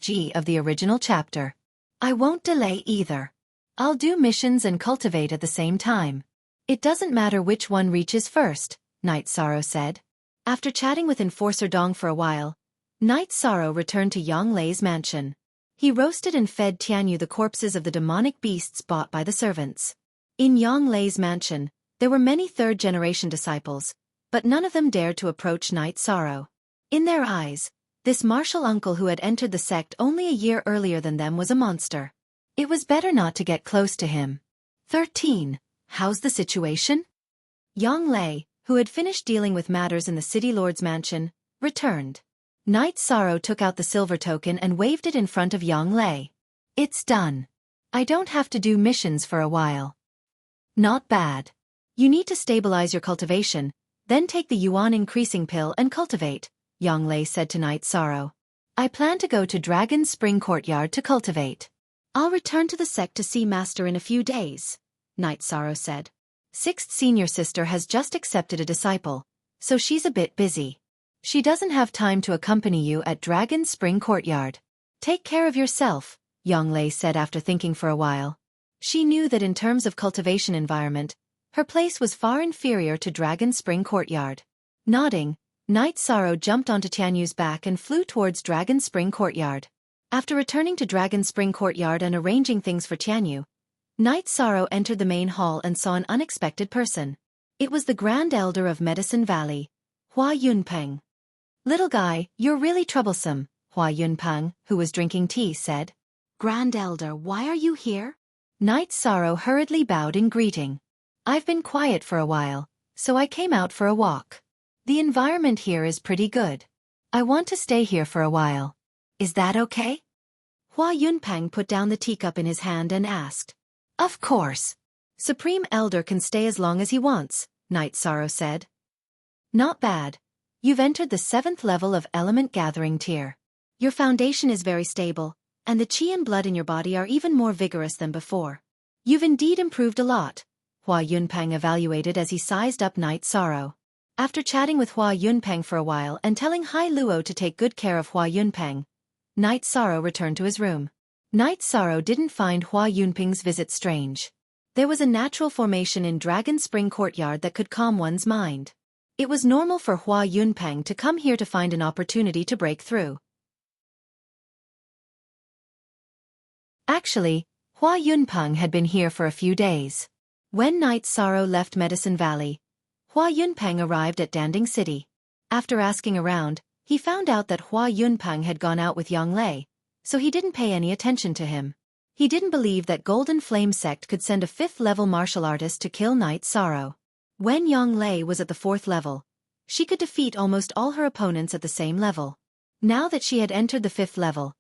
*G of the original chapter. I won't delay either. I'll do missions and cultivate at the same time. It doesn't matter which one reaches first, Night Sorrow said. After chatting with Enforcer Dong for a while, Night Sorrow returned to Yang Lei's mansion. He roasted and fed Tianyu the corpses of the demonic beasts bought by the servants. In Yang Lei's mansion, there were many third-generation disciples, but none of them dared to approach Night Sorrow. In their eyes, this martial uncle who had entered the sect only a year earlier than them was a monster. It was better not to get close to him. 13. How's the situation? Yang Lei, who had finished dealing with matters in the City Lord's mansion, returned. Night Sorrow took out the silver token and waved it in front of Yang Lei. It's done. I don't have to do missions for a while. Not bad. You need to stabilize your cultivation, then take the yuan increasing pill and cultivate, Yanglei said to Night Sorrow. I plan to go to Dragon's Spring Courtyard to cultivate. I'll return to the sect to see Master in a few days, Night Sorrow said. Sixth senior sister has just accepted a disciple, so she's a bit busy. She doesn't have time to accompany you at Dragon's Spring Courtyard. Take care of yourself, Yanglei said after thinking for a while. She knew that in terms of cultivation environment, her place was far inferior to Dragon Spring Courtyard. Nodding, Night Sorrow jumped onto Tianyu's back and flew towards Dragon Spring Courtyard. After returning to Dragon Spring Courtyard and arranging things for Tianyu, Night Sorrow entered the main hall and saw an unexpected person. It was the Grand Elder of Medicine Valley, Hua Yunpeng. Little guy, you're really troublesome, Hua Yunpeng, who was drinking tea, said. Grand Elder, why are you here? Night Sorrow hurriedly bowed in greeting. I've been quiet for a while, so I came out for a walk. The environment here is pretty good. I want to stay here for a while. Is that okay? Hua Yunpeng put down the teacup in his hand and asked. Of course. Supreme Elder can stay as long as he wants, Night Sorrow said. Not bad. You've entered the 7th level of Element Gathering tier. Your foundation is very stable, and the qi and blood in your body are even more vigorous than before. You've indeed improved a lot, Hua Yunpeng evaluated as he sized up Night Sorrow. After chatting with Hua Yunpeng for a while and telling Hai Luo to take good care of Hua Yunpeng, Night Sorrow returned to his room. Night Sorrow didn't find Hua Yunpeng's visit strange. There was a natural formation in Dragon Spring Courtyard that could calm one's mind. It was normal for Hua Yunpeng to come here to find an opportunity to break through. Actually, Hua Yunpeng had been here for a few days. When Night Sorrow left Medicine Valley, Hua Yunpeng arrived at Danding City. After asking around, he found out that Hua Yunpeng had gone out with Yanglei, so he didn't pay any attention to him. He didn't believe that Golden Flame Sect could send a 5th-level martial artist to kill Night Sorrow. When Yanglei was at the 4th level, she could defeat almost all her opponents at the same level. Now that she had entered the 5th level,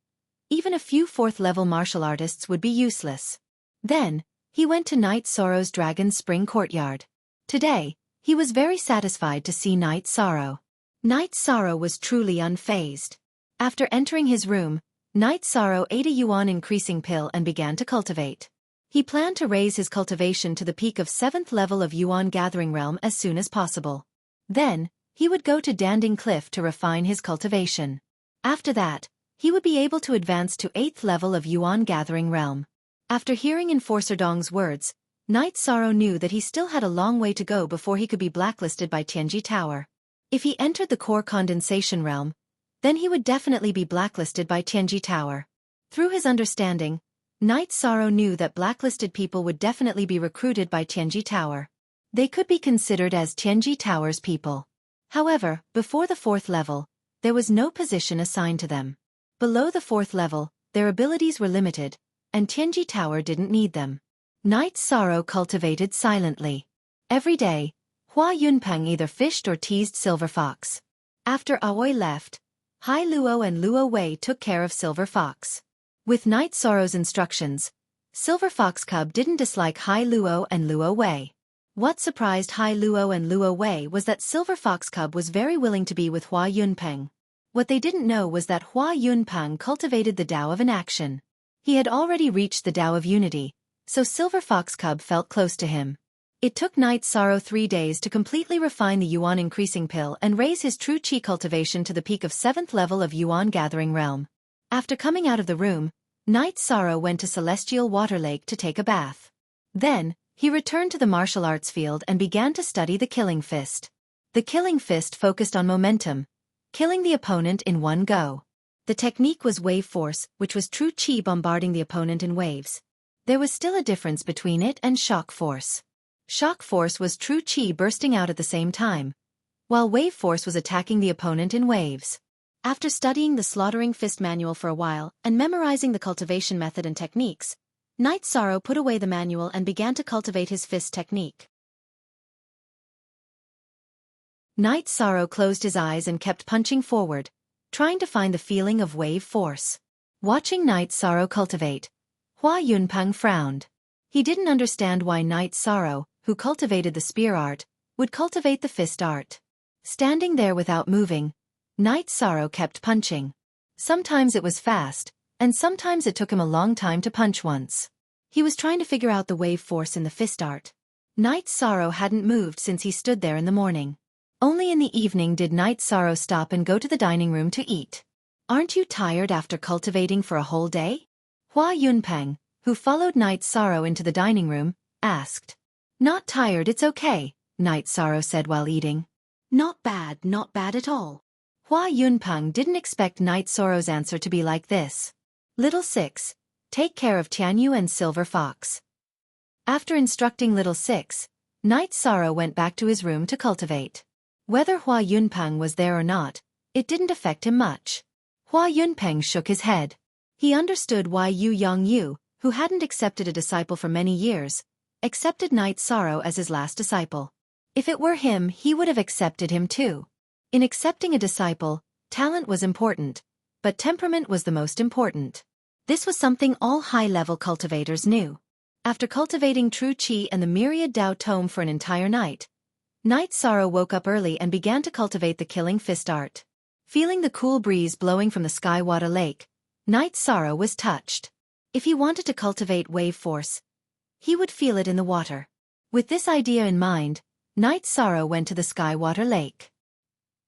even a few 4th-level martial artists would be useless. Then, he went to Night Sorrow's Dragon Spring Courtyard. Today, he was very satisfied to see Night Sorrow. Night Sorrow was truly unfazed. After entering his room, Night Sorrow ate a yuan increasing pill and began to cultivate. He planned to raise his cultivation to the peak of 7th level of yuan gathering realm as soon as possible. Then, he would go to Danding Cliff to refine his cultivation. After that, he would be able to advance to 8th level of yuan gathering realm. After hearing Enforcer Dong's words, Night Sorrow knew that he still had a long way to go before he could be blacklisted by Tianji Tower. If he entered the core condensation realm, then he would definitely be blacklisted by Tianji Tower. Through his understanding, Night Sorrow knew that blacklisted people would definitely be recruited by Tianji Tower. They could be considered as Tianji Tower's people. However, before the 4th level, there was no position assigned to them. Below the 4th level, their abilities were limited, and Tianji Tower didn't need them. Night Sorrow cultivated silently. Every day, Hua Yunpeng either fished or teased Silver Fox. After Aoi left, Hai Luo and Luo Wei took care of Silver Fox. With Night Sorrow's instructions, Silver Fox Cub didn't dislike Hai Luo and Luo Wei. What surprised Hai Luo and Luo Wei was that Silver Fox Cub was very willing to be with Hua Yunpeng. What they didn't know was that Hua Yunpeng cultivated the Tao of Inaction. He had already reached the Tao of Unity, so Silver Fox Cub felt close to him. It took Night Sorrow 3 days to completely refine the yuan increasing pill and raise his true qi cultivation to the peak of 7th level of yuan gathering realm. After coming out of the room, Night Sorrow went to Celestial Water Lake to take a bath. Then, he returned to the martial arts field and began to study the Killing Fist. The Killing Fist focused on momentum, killing the opponent in one go. The technique was Wave Force, which was true qi bombarding the opponent in waves. There was still a difference between it and Shock Force. Shock Force was true qi bursting out at the same time, while Wave Force was attacking the opponent in waves. After studying the Slaughtering Fist manual for a while and memorizing the cultivation method and techniques, Night Sorrow put away the manual and began to cultivate his fist technique. Night Sorrow closed his eyes and kept punching forward, trying to find the feeling of Wave Force. Watching Night Sorrow cultivate, Hua Yunpeng frowned. He didn't understand why Knight Sorrow, who cultivated the spear art, would cultivate the fist art. Standing there without moving, Knight Sorrow kept punching. Sometimes it was fast, and sometimes it took him a long time to punch once. He was trying to figure out the wave force in the fist art. Knight Sorrow hadn't moved since he stood there in the morning. Only in the evening did Knight Sorrow stop and go to the dining room to eat. "Aren't you tired after cultivating for a whole day?" Hua Yunpeng, who followed Knight Sorrow into the dining room, asked. "Not tired, it's okay," Knight Sorrow said while eating. Not bad at all." Hua Yunpeng didn't expect Knight Sorrow's answer to be like this. Little 6. Take care of Tianyu and Silver Fox. After instructing Little 6, Knight Sorrow went back to his room to cultivate. Whether Hua Yunpeng was there or not, it didn't affect him much. Hua Yunpeng shook his head. He understood why Yu Yongyu, who hadn't accepted a disciple for many years, accepted Knight Sorrow as his last disciple. If it were him, he would have accepted him too. In accepting a disciple, talent was important, but temperament was the most important. This was something all high-level cultivators knew. After cultivating true qi and the myriad Dao tome for an entire night, Knight Sorrow woke up early and began to cultivate the killing fist art. Feeling the cool breeze blowing from the Skywater Lake, Knight Sorrow was touched. If he wanted to cultivate wave force, he would feel it in the water. With this idea in mind, Knight Sorrow went to the Skywater Lake.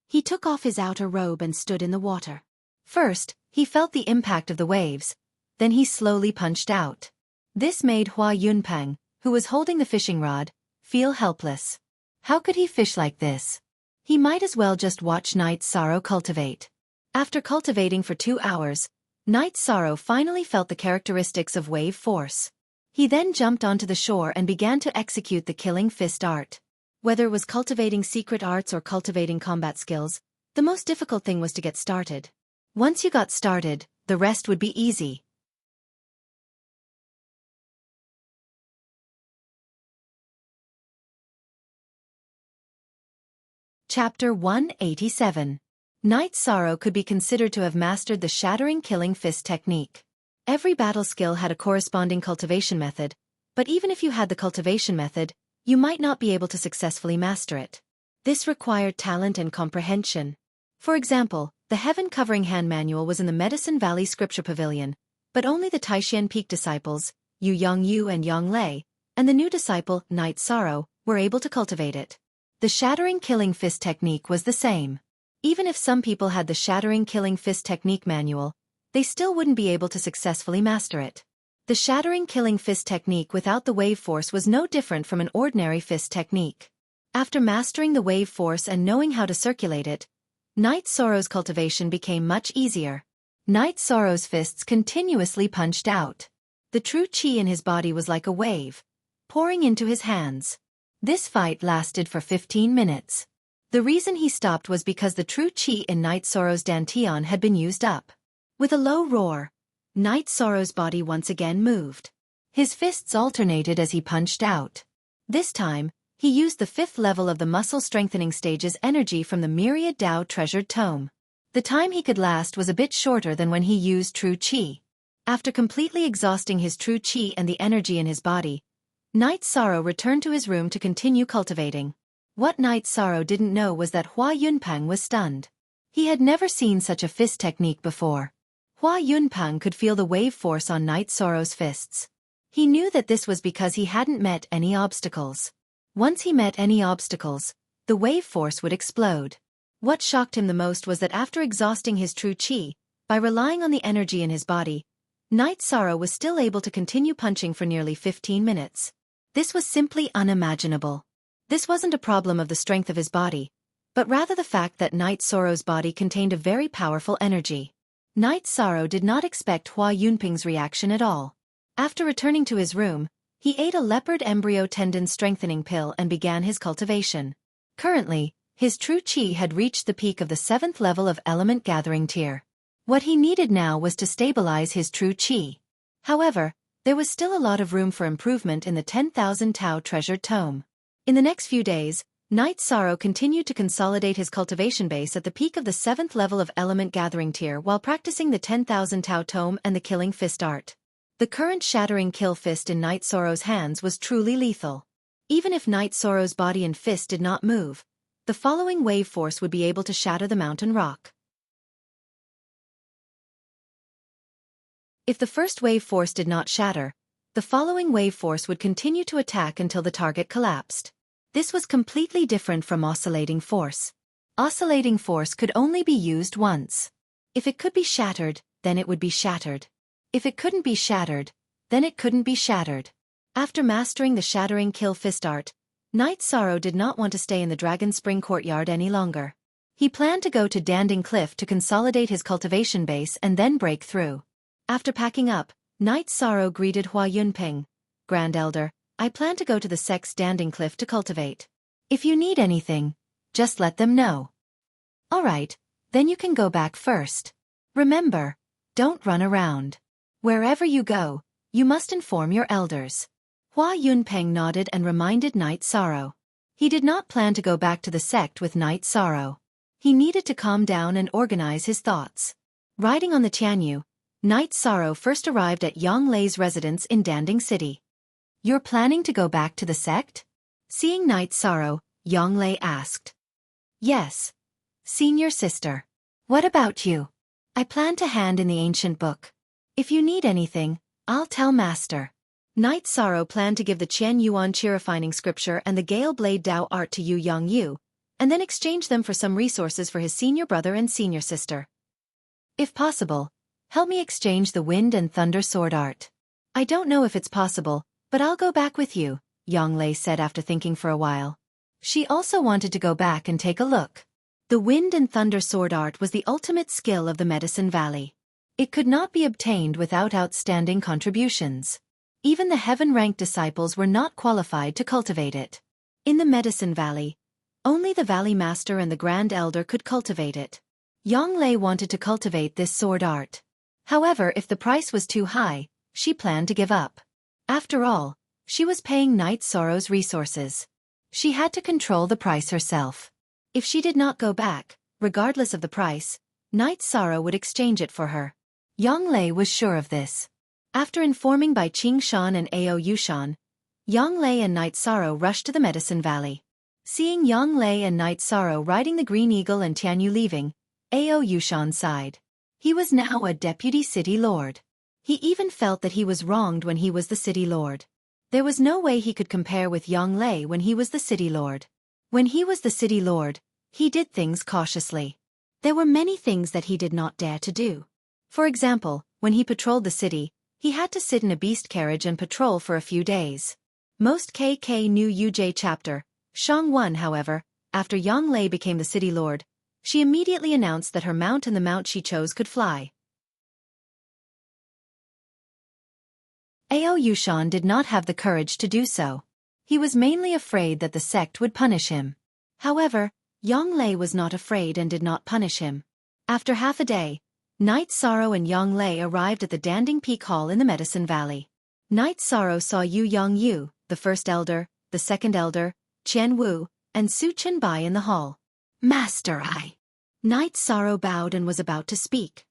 He took off his outer robe and stood in the water. First, he felt the impact of the waves, then he slowly punched out. This made Hua Yunpeng, who was holding the fishing rod, feel helpless. How could he fish like this? He might as well just watch Knight Sorrow cultivate. After cultivating for 2 hours, Knight Sorrow finally felt the characteristics of wave force. He then jumped onto the shore and began to execute the killing fist art. Whether it was cultivating secret arts or cultivating combat skills, the most difficult thing was to get started. Once you got started, the rest would be easy. Chapter 187. Knight Sorrow could be considered to have mastered the shattering killing fist technique. Every battle skill had a corresponding cultivation method, but even if you had the cultivation method, you might not be able to successfully master it. This required talent and comprehension. For example, the heaven-covering hand manual was in the Medicine Valley Scripture Pavilion, but only the Taishan Peak disciples, Yu Yongyu and Yonglei, and the new disciple, Knight Sorrow, were able to cultivate it. The shattering killing fist technique was the same. Even if some people had the shattering killing fist technique manual, they still wouldn't be able to successfully master it. The shattering killing fist technique without the wave force was no different from an ordinary fist technique. After mastering the wave force and knowing how to circulate it, Knight Sorrow's cultivation became much easier. Knight Sorrow's fists continuously punched out. The true qi in his body was like a wave, pouring into his hands. This fight lasted for 15 minutes. The reason he stopped was because the true qi in Knight Sorrow's dantian had been used up. With a low roar, Knight Sorrow's body once again moved. His fists alternated as he punched out. This time, he used the 5th level of the muscle strengthening stage's energy from the myriad Dao treasured tome. The time he could last was a bit shorter than when he used true qi. After completely exhausting his true qi and the energy in his body, Knight Sorrow returned to his room to continue cultivating. What Knight Sorrow didn't know was that Hua Yunpeng was stunned. He had never seen such a fist technique before. Hua Yunpeng could feel the wave force on Knight Sorrow's fists. He knew that this was because he hadn't met any obstacles. Once he met any obstacles, the wave force would explode. What shocked him the most was that after exhausting his true qi, by relying on the energy in his body, Knight Sorrow was still able to continue punching for nearly 15 minutes. This was simply unimaginable. This wasn't a problem of the strength of his body, but rather the fact that Knight Sorrow's body contained a very powerful energy. Knight Sorrow did not expect Hua Yunpeng's reaction at all. After returning to his room, he ate a leopard embryo tendon strengthening pill and began his cultivation. Currently, his true qi had reached the peak of the 7th level of element gathering tier. What he needed now was to stabilize his true qi. However, there was still a lot of room for improvement in the 10,000 Tao treasured tome. In the next few days, Knight Sorrow continued to consolidate his cultivation base at the peak of the 7th level of element gathering tier while practicing the 10,000 Tao tome and the killing fist art. The current shattering kill fist in Night Sorrow's hands was truly lethal. Even if Night Sorrow's body and fist did not move, the following wave force would be able to shatter the mountain rock. If the first wave force did not shatter, the following wave force would continue to attack until the target collapsed. This was completely different from oscillating force. Oscillating force could only be used once. If it could be shattered, then it would be shattered. If it couldn't be shattered, then it couldn't be shattered. After mastering the shattering kill fist art, Night Sorrow did not want to stay in the Dragon Spring courtyard any longer. He planned to go to Danding Cliff to consolidate his cultivation base and then break through. After packing up, Night Sorrow greeted Hua Yunping. Grand Elder, I plan to go to the sect's Danding Cliff to cultivate. If you need anything, just let them know. Alright, then you can go back first. Remember, don't run around. Wherever you go, you must inform your elders. Hua Yunpeng nodded and reminded Night Sorrow. He did not plan to go back to the sect with Night Sorrow. He needed to calm down and organize his thoughts. Riding on the Tianyu, Night Sorrow first arrived at Yang Lei's residence in Danding City. You're planning to go back to the sect? Seeing Night Sorrow, Yang Lei asked. Yes. Senior sister. What about you? I plan to hand in the ancient book. If you need anything, I'll tell Master. Night Sorrow planned to give the Qian Yuan Qi-refining scripture and the Gale Blade Dao art to Yu Yongyu, and then exchange them for some resources for his senior brother and senior sister. If possible, help me exchange the Wind and Thunder Sword art. I don't know if it's possible, but I'll go back with you, Yang Lei said after thinking for a while. She also wanted to go back and take a look. The Wind and Thunder Sword art was the ultimate skill of the Medicine Valley. It could not be obtained without outstanding contributions. Even the heaven-ranked disciples were not qualified to cultivate it. In the Medicine Valley, only the Valley Master and the Grand Elder could cultivate it. Yang Lei wanted to cultivate this sword art. However, if the price was too high, she planned to give up. After all, she was paying Night Sorrow's resources. She had to control the price herself. If she did not go back, regardless of the price, Night Sorrow would exchange it for her. Yang Lei was sure of this. After informing by Qing Shan and Ao Yushan, Yang Lei and Night Sorrow rushed to the Medicine Valley. Seeing Yang Lei and Night Sorrow riding the Green Eagle and Tianyu leaving, Ao Yushan sighed. He was now a deputy city lord. He even felt that he was wronged when he was the city lord. There was no way he could compare with Yang Lei when he was the city lord. When he was the city lord, he did things cautiously. There were many things that he did not dare to do. For example, when he patrolled the city, he had to sit in a beast carriage and patrol for a few days. Most KK knew Yuj chapter. Shang Wan, however, after Yang Lei became the city lord, she immediately announced that her mount and the mount she chose could fly. Ao Yushan did not have the courage to do so. He was mainly afraid that the sect would punish him. However, Yang Lei was not afraid and did not punish him. After half a day, Night Sorrow and Yang Lei arrived at the Danding Peak Hall in the Medicine Valley. Night Sorrow saw Yu Yongyu, the first elder, the second elder, Qian Wu, and Su Chenbai in the hall. Master, Night Sorrow bowed and was about to speak.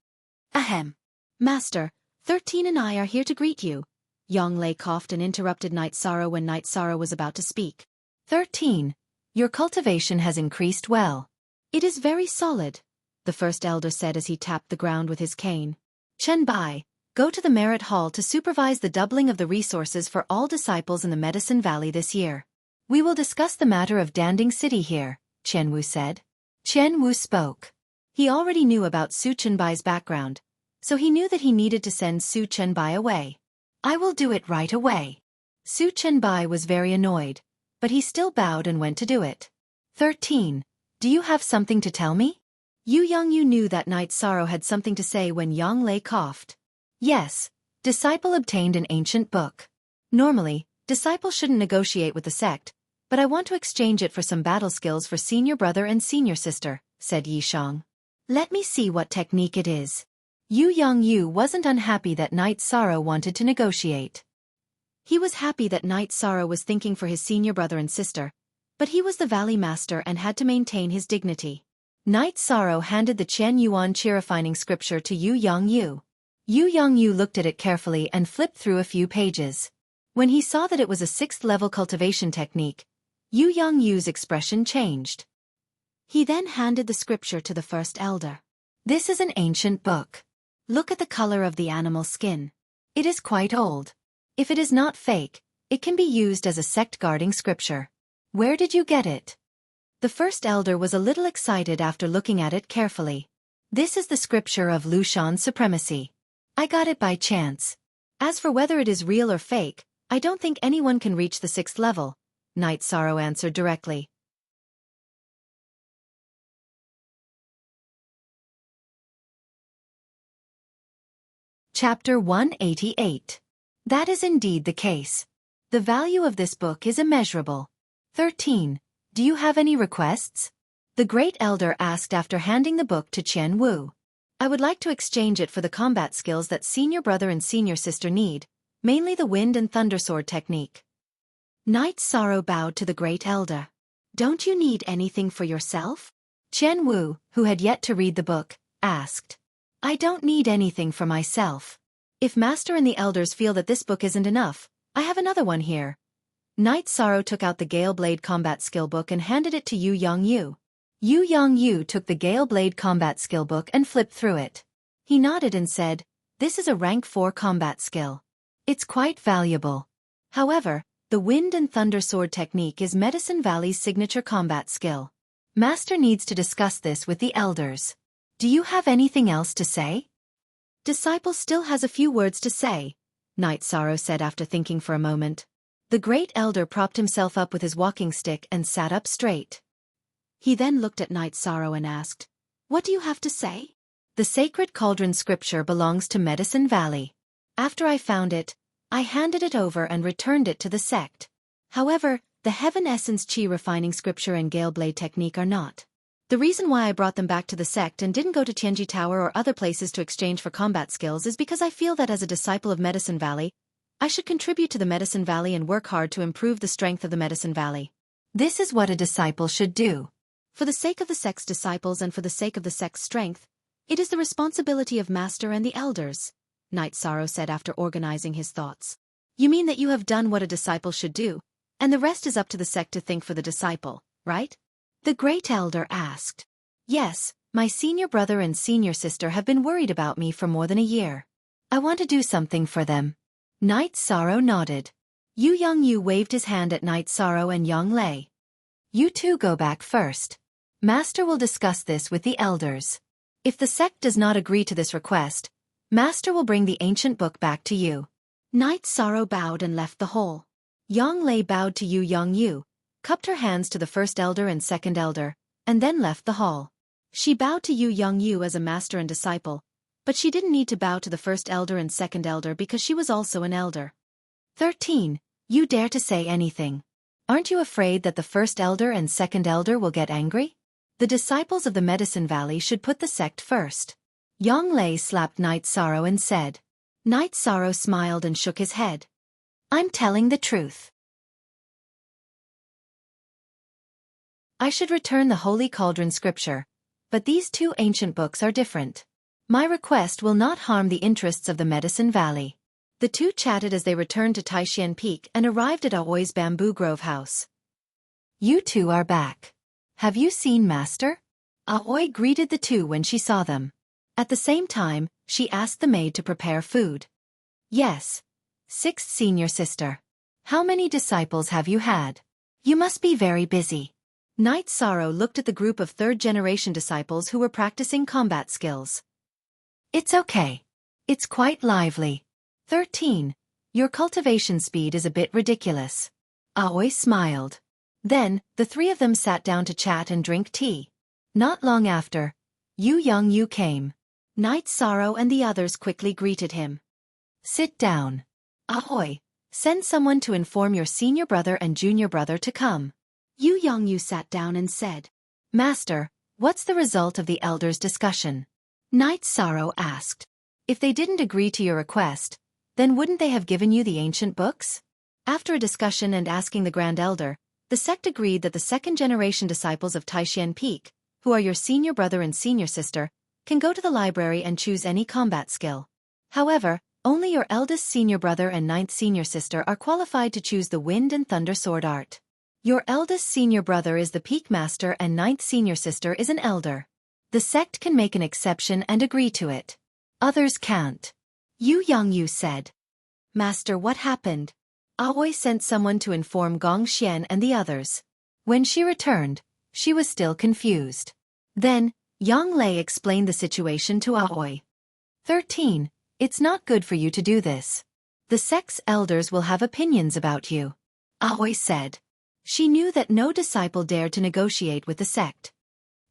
Ahem. Master, 13 and I are here to greet you. Yang Lei coughed and interrupted Night Sorrow when Night Sorrow was about to speak. 13. Your cultivation has increased well. It is very solid, the first elder said as he tapped the ground with his cane. Chen Bai, go to the Merit Hall to supervise the doubling of the resources for all disciples in the Medicine Valley this year. We will discuss the matter of Danding City here, Qian Wu said. Qian Wu spoke. He already knew about Su Chenbai's background, so he knew that he needed to send Su Chenbai away. I will do it right away. Su Chenbai was very annoyed, but he still bowed and went to do it. 13. Do you have something to tell me? Yu Yongyu knew that Night Sorrow had something to say when Yang Lei coughed. Yes, disciple obtained an ancient book. Normally, disciple shouldn't negotiate with the sect, but I want to exchange it for some battle skills for senior brother and senior sister, said Yi Shang. Let me see what technique it is. Yu Yongyu wasn't unhappy that Night Sorrow wanted to negotiate. He was happy that Night Sorrow was thinking for his senior brother and sister, but he was the Valley Master and had to maintain his dignity. Night Sorrow handed the Qian Yuan Qi-refining scripture to Yu Yongyu. Yu Yongyu looked at it carefully and flipped through a few pages. When he saw that it was a 6th-level cultivation technique, Yu Yongyu's expression changed. He then handed the scripture to the first elder. This is an ancient book. Look at the color of the animal skin. It is quite old. If it is not fake, it can be used as a sect-guarding scripture. Where did you get it? The first elder was a little excited after looking at it carefully. This is the scripture of Lushan's supremacy. I got it by chance. As for whether it is real or fake, I don't think anyone can reach the 6th level, Night Sorrow answered directly. Chapter 188. That is indeed the case. The value of this book is immeasurable. 13. Do you have any requests? The Great Elder asked after handing the book to Qian Wu. I would like to exchange it for the combat skills that senior brother and senior sister need, mainly the wind and thunder sword technique. Night Sorrow bowed to the Great Elder. Don't you need anything for yourself? Qian Wu, who had yet to read the book, asked. I don't need anything for myself. If Master and the Elders feel that this book isn't enough, I have another one here. Night Sorrow took out the Gale Blade Combat Skill Book and handed it to Yu Yongyu. Yu Yongyu took the Gale Blade Combat Skill Book and flipped through it. He nodded and said, This is a rank 4 combat skill. It's quite valuable. However, the Wind and Thunder Sword technique is Medicine Valley's signature combat skill. Master needs to discuss this with the Elders. Do you have anything else to say? Disciple still has a few words to say, Night Sorrow said after thinking for a moment. The Great Elder propped himself up with his walking stick and sat up straight. He then looked at Night Sorrow and asked, What do you have to say? The Sacred Cauldron scripture belongs to Medicine Valley. After I found it, I handed it over and returned it to the sect. However, the Heaven Essence Chi refining scripture and Gale Blade technique are not. The reason why I brought them back to the sect and didn't go to Tianji Tower or other places to exchange for combat skills is because I feel that as a disciple of Medicine Valley, I should contribute to the Medicine Valley and work hard to improve the strength of the Medicine Valley. This is what a disciple should do. For the sake of the sect's disciples and for the sake of the sect's strength, it is the responsibility of Master and the Elders, Night Sorrow said after organizing his thoughts. You mean that you have done what a disciple should do, and the rest is up to the sect to think for the disciple, right? The Great Elder asked. Yes, my senior brother and senior sister have been worried about me for more than a year. I want to do something for them. Night Sorrow nodded. Yu Yongyu waved his hand at Night Sorrow and Yang Lei. You two go back first. Master will discuss this with the Elders. If the sect does not agree to this request, Master will bring the ancient book back to you. Night Sorrow bowed and left the hall. Yang Lei bowed to Yu Yongyu, cupped her hands to the first elder and second elder, and then left the hall. She bowed to Yu Yongyu as a master and disciple, but she didn't need to bow to the first elder and second elder because she was also an elder. 13. You dare to say anything. Aren't you afraid that the first elder and second elder will get angry? The disciples of the Medicine Valley should put the sect first. Yang Lei slapped Night Sorrow and said. Night Sorrow smiled and shook his head. I'm telling the truth. I should return the Holy Cauldron scripture, but these two ancient books are different. My request will not harm the interests of the Medicine Valley. The two chatted as they returned to Taishan Peak and arrived at Aoi's Bamboo Grove house. You two are back. Have you seen Master? Aoi greeted the two when she saw them. At the same time, she asked the maid to prepare food. Yes. 6th senior sister. How many disciples have you had? You must be very busy. Night Sorrow looked at the group of 3rd-generation disciples who were practicing combat skills. It's okay. It's quite lively. 13. Your cultivation speed is a bit ridiculous. Aoi smiled. Then, the three of them sat down to chat and drink tea. Not long after, Yu Yongyu came. Night Sorrow and the others quickly greeted him. Sit down. Aoi, send someone to inform your senior brother and junior brother to come. Yu Yongyu sat down and said, Master, what's the result of the elders' discussion? Night Sorrow asked. If they didn't agree to your request, then wouldn't they have given you the ancient books? After a discussion and asking the Grand Elder, the sect agreed that the 2nd-generation disciples of Taishan Peak, who are your senior brother and senior sister, can go to the library and choose any combat skill. However, only your eldest senior brother and ninth senior sister are qualified to choose the Wind and Thunder Sword art. Your eldest senior brother is the Peak Master and ninth senior sister is an elder. The sect can make an exception and agree to it. Others can't. Yu Yongyu said. Master, what happened? Aoi sent someone to inform Gong Xian and the others. When she returned, she was still confused. Then, Yang Lei explained the situation to Aoi. 13. It's not good for you to do this. The sect's elders will have opinions about you. Aoi said. She knew that no disciple dared to negotiate with the sect.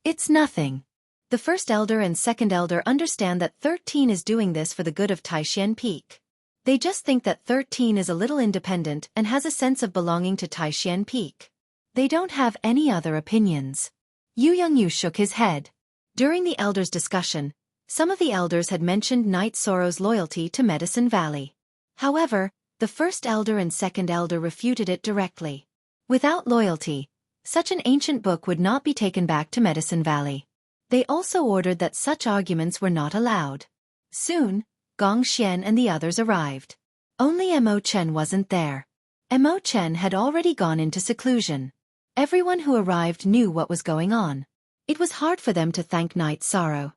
It's nothing. The first elder and second elder understand that 13 is doing this for the good of Taishan Peak. They just think that 13 is a little independent and has a sense of belonging to Taishan Peak. They don't have any other opinions. Yu Yongyu shook his head. During the elders' discussion, some of the elders had mentioned Night Sorrow's loyalty to Medicine Valley. However, the first elder and second elder refuted it directly. Without loyalty, such an ancient book would not be taken back to Medicine Valley. They also ordered that such arguments were not allowed. Soon, Gong Xian and the others arrived. Only Mo Chen wasn't there. Mo Chen had already gone into seclusion. Everyone who arrived knew what was going on. It was hard for them to thank Night Sorrow.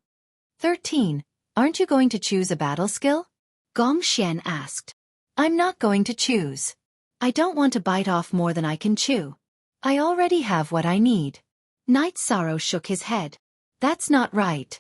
13. Aren't you going to choose a battle skill? Gong Xian asked. I'm not going to choose. I don't want to bite off more than I can chew. I already have what I need. Night Sorrow shook his head. That's not right.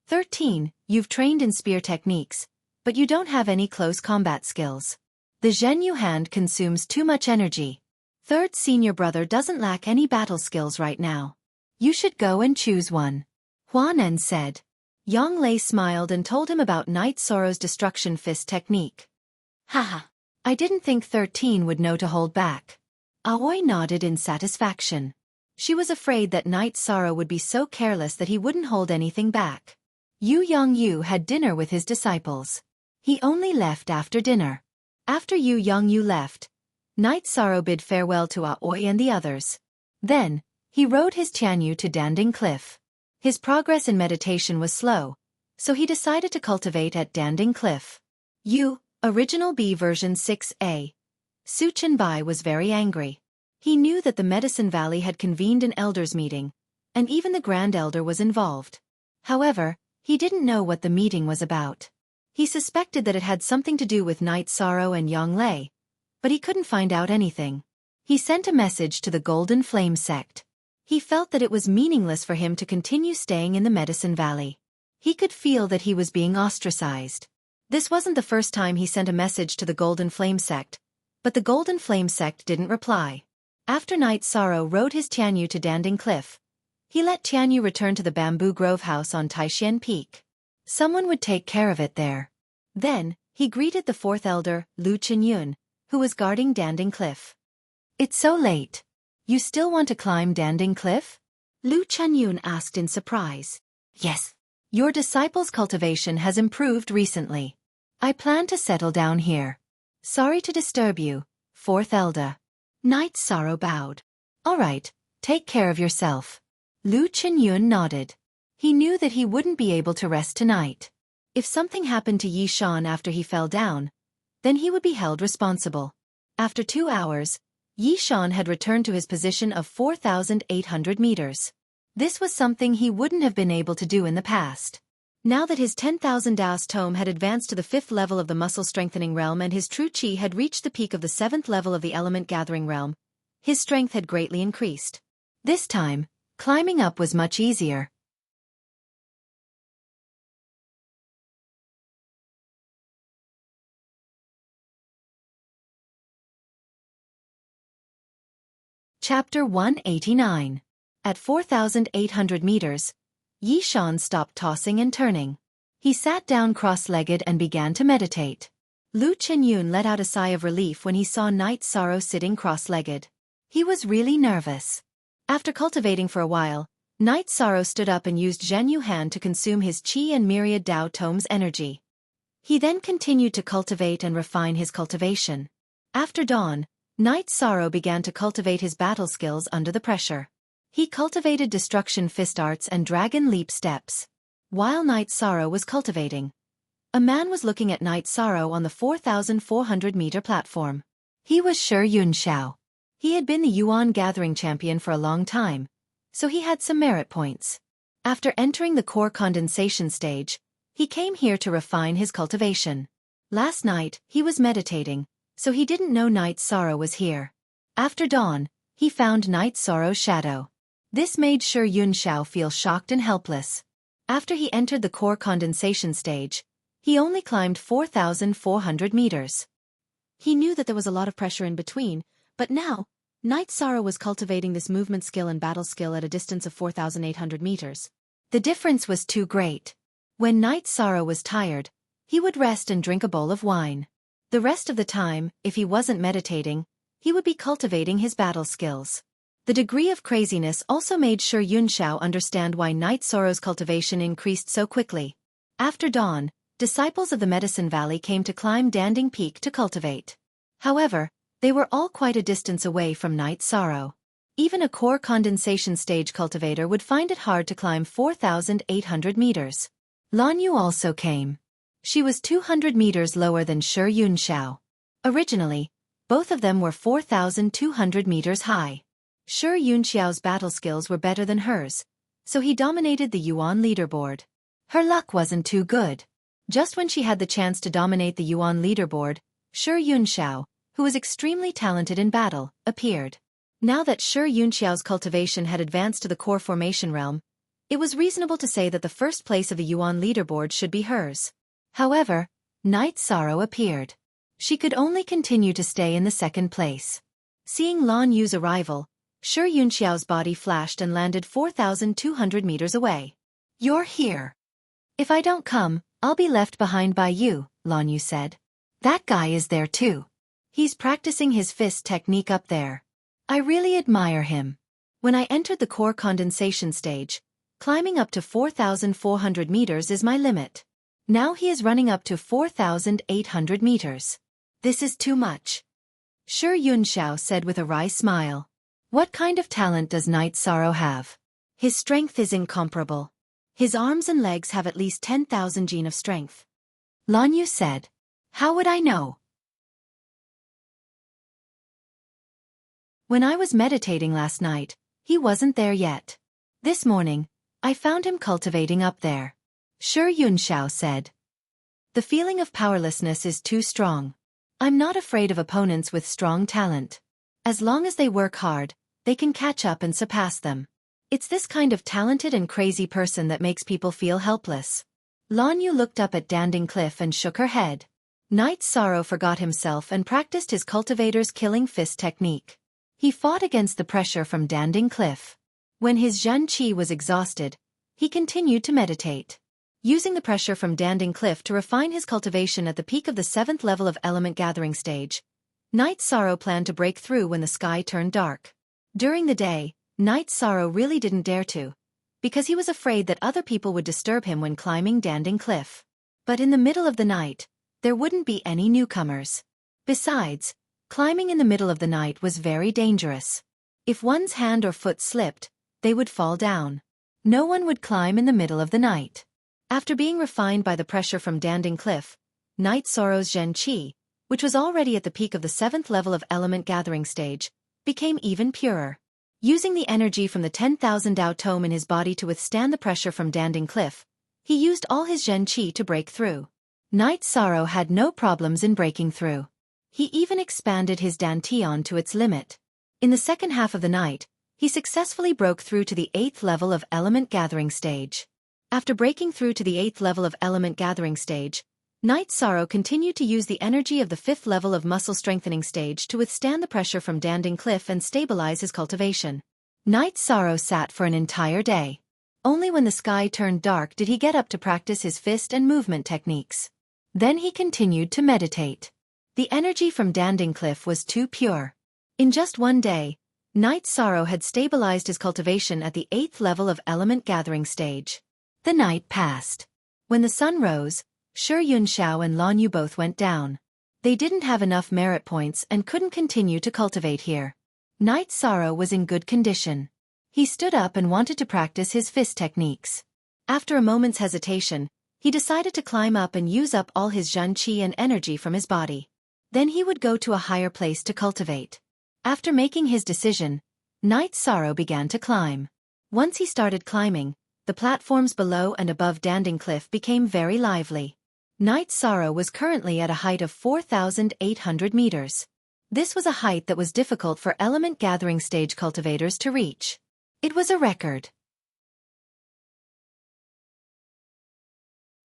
13. You've trained in spear techniques, but you don't have any close combat skills. The Zhenyu hand consumes too much energy. Third senior brother doesn't lack any battle skills right now. You should go and choose one. Huanen said. Yang Lei smiled and told him about Night Sorrow's destruction fist technique. Haha. I didn't think 13 would know to hold back. Aoi nodded in satisfaction. She was afraid that Night Sorrow would be so careless that he wouldn't hold anything back. Yu Yongyu had dinner with his disciples. He only left after dinner. After Yu Yongyu left, Night Sorrow bid farewell to Aoi and the others. Then, he rode his Tianyu to Danding Cliff. His progress in meditation was slow, so he decided to cultivate at Danding Cliff. Original B version 6a. Su Chenbai was very angry. He knew that the Medicine Valley had convened an elders' meeting, and even the Grand Elder was involved. However, he didn't know what the meeting was about. He suspected that it had something to do with Night Sorrow and Yang Lei, but he couldn't find out anything. He sent a message to the Golden Flame sect. He felt that it was meaningless for him to continue staying in the Medicine Valley. He could feel that he was being ostracized. This wasn't the first time he sent a message to the Golden Flame sect, but the Golden Flame sect didn't reply. After Night Sorrow rode his Tianyu to Danding Cliff, he let Tianyu return to the Bamboo Grove house on Taishan Peak. Someone would take care of it there. Then, he greeted the fourth elder, Lu Chenyun, who was guarding Danding Cliff. It's so late. You still want to climb Danding Cliff? Lu Chenyun asked in surprise. Yes. Your disciple's cultivation has improved recently. I plan to settle down here. Sorry to disturb you, fourth elder. Night Sorrow bowed. All right, take care of yourself. Lu Chenyun nodded. He knew that he wouldn't be able to rest tonight. If something happened to Yi Shan after he fell down, then he would be held responsible. After 2 hours, Yi Shan had returned to his position of 4,800 meters. This was something he wouldn't have been able to do in the past. Now that his 10,000 Daos tome had advanced to the 5th level of the muscle-strengthening realm and his true chi had reached the peak of the 7th level of the element-gathering realm, his strength had greatly increased. This time, climbing up was much easier. Chapter 189. At 4,800 meters, Yi Shan stopped tossing and turning. He sat down cross-legged and began to meditate. Lu Chenyun let out a sigh of relief when he saw Night Sorrow sitting cross-legged. He was really nervous. After cultivating for a while, Night Sorrow stood up and used Zhenyu hand to consume his Qi and Myriad Dao Tome's energy. He then continued to cultivate and refine his cultivation. After dawn, Night Sorrow began to cultivate his battle skills under the pressure. He cultivated destruction fist arts and dragon leap steps. While Night Sorrow was cultivating, a man was looking at Night Sorrow on the 4,400-meter platform. He was Shi Yunxiao. He had been the Yuan Gathering champion for a long time, so he had some merit points. After entering the core condensation stage, he came here to refine his cultivation. Last night, he was meditating, so he didn't know Night Sorrow was here. After dawn, he found Night Sorrow's shadow. This made Shi Yunxiao feel shocked and helpless. After he entered the core condensation stage, he only climbed 4,400 meters. He knew that there was a lot of pressure in between, but now, Night Sorrow was cultivating this movement skill and battle skill at a distance of 4,800 meters. The difference was too great. When Night Sorrow was tired, he would rest and drink a bowl of wine. The rest of the time, if he wasn't meditating, he would be cultivating his battle skills. The degree of craziness also made Shi Yunxiao understand why Night Sorrow's cultivation increased so quickly. After dawn, disciples of the Medicine Valley came to climb Danding Peak to cultivate. However, they were all quite a distance away from Night Sorrow. Even a core condensation stage cultivator would find it hard to climb 4,800 meters. Lan Yu also came. She was 200 meters lower than Shi Yunxiao. Originally, both of them were 4,200 meters high. Shi Yunxiao's battle skills were better than hers, so he dominated the Yuan leaderboard. Her luck wasn't too good. Just when she had the chance to dominate the Yuan leaderboard, Shi Yunxiao, who was extremely talented in battle, appeared. Now that Shi Yunxiao's cultivation had advanced to the core formation realm, it was reasonable to say that the first place of the Yuan leaderboard should be hers. However, Night Sorrow appeared. She could only continue to stay in the second place. Seeing Lan Yu's arrival, Shi Yunxiao's body flashed and landed 4,200 meters away. "You're here. If I don't come, I'll be left behind by you," Lan Yu said. "That guy is there too. He's practicing his fist technique up there. I really admire him. When I entered the core condensation stage, climbing up to 4,400 meters is my limit. Now he is running up to 4,800 meters. This is too much." Shi Yunxiao said with a wry smile. "What kind of talent does Night Sorrow have? His strength is incomparable. His arms and legs have at least 10,000 gene of strength." Lan Yu said. "How would I know? When I was meditating last night, he wasn't there yet. This morning, I found him cultivating up there." Shi Yunxiao said. "The feeling of powerlessness is too strong. I'm not afraid of opponents with strong talent. As long as they work hard, they can catch up and surpass them. It's this kind of talented and crazy person that makes people feel helpless." Lan Yu looked up at Danding Cliff and shook her head. Night Sorrow forgot himself and practiced his cultivator's killing fist technique. He fought against the pressure from Danding Cliff. When his Zhen Qi was exhausted, he continued to meditate. Using the pressure from Danding Cliff to refine his cultivation at the peak of the 7th level of element gathering stage, Night Sorrow planned to break through when the sky turned dark. During the day, Night Sorrow really didn't dare to, because he was afraid that other people would disturb him when climbing Danding Cliff. But in the middle of the night, there wouldn't be any newcomers. Besides, climbing in the middle of the night was very dangerous. If one's hand or foot slipped, they would fall down. No one would climb in the middle of the night. After being refined by the pressure from Danding Cliff, Night Sorrow's Zhen Qi, which was already at the peak of the 7th level of element gathering stage, became even purer. Using the energy from the 10,000 Dao Tome in his body to withstand the pressure from Danding Cliff, he used all his Zhen Qi to break through. Night Sorrow had no problems in breaking through. He even expanded his Dantian to its limit. In the second half of the night, he successfully broke through to the 8th level of element gathering stage. After breaking through to the 8th level of element gathering stage, Night Sorrow continued to use the energy of the 5th level of muscle strengthening stage to withstand the pressure from Danding Cliff and stabilize his cultivation. Night Sorrow sat for an entire day. Only when the sky turned dark did he get up to practice his fist and movement techniques. Then he continued to meditate. The energy from Danding Cliff was too pure. In just one day, Night Sorrow had stabilized his cultivation at the 8th level of element gathering stage. The night passed. When the sun rose, Shi Yunxiao and Lan Yu both went down. They didn't have enough merit points and couldn't continue to cultivate here. Night Sorrow was in good condition. He stood up and wanted to practice his fist techniques. After a moment's hesitation, he decided to climb up and use up all his Zhen Qi and energy from his body. Then he would go to a higher place to cultivate. After making his decision, Night Sorrow began to climb. Once he started climbing, the platforms below and above Danding Cliff became very lively. Night Sorrow was currently at a height of 4,800 meters. This was a height that was difficult for element gathering stage cultivators to reach. It was a record.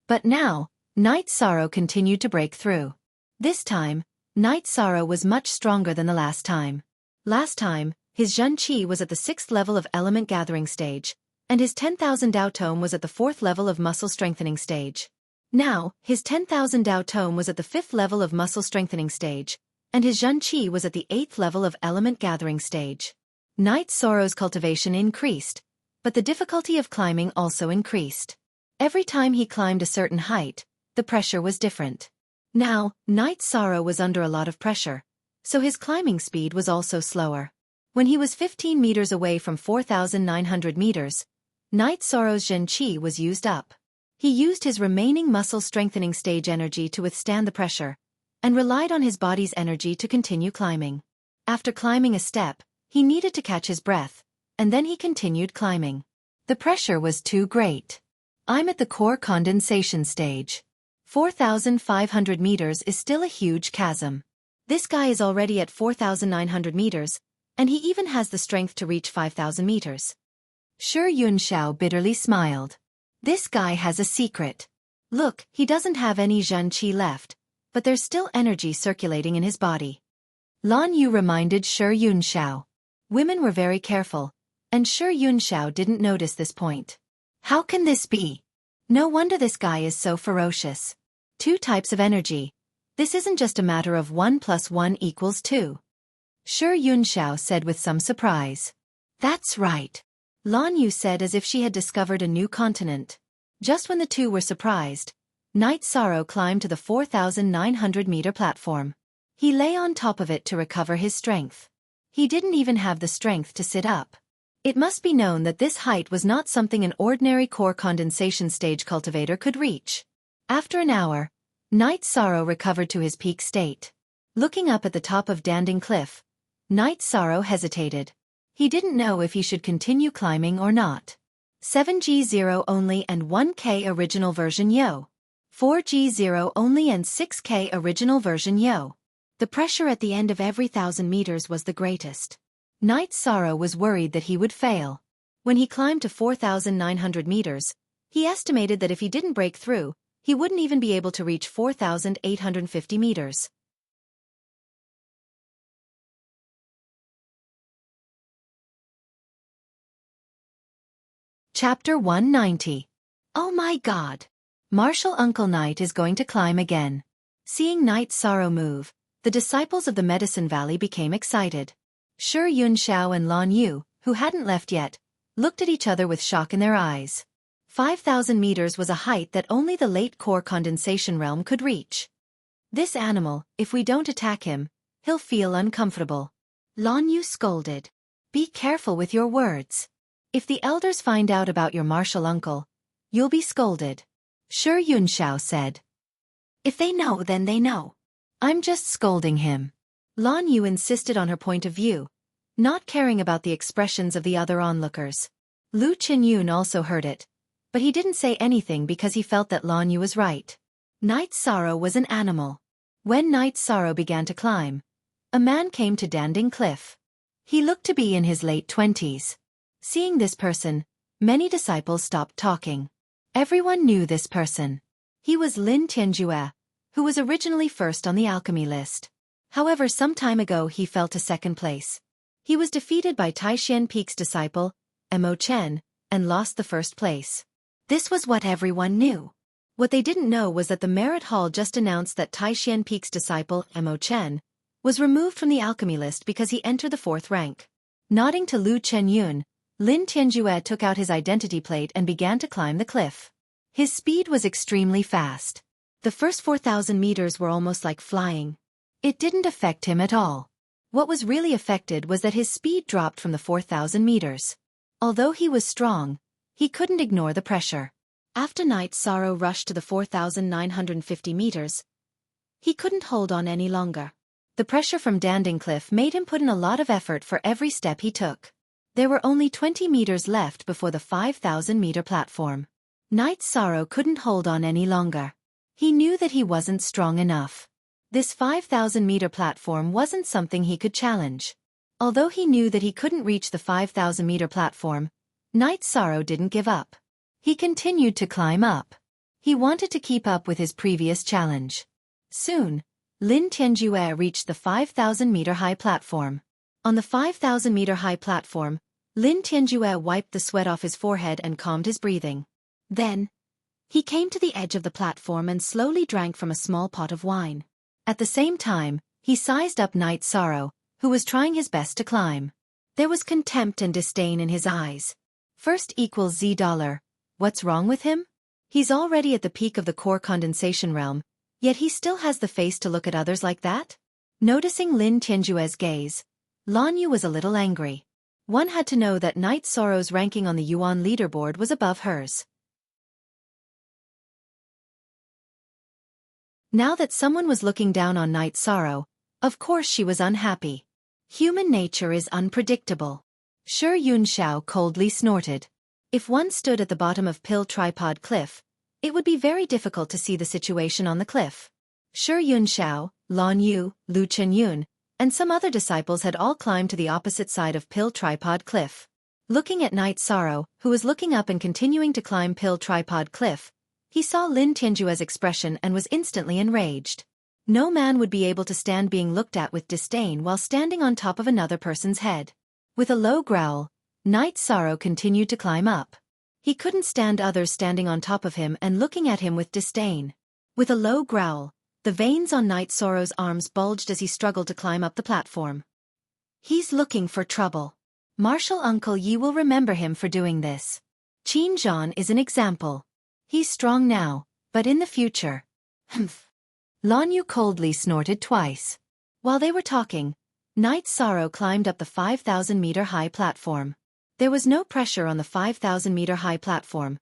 But now, Night Sorrow continued to break through. This time, Night Sorrow was much stronger than the last time. Last time, his Zhen Qi was at the 6th level of element gathering stage, and his 10,000 Dao Tome was at the 4th level of muscle strengthening stage. Now, his 10,000 Dao Tome was at the 5th level of muscle strengthening stage, and his Zhen Qi was at the 8th level of element gathering stage. Night Sorrow's cultivation increased, but the difficulty of climbing also increased. Every time he climbed a certain height, the pressure was different. Now, Night Sorrow was under a lot of pressure, so his climbing speed was also slower. When he was 15 meters away from 4,900 meters, Night Sorrow's Zhen Qi was used up. He used his remaining muscle strengthening stage energy to withstand the pressure, and relied on his body's energy to continue climbing. After climbing a step, he needed to catch his breath, and then he continued climbing. The pressure was too great. I'm at the core condensation stage. 4,500 meters is still a huge chasm. This guy is already at 4,900 meters, and he even has the strength to reach 5,000 meters. Shi Yunxiao bitterly smiled. This guy has a secret. Look, he doesn't have any Zhen Qi left, but there's still energy circulating in his body. Lan Yu reminded Shi Yunxiao. Women were very careful, and Shi Yunxiao didn't notice this point. How can this be? No wonder this guy is so ferocious. 2 types of energy. This isn't just a matter of 1 + 1 = 2. Shi Yunxiao said with some surprise. That's right. Lan Yu said as if she had discovered a new continent. Just when the two were surprised, Night Sorrow climbed to the 4,900-meter platform. He lay on top of it to recover his strength. He didn't even have the strength to sit up. It must be known that this height was not something an ordinary core condensation stage cultivator could reach. After an hour, Night Sorrow recovered to his peak state. Looking up at the top of Danding Cliff, Night Sorrow hesitated. He didn't know if he should continue climbing or not. 7G0 only and 1K original version yo. 4G0 only and 6K original version yo. The pressure at the end of every 1,000 meters was the greatest. Night Sorrow was worried that he would fail. When he climbed to 4,900 meters, he estimated that if he didn't break through, he wouldn't even be able to reach 4,850 meters. Chapter 190. Oh my God! Martial Uncle Night is going to climb again. Seeing Night Sorrow move, the disciples of the Medicine Valley became excited. Shi Yunxiao and Lan Yu, who hadn't left yet, looked at each other with shock in their eyes. 5,000 meters was a height that only the late core condensation realm could reach. This animal, if we don't attack him, he'll feel uncomfortable. Lan Yu scolded. Be careful with your words. If the elders find out about your martial uncle, you'll be scolded. Shi Yunxiao said. If they know, then they know. I'm just scolding him. Lan Yu insisted on her point of view, not caring about the expressions of the other onlookers. Lu Qinyun also heard it, but he didn't say anything because he felt that Lan Yu was right. Night Sorrow was an animal. When Night Sorrow began to climb, a man came to Danding Cliff. He looked to be in his late 20s. Seeing this person, many disciples stopped talking. Everyone knew this person. He was Lin Tianjue, who was originally first on the alchemy list. However, some time ago he fell to second place. He was defeated by Taishan Peak's disciple, Mo Chen, and lost the first place. This was what everyone knew. What they didn't know was that the Merit Hall just announced that Taishan Peak's disciple, Mo Chen, was removed from the alchemy list because he entered the 4th rank. Nodding to Lu Chenyun, Lin Tianjue took out his identity plate and began to climb the cliff. His speed was extremely fast. The first 4,000 meters were almost like flying. It didn't affect him at all. What was really affected was that his speed dropped from the 4,000 meters. Although he was strong, he couldn't ignore the pressure. After Night Sorrow rushed to the 4,950 meters, he couldn't hold on any longer. The pressure from Danding Cliff made him put in a lot of effort for every step he took. There were only 20 meters left before the 5,000-meter platform. Night Sorrow couldn't hold on any longer. He knew that he wasn't strong enough. This 5,000-meter platform wasn't something he could challenge. Although he knew that he couldn't reach the 5,000-meter platform, Night Sorrow didn't give up. He continued to climb up. He wanted to keep up with his previous challenge. Soon, Lin Tianjue reached the 5,000-meter high platform. On the 5,000-meter high platform, Lin Tianjue wiped the sweat off his forehead and calmed his breathing. Then, he came to the edge of the platform and slowly drank from a small pot of wine. At the same time, he sized up Night Sorrow, who was trying his best to climb. There was contempt and disdain in his eyes. First equals Z $. What's wrong with him? He's already at the peak of the core condensation realm, yet he still has the face to look at others like that? Noticing Lin Tianjue's gaze, Lan Yu was a little angry. One had to know that Night Sorrow's ranking on the Yuan leaderboard was above hers. Now that someone was looking down on Night Sorrow, of course she was unhappy. Human nature is unpredictable. Shi Yunxiao coldly snorted. If one stood at the bottom of Pill Tripod Cliff, it would be very difficult to see the situation on the cliff. Shi Yunxiao, Lan Yu, Lu Chenyun, and some other disciples had all climbed to the opposite side of Pill Tripod Cliff. Looking at Night Sorrow, who was looking up and continuing to climb Pill Tripod Cliff, he saw Lin Tianjue's expression and was instantly enraged. No man would be able to stand being looked at with disdain while standing on top of another person's head. With a low growl, Night Sorrow continued to climb up. He couldn't stand others standing on top of him and looking at him with disdain. With a low growl, the veins on Night Sorrow's arms bulged as he struggled to climb up the platform. He's looking for trouble. Martial Uncle Yi will remember him for doing this. Qin Zhan is an example. He's strong now, but in the future. Humph. Lan Yu coldly snorted twice. While they were talking, Night Sorrow climbed up the 5,000-meter high platform. There was no pressure on the 5,000-meter high platform,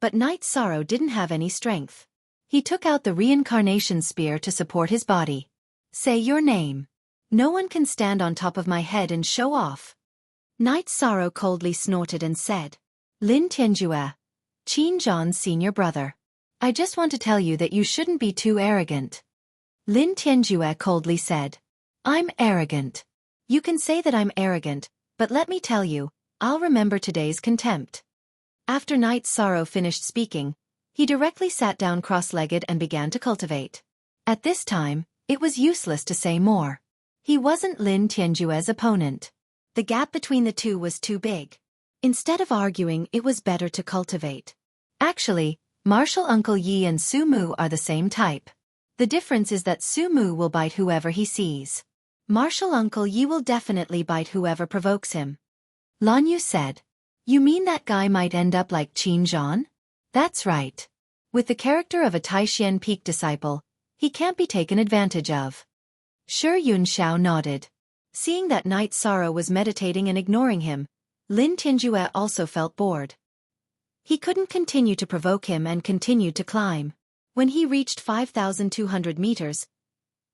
but Night Sorrow didn't have any strength. He took out the reincarnation spear to support his body. Say your name. No one can stand on top of my head and show off. Night Sorrow coldly snorted and said, Lin Tianjue, Qin Zhan's senior brother. I just want to tell you that you shouldn't be too arrogant. Lin Tianjue coldly said, I'm arrogant. You can say that I'm arrogant, but let me tell you, I'll remember today's contempt. After Night Sorrow finished speaking, he directly sat down cross-legged and began to cultivate. At this time, it was useless to say more. He wasn't Lin Tianjue's opponent. The gap between the two was too big. Instead of arguing, it was better to cultivate. Actually, Martial Uncle Yi and Su Mu are the same type. The difference is that Su Mu will bite whoever he sees. Martial Uncle Yi will definitely bite whoever provokes him. Lan Yu said, You mean that guy might end up like Qin Zhan? That's right. With the character of a Taishan Peak disciple, he can't be taken advantage of. Shi Yunxiao nodded. Seeing that Night Sorrow was meditating and ignoring him, Lin Tianjue also felt bored. He couldn't continue to provoke him and continued to climb. When he reached 5,200 meters,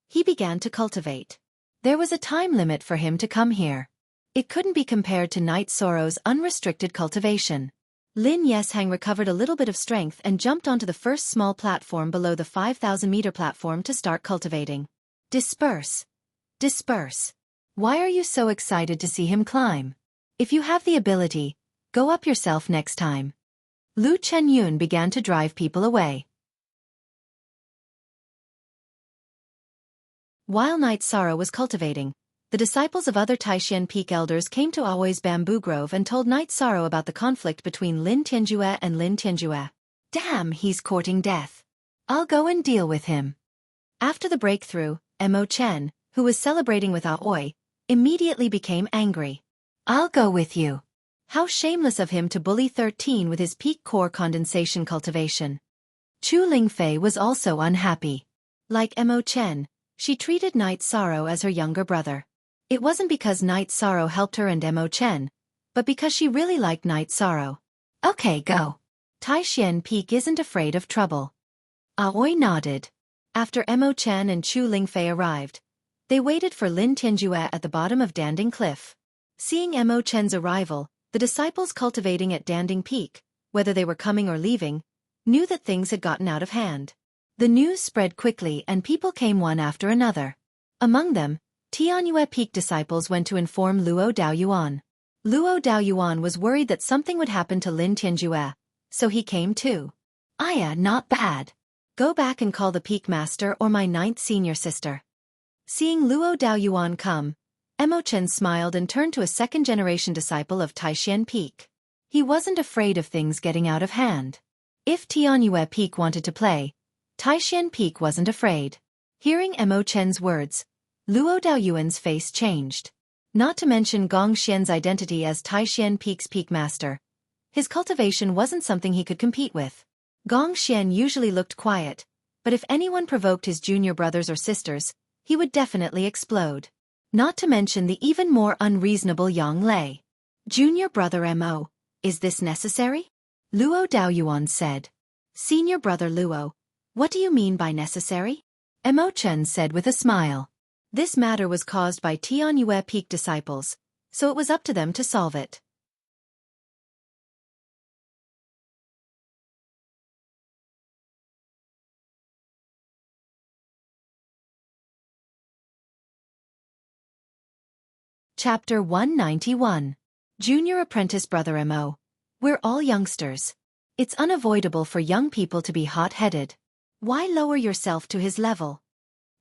he began to cultivate. There was a time limit for him to come here. It couldn't be compared to Night Sorrow's unrestricted cultivation. Lin Yeshang recovered a little bit of strength and jumped onto the first small platform below the 5,000-meter platform to start cultivating. Disperse. Disperse. Why are you so excited to see him climb? If you have the ability, go up yourself next time. Lu Chenyun began to drive people away. While Night Sorrow was cultivating, the disciples of other Taishan Peak elders came to Aoi's bamboo grove and told Night Sorrow about the conflict between Lin Tianjue and Lin Tianjue. Damn, he's courting death. I'll go and deal with him. After the breakthrough, Mo Chen, who was celebrating with Aoi, immediately became angry. I'll go with you. How shameless of him to bully 13 with his peak core condensation cultivation. Chu Lingfei was also unhappy. Like Mo Chen, she treated Night Sorrow as her younger brother. It wasn't because Night Sorrow helped her and Mo Chen, but because she really liked Night Sorrow. Okay, go. Taishan Peak isn't afraid of trouble. Aoi nodded. After Emo Chen and Chu Lingfei arrived, they waited for Lin Tianjue at the bottom of Danding Cliff. Seeing Emo Chen's arrival, the disciples cultivating at Danding Peak, whether they were coming or leaving, knew that things had gotten out of hand. The news spread quickly and people came one after another. Among them, Tianyue Peak disciples went to inform Luo Daoyuan. Luo Daoyuan was worried that something would happen to Lin Tianjue, so he came too. Aya, not bad. Go back and call the Peak Master or my 9th senior sister. Seeing Luo Daoyuan come, Emo Chen smiled and turned to a second-generation disciple of Taishan Peak. He wasn't afraid of things getting out of hand. If Tianyue Peak wanted to play, Taishan Peak wasn't afraid. Hearing Emo Chen's words, Luo Daoyuan's face changed. Not to mention Gong Xian's identity as Taishan Peak's Peak Master. His cultivation wasn't something he could compete with. Gong Xian usually looked quiet, but if anyone provoked his junior brothers or sisters, he would definitely explode. Not to mention the even more unreasonable Yang Lei. Junior brother Mo, is this necessary? Luo Daoyuan said. Senior brother Luo, what do you mean by necessary? Emo Chen said with a smile. This matter was caused by Tianyue Peak disciples, so it was up to them to solve it. Chapter 191. Junior Apprentice Brother Mo. We're all youngsters. It's unavoidable for young people to be hot-headed. Why lower yourself to his level?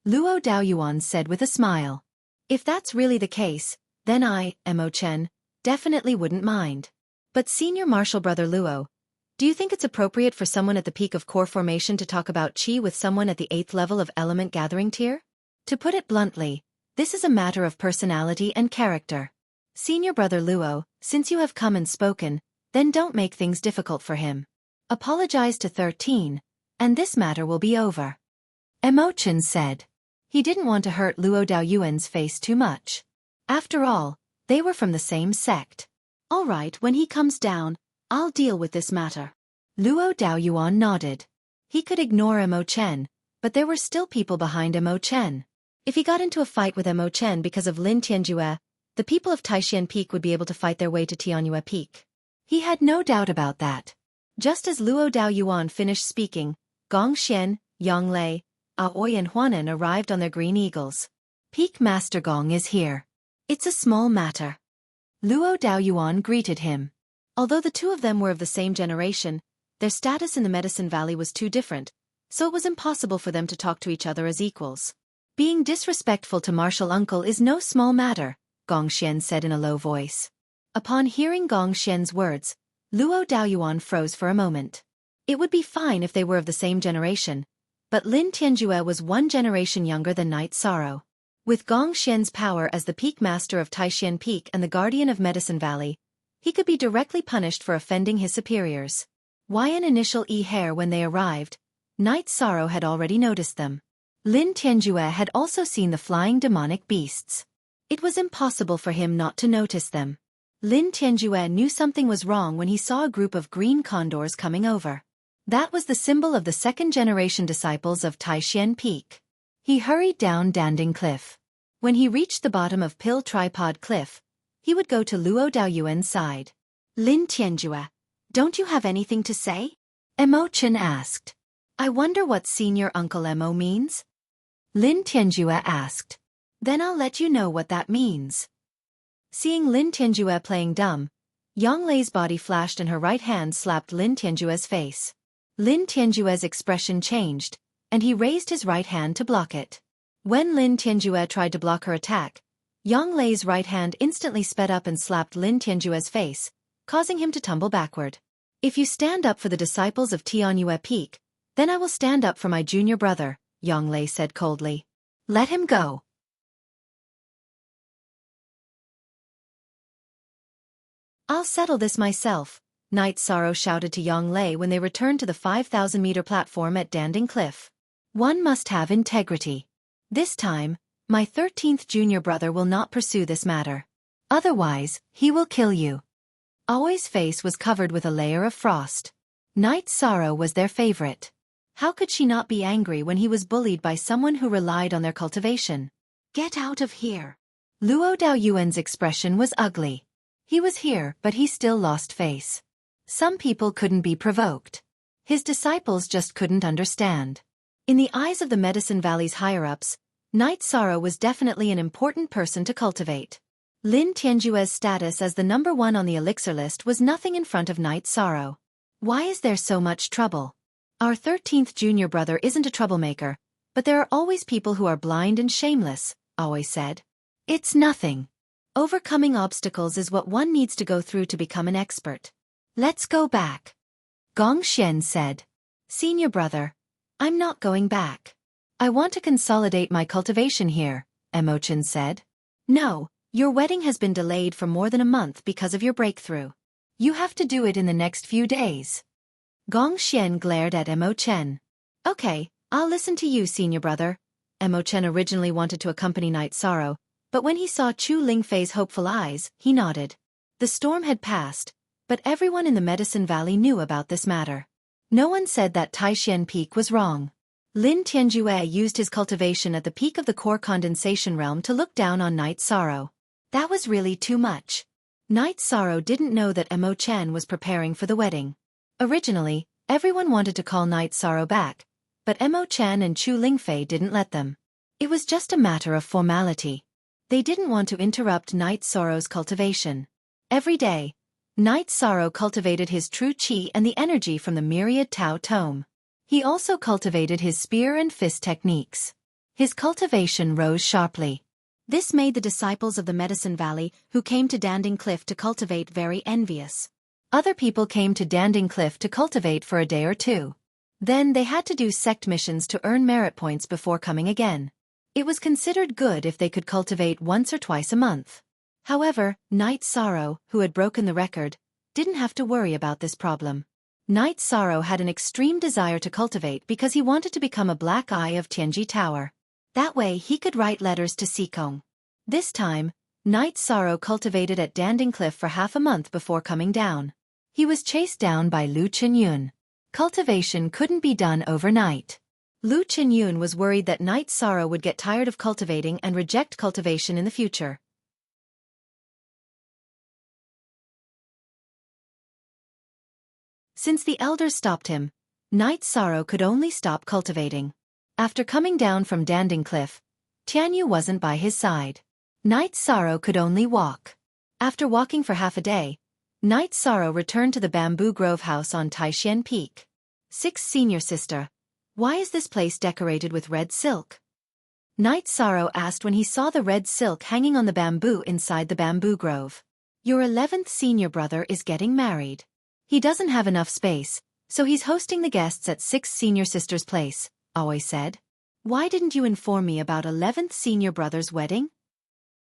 Luo Daoyuan said with a smile. If that's really the case, then I, Emo Chen, definitely wouldn't mind. But Senior Martial Brother Luo, do you think it's appropriate for someone at the peak of core formation to talk about Qi with someone at the 8th level of element gathering tier? To put it bluntly, this is a matter of personality and character. Senior Brother Luo, since you have come and spoken, then don't make things difficult for him. Apologize to 13, and this matter will be over. Emo Chen said. He didn't want to hurt Luo Daoyuan's face too much. After all, they were from the same sect. All right, when he comes down, I'll deal with this matter. Luo Daoyuan nodded. He could ignore Emo Chen, but there were still people behind Emo Chen. If he got into a fight with Emo Chen because of Lin Tianjue, the people of Taishan Peak would be able to fight their way to Tianyue Peak. He had no doubt about that. Just as Luo Daoyuan finished speaking, Gong Xian, Yang Lei, Aoi and Huanan arrived on their green eagles. Peak Master Gong is here. It's a small matter. Luo Daoyuan greeted him. Although the two of them were of the same generation, their status in the Medicine Valley was too different, so it was impossible for them to talk to each other as equals. Being disrespectful to Martial Uncle is no small matter, Gong Xian said in a low voice. Upon hearing Gong Xian's words, Luo Daoyuan froze for a moment. It would be fine if they were of the same generation, but Lin Tianjue was 1 generation younger than Night Sorrow. With Gong Xian's power as the Peak Master of Taishan Peak and the Guardian of Medicine Valley, he could be directly punished for offending his superiors. Why an initial hair when they arrived? Night Sorrow had already noticed them. Lin Tianjue had also seen the flying demonic beasts. It was impossible for him not to notice them. Lin Tianjue knew something was wrong when he saw a group of green condors coming over. That was the symbol of the second-generation disciples of Taishan Peak. He hurried down Danding Cliff. When he reached the bottom of Pill Tripod Cliff, he would go to Luo Daoyuan's side. Lin Tianjue, don't you have anything to say? Emo Chen asked. I wonder what Senior Uncle Emo means? Lin Tianjue asked. Then I'll let you know what that means. Seeing Lin Tianjue playing dumb, Yang Lei's body flashed and her right hand slapped Lin Tianjue's face. Lin Tianjue's expression changed, and he raised his right hand to block it. When Lin Tianjue tried to block her attack, Yang Lei's right hand instantly sped up and slapped Lin Tianjue's face, causing him to tumble backward. If you stand up for the disciples of Tianyue Peak, then I will stand up for my junior brother, Yang Lei said coldly. Let him go. I'll settle this myself, Night Sorrow shouted to Yang Lei when they returned to the 5,000-meter platform at Danding Cliff. One must have integrity. This time, my 13th junior brother will not pursue this matter. Otherwise, he will kill you. Aoi's face was covered with a layer of frost. Night Sorrow was their favorite. How could she not be angry when he was bullied by someone who relied on their cultivation? Get out of here. Luo Daoyuan's expression was ugly. He was here, but he still lost face. Some people couldn't be provoked. His disciples just couldn't understand. In the eyes of the Medicine Valley's higher-ups, Night Sorrow was definitely an important person to cultivate. Lin Tianjue's status as the number 1 on the elixir list was nothing in front of Night Sorrow. Why is there so much trouble? Our 13th junior brother isn't a troublemaker, but there are always people who are blind and shameless, Aoi said. It's nothing. Overcoming obstacles is what one needs to go through to become an expert. Let's go back. Gong Xian said. Senior brother, I'm not going back. I want to consolidate my cultivation here, Emochin said. No, your wedding has been delayed for more than a month because of your breakthrough. You have to do it in the next few days. Gong Xian glared at Emochin. Okay, I'll listen to you, senior brother. Emochin originally wanted to accompany Night Sorrow, but when he saw Chu Lingfei's hopeful eyes, he nodded. The storm had passed, but everyone in the Medicine Valley knew about this matter. No one said that Taishan Peak was wrong. Lin Tianjue used his cultivation at the peak of the core condensation realm to look down on Night Sorrow. That was really too much. Night Sorrow didn't know that Emochin was preparing for the wedding. Originally, everyone wanted to call Night Sorrow back, but Emochin and Chu Lingfei didn't let them. It was just a matter of formality. They didn't want to interrupt Night Sorrow's cultivation. Every day, Night Sorrow cultivated his true qi and the energy from the myriad Tao tome. He also cultivated his spear and fist techniques. His cultivation rose sharply. This made the disciples of the Medicine Valley who came to Danding Cliff to cultivate very envious. Other people came to Danding Cliff to cultivate for a day or two. Then they had to do sect missions to earn merit points before coming again. It was considered good if they could cultivate once or twice a month. However, Night Sorrow, who had broken the record, didn't have to worry about this problem. Night Sorrow had an extreme desire to cultivate because he wanted to become a Black Eye of Tianji Tower. That way he could write letters to Sikong. This time, Night Sorrow cultivated at Danding Cliff for half a month before coming down. He was chased down by Lu Qinyun. Cultivation couldn't be done overnight. Lu Qinyun was worried that Night Sorrow would get tired of cultivating and reject cultivation in the future. Since the elders stopped him, Night Sorrow could only stop cultivating. After coming down from Danding Cliff, Tianyu wasn't by his side. Night Sorrow could only walk. After walking for half a day, Night Sorrow returned to the Bamboo Grove house on Taishan Peak. 6th Senior Sister, why is this place decorated with red silk? Night Sorrow asked when he saw the red silk hanging on the bamboo inside the bamboo grove. Your 11th senior brother is getting married. He doesn't have enough space, so he's hosting the guests at 6th Senior Sister's place, Aoi said. Why didn't you inform me about 11th senior brother's wedding?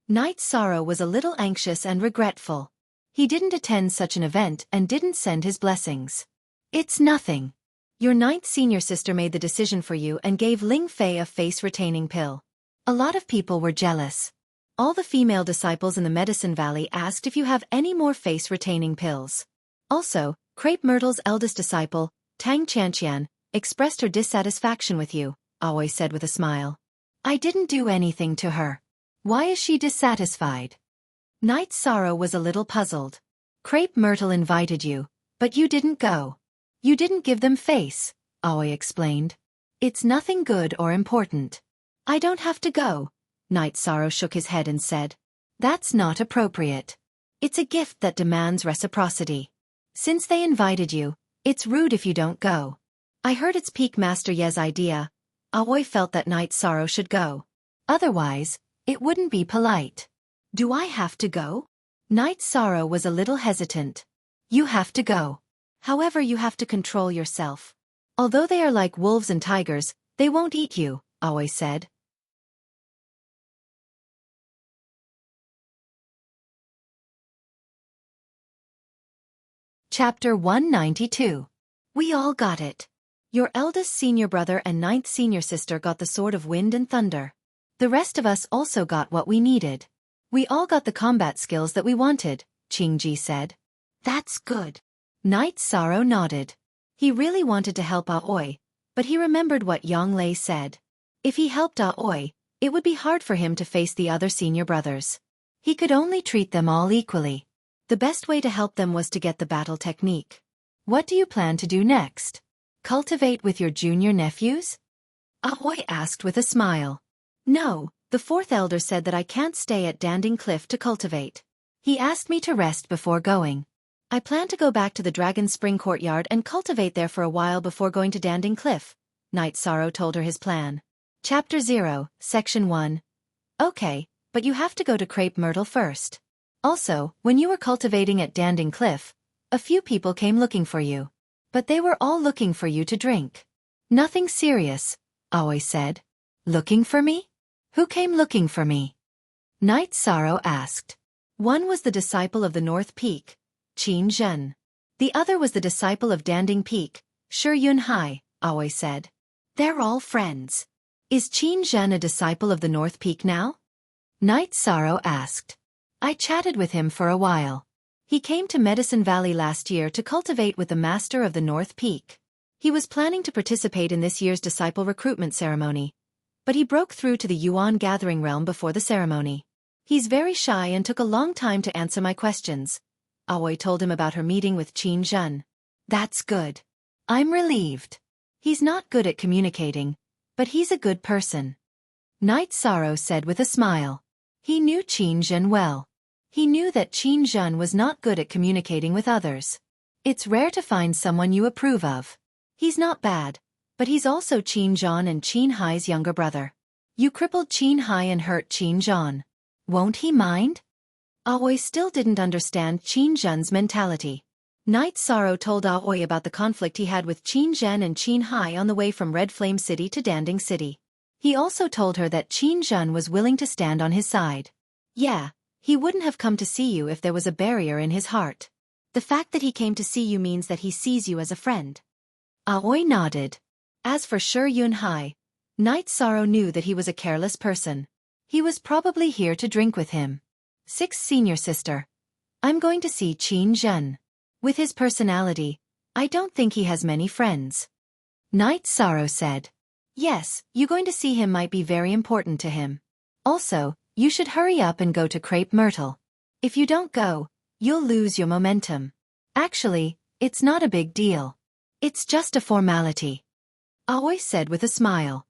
Night Sorrow was a little anxious and regretful. He didn't attend such an event and didn't send his blessings. It's nothing. Your 9th senior sister made the decision for you and gave Ling Fei a face-retaining pill. A lot of people were jealous. All the female disciples in the Medicine Valley asked if you have any more face-retaining pills. Also, Crepe Myrtle's eldest disciple, Tang Qianqian, expressed her dissatisfaction with you, Aoi said with a smile. I didn't do anything to her. Why is she dissatisfied? Night Sorrow was a little puzzled. Crepe Myrtle invited you, but you didn't go. You didn't give them face, Aoi explained. It's nothing good or important. I don't have to go. Night Sorrow shook his head and said. That's not appropriate. It's a gift that demands reciprocity. Since they invited you, it's rude if you don't go. I heard it's Peak Master Ye's idea. Aoi felt that Night Sorrow should go. Otherwise, it wouldn't be polite. Do I have to go? Night Sorrow was a little hesitant. You have to go. However, you have to control yourself. Although they are like wolves and tigers, they won't eat you, Aoi said. Chapter 192. We all got it. Your eldest senior brother and 9th senior sister got the Sword of Wind and Thunder. The rest of us also got what we needed. We all got the combat skills that we wanted, Qingji said. That's good. Night Sorrow nodded. He really wanted to help Aoi, but he remembered what Yonglei said. If he helped Aoi, it would be hard for him to face the other senior brothers. He could only treat them all equally. The best way to help them was to get the battle technique. What do you plan to do next? Cultivate with your junior nephews? Aoi asked with a smile. No, the fourth elder said that I can't stay at Danding Cliff to cultivate. He asked me to rest before going. I plan to go back to the Dragon Spring courtyard and cultivate there for a while before going to Danding Cliff, Night Sorrow told her his plan. Chapter 0, Section 1. Okay, but you have to go to Crepe Myrtle first. Also, when you were cultivating at Danding Cliff, a few people came looking for you. But they were all looking for you to drink. Nothing serious, Aoi said. Looking for me? Who came looking for me? Night Sorrow asked. One was the disciple of the North Peak, Qin Zhen. The other was the disciple of Danding Peak, Shi Yunhai, Aoi said. They're all friends. Is Qin Zhen a disciple of the North Peak now? Night Sorrow asked. I chatted with him for a while. He came to Medicine Valley last year to cultivate with the master of the North Peak. He was planning to participate in this year's disciple recruitment ceremony, but he broke through to the Yuan gathering realm before the ceremony. He's very shy and took a long time to answer my questions. Aoi told him about her meeting with Qin Zhen. That's good. I'm relieved. He's not good at communicating, but he's a good person. Night Sorrow said with a smile. He knew Qin Zhen well. He knew that Qin Zhen was not good at communicating with others. It's rare to find someone you approve of. He's not bad, but he's also Qin Zhen and Qin Hai's younger brother. You crippled Qin Hai and hurt Qin Zhen. Won't he mind? Aoi still didn't understand Qin Zhen's mentality. Night Sorrow told Aoi about the conflict he had with Qin Zhen and Qin Hai on the way from Red Flame City to Danding City. He also told her that Qin Zhen was willing to stand on his side. Yeah, he wouldn't have come to see you if there was a barrier in his heart. The fact that he came to see you means that he sees you as a friend. Aoi nodded. As for Shi Yunhai, Night Sorrow knew that he was a careless person. He was probably here to drink with him. 6th Senior Sister. I'm going to see Qin Zhen. With his personality, I don't think he has many friends. Night Sorrow said. Yes, you going to see him might be very important to him. Also, you should hurry up and go to Crepe Myrtle. If you don't go, you'll lose your momentum. Actually, it's not a big deal. It's just a formality. Aoi said with a smile.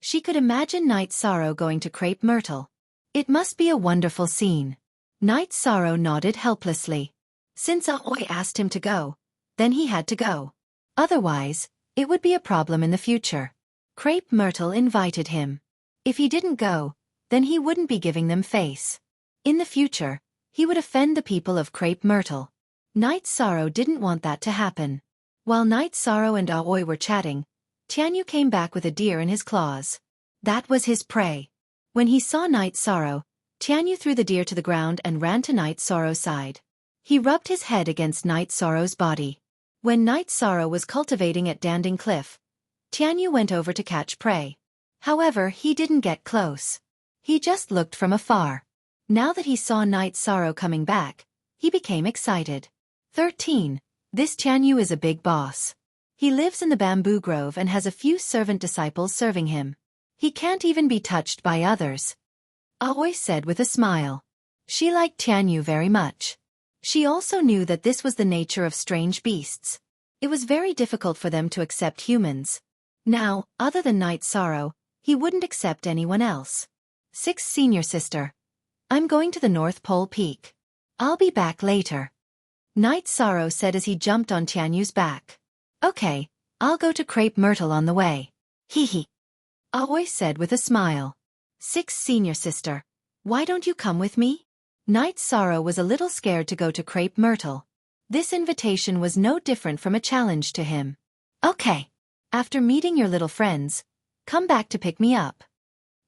She could imagine Night Sorrow going to Crepe Myrtle. It must be a wonderful scene. Night Sorrow nodded helplessly. Since Aoi asked him to go, then he had to go. Otherwise, it would be a problem in the future. Crepe Myrtle invited him. If he didn't go, then he wouldn't be giving them face. In the future, he would offend the people of Crepe Myrtle. Night Sorrow didn't want that to happen. While Night Sorrow and Aoi were chatting, Tianyu came back with a deer in his claws. That was his prey. When he saw Night Sorrow, Tianyu threw the deer to the ground and ran to Night Sorrow's side. He rubbed his head against Night Sorrow's body. When Night Sorrow was cultivating at Danding Cliff, Tianyu went over to catch prey. However, he didn't get close. He just looked from afar. Now that he saw Night Sorrow coming back, he became excited. 13. This Tianyu is a big boss. He lives in the bamboo grove and has a few servant disciples serving him. He can't even be touched by others. Aoi said with a smile. She liked Tianyu very much. She also knew that this was the nature of strange beasts. It was very difficult for them to accept humans. Now, other than Night Sorrow, he wouldn't accept anyone else. 6th Senior Sister. I'm going to the North Pole Peak. I'll be back later. Night Sorrow said as he jumped on Tianyu's back. Okay, I'll go to Crepe Myrtle on the way. Hee hee. Aoi said with a smile. 6th Senior Sister. Why don't you come with me? Night Sorrow was a little scared to go to Crepe Myrtle. This invitation was no different from a challenge to him. Okay. After meeting your little friends, come back to pick me up.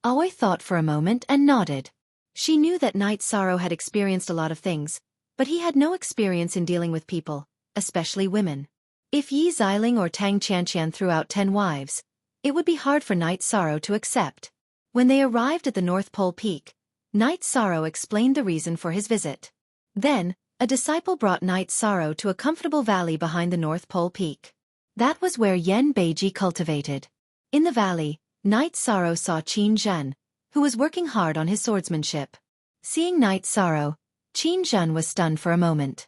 Aoi thought for a moment and nodded. She knew that Night Sorrow had experienced a lot of things, but he had no experience in dealing with people, especially women. If Yi Xiling or Tang Qianqian threw out 10 wives, it would be hard for Night Sorrow to accept. When they arrived at the North Pole Peak, Knight Sorrow explained the reason for his visit. Then, a disciple brought Knight Sorrow to a comfortable valley behind the North Pole Peak. That was where Yen Beiji cultivated. In the valley, Knight Sorrow saw Qin Zhen, who was working hard on his swordsmanship. Seeing Knight Sorrow, Qin Zhen was stunned for a moment.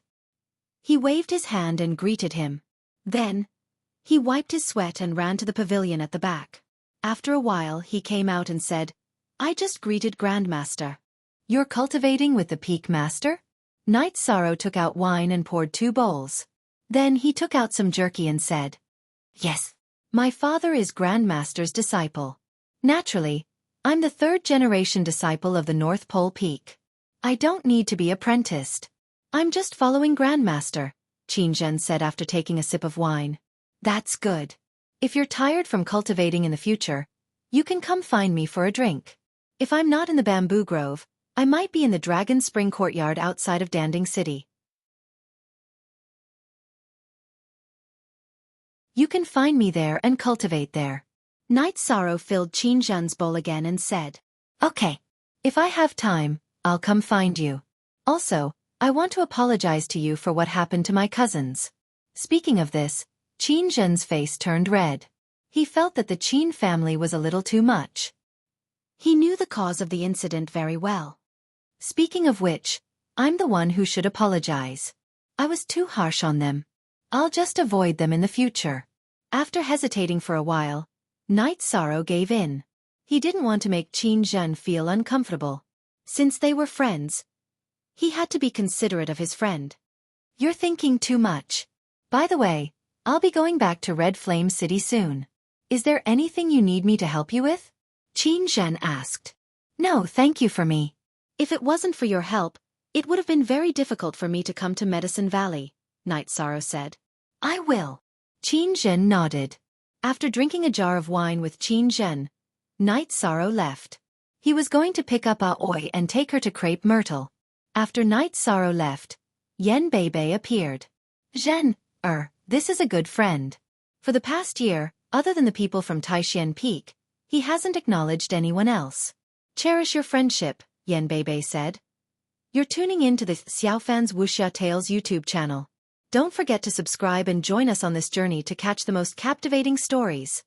He waved his hand and greeted him. Then, he wiped his sweat and ran to the pavilion at the back. After a while he came out and said, "I just greeted Grandmaster." "You're cultivating with the Peak Master?" Knight Sorrow took out wine and poured 2 bowls. Then he took out some jerky and said, "Yes, my father is Grandmaster's disciple. Naturally, I'm the 3rd-generation disciple of the North Pole Peak. I don't need to be apprenticed. I'm just following Grandmaster," Qin Zhen said after taking a sip of wine. "That's good. If you're tired from cultivating in the future, you can come find me for a drink. If I'm not in the bamboo grove, I might be in the Dragon Spring Courtyard outside of Danding City. You can find me there and cultivate there." Knight Sorrow filled Qin Zhen's bowl again and said, "Okay. If I have time, I'll come find you. Also, I want to apologize to you for what happened to my cousins." Speaking of this, Qin Zhen's face turned red. He felt that the Qin family was a little too much. He knew the cause of the incident very well. "Speaking of which, I'm the one who should apologize. I was too harsh on them. I'll just avoid them in the future." After hesitating for a while, Knight Sorrow gave in. He didn't want to make Qin Zhen feel uncomfortable. Since they were friends, he had to be considerate of his friend. "You're thinking too much. By the way, I'll be going back to Red Flame City soon. Is there anything you need me to help you with?" Qin Zhen asked. "No, thank you for me. If it wasn't for your help, it would have been very difficult for me to come to Medicine Valley," Knight Sorrow said. "I will." Qin Zhen nodded. After drinking a jar of wine with Qin Zhen, Knight Sorrow left. He was going to pick up Aoi and take her to Crepe Myrtle. After Knight Sorrow left, Yen Beibei appeared. "Zhen, this is a good friend. For the past year, other than the people from Taishan Peak, he hasn't acknowledged anyone else. Cherish your friendship," Yen Beibei said. "You're tuning in to the Xiaofan's Wuxia Tales YouTube channel. Don't forget to subscribe and join us on this journey to catch the most captivating stories."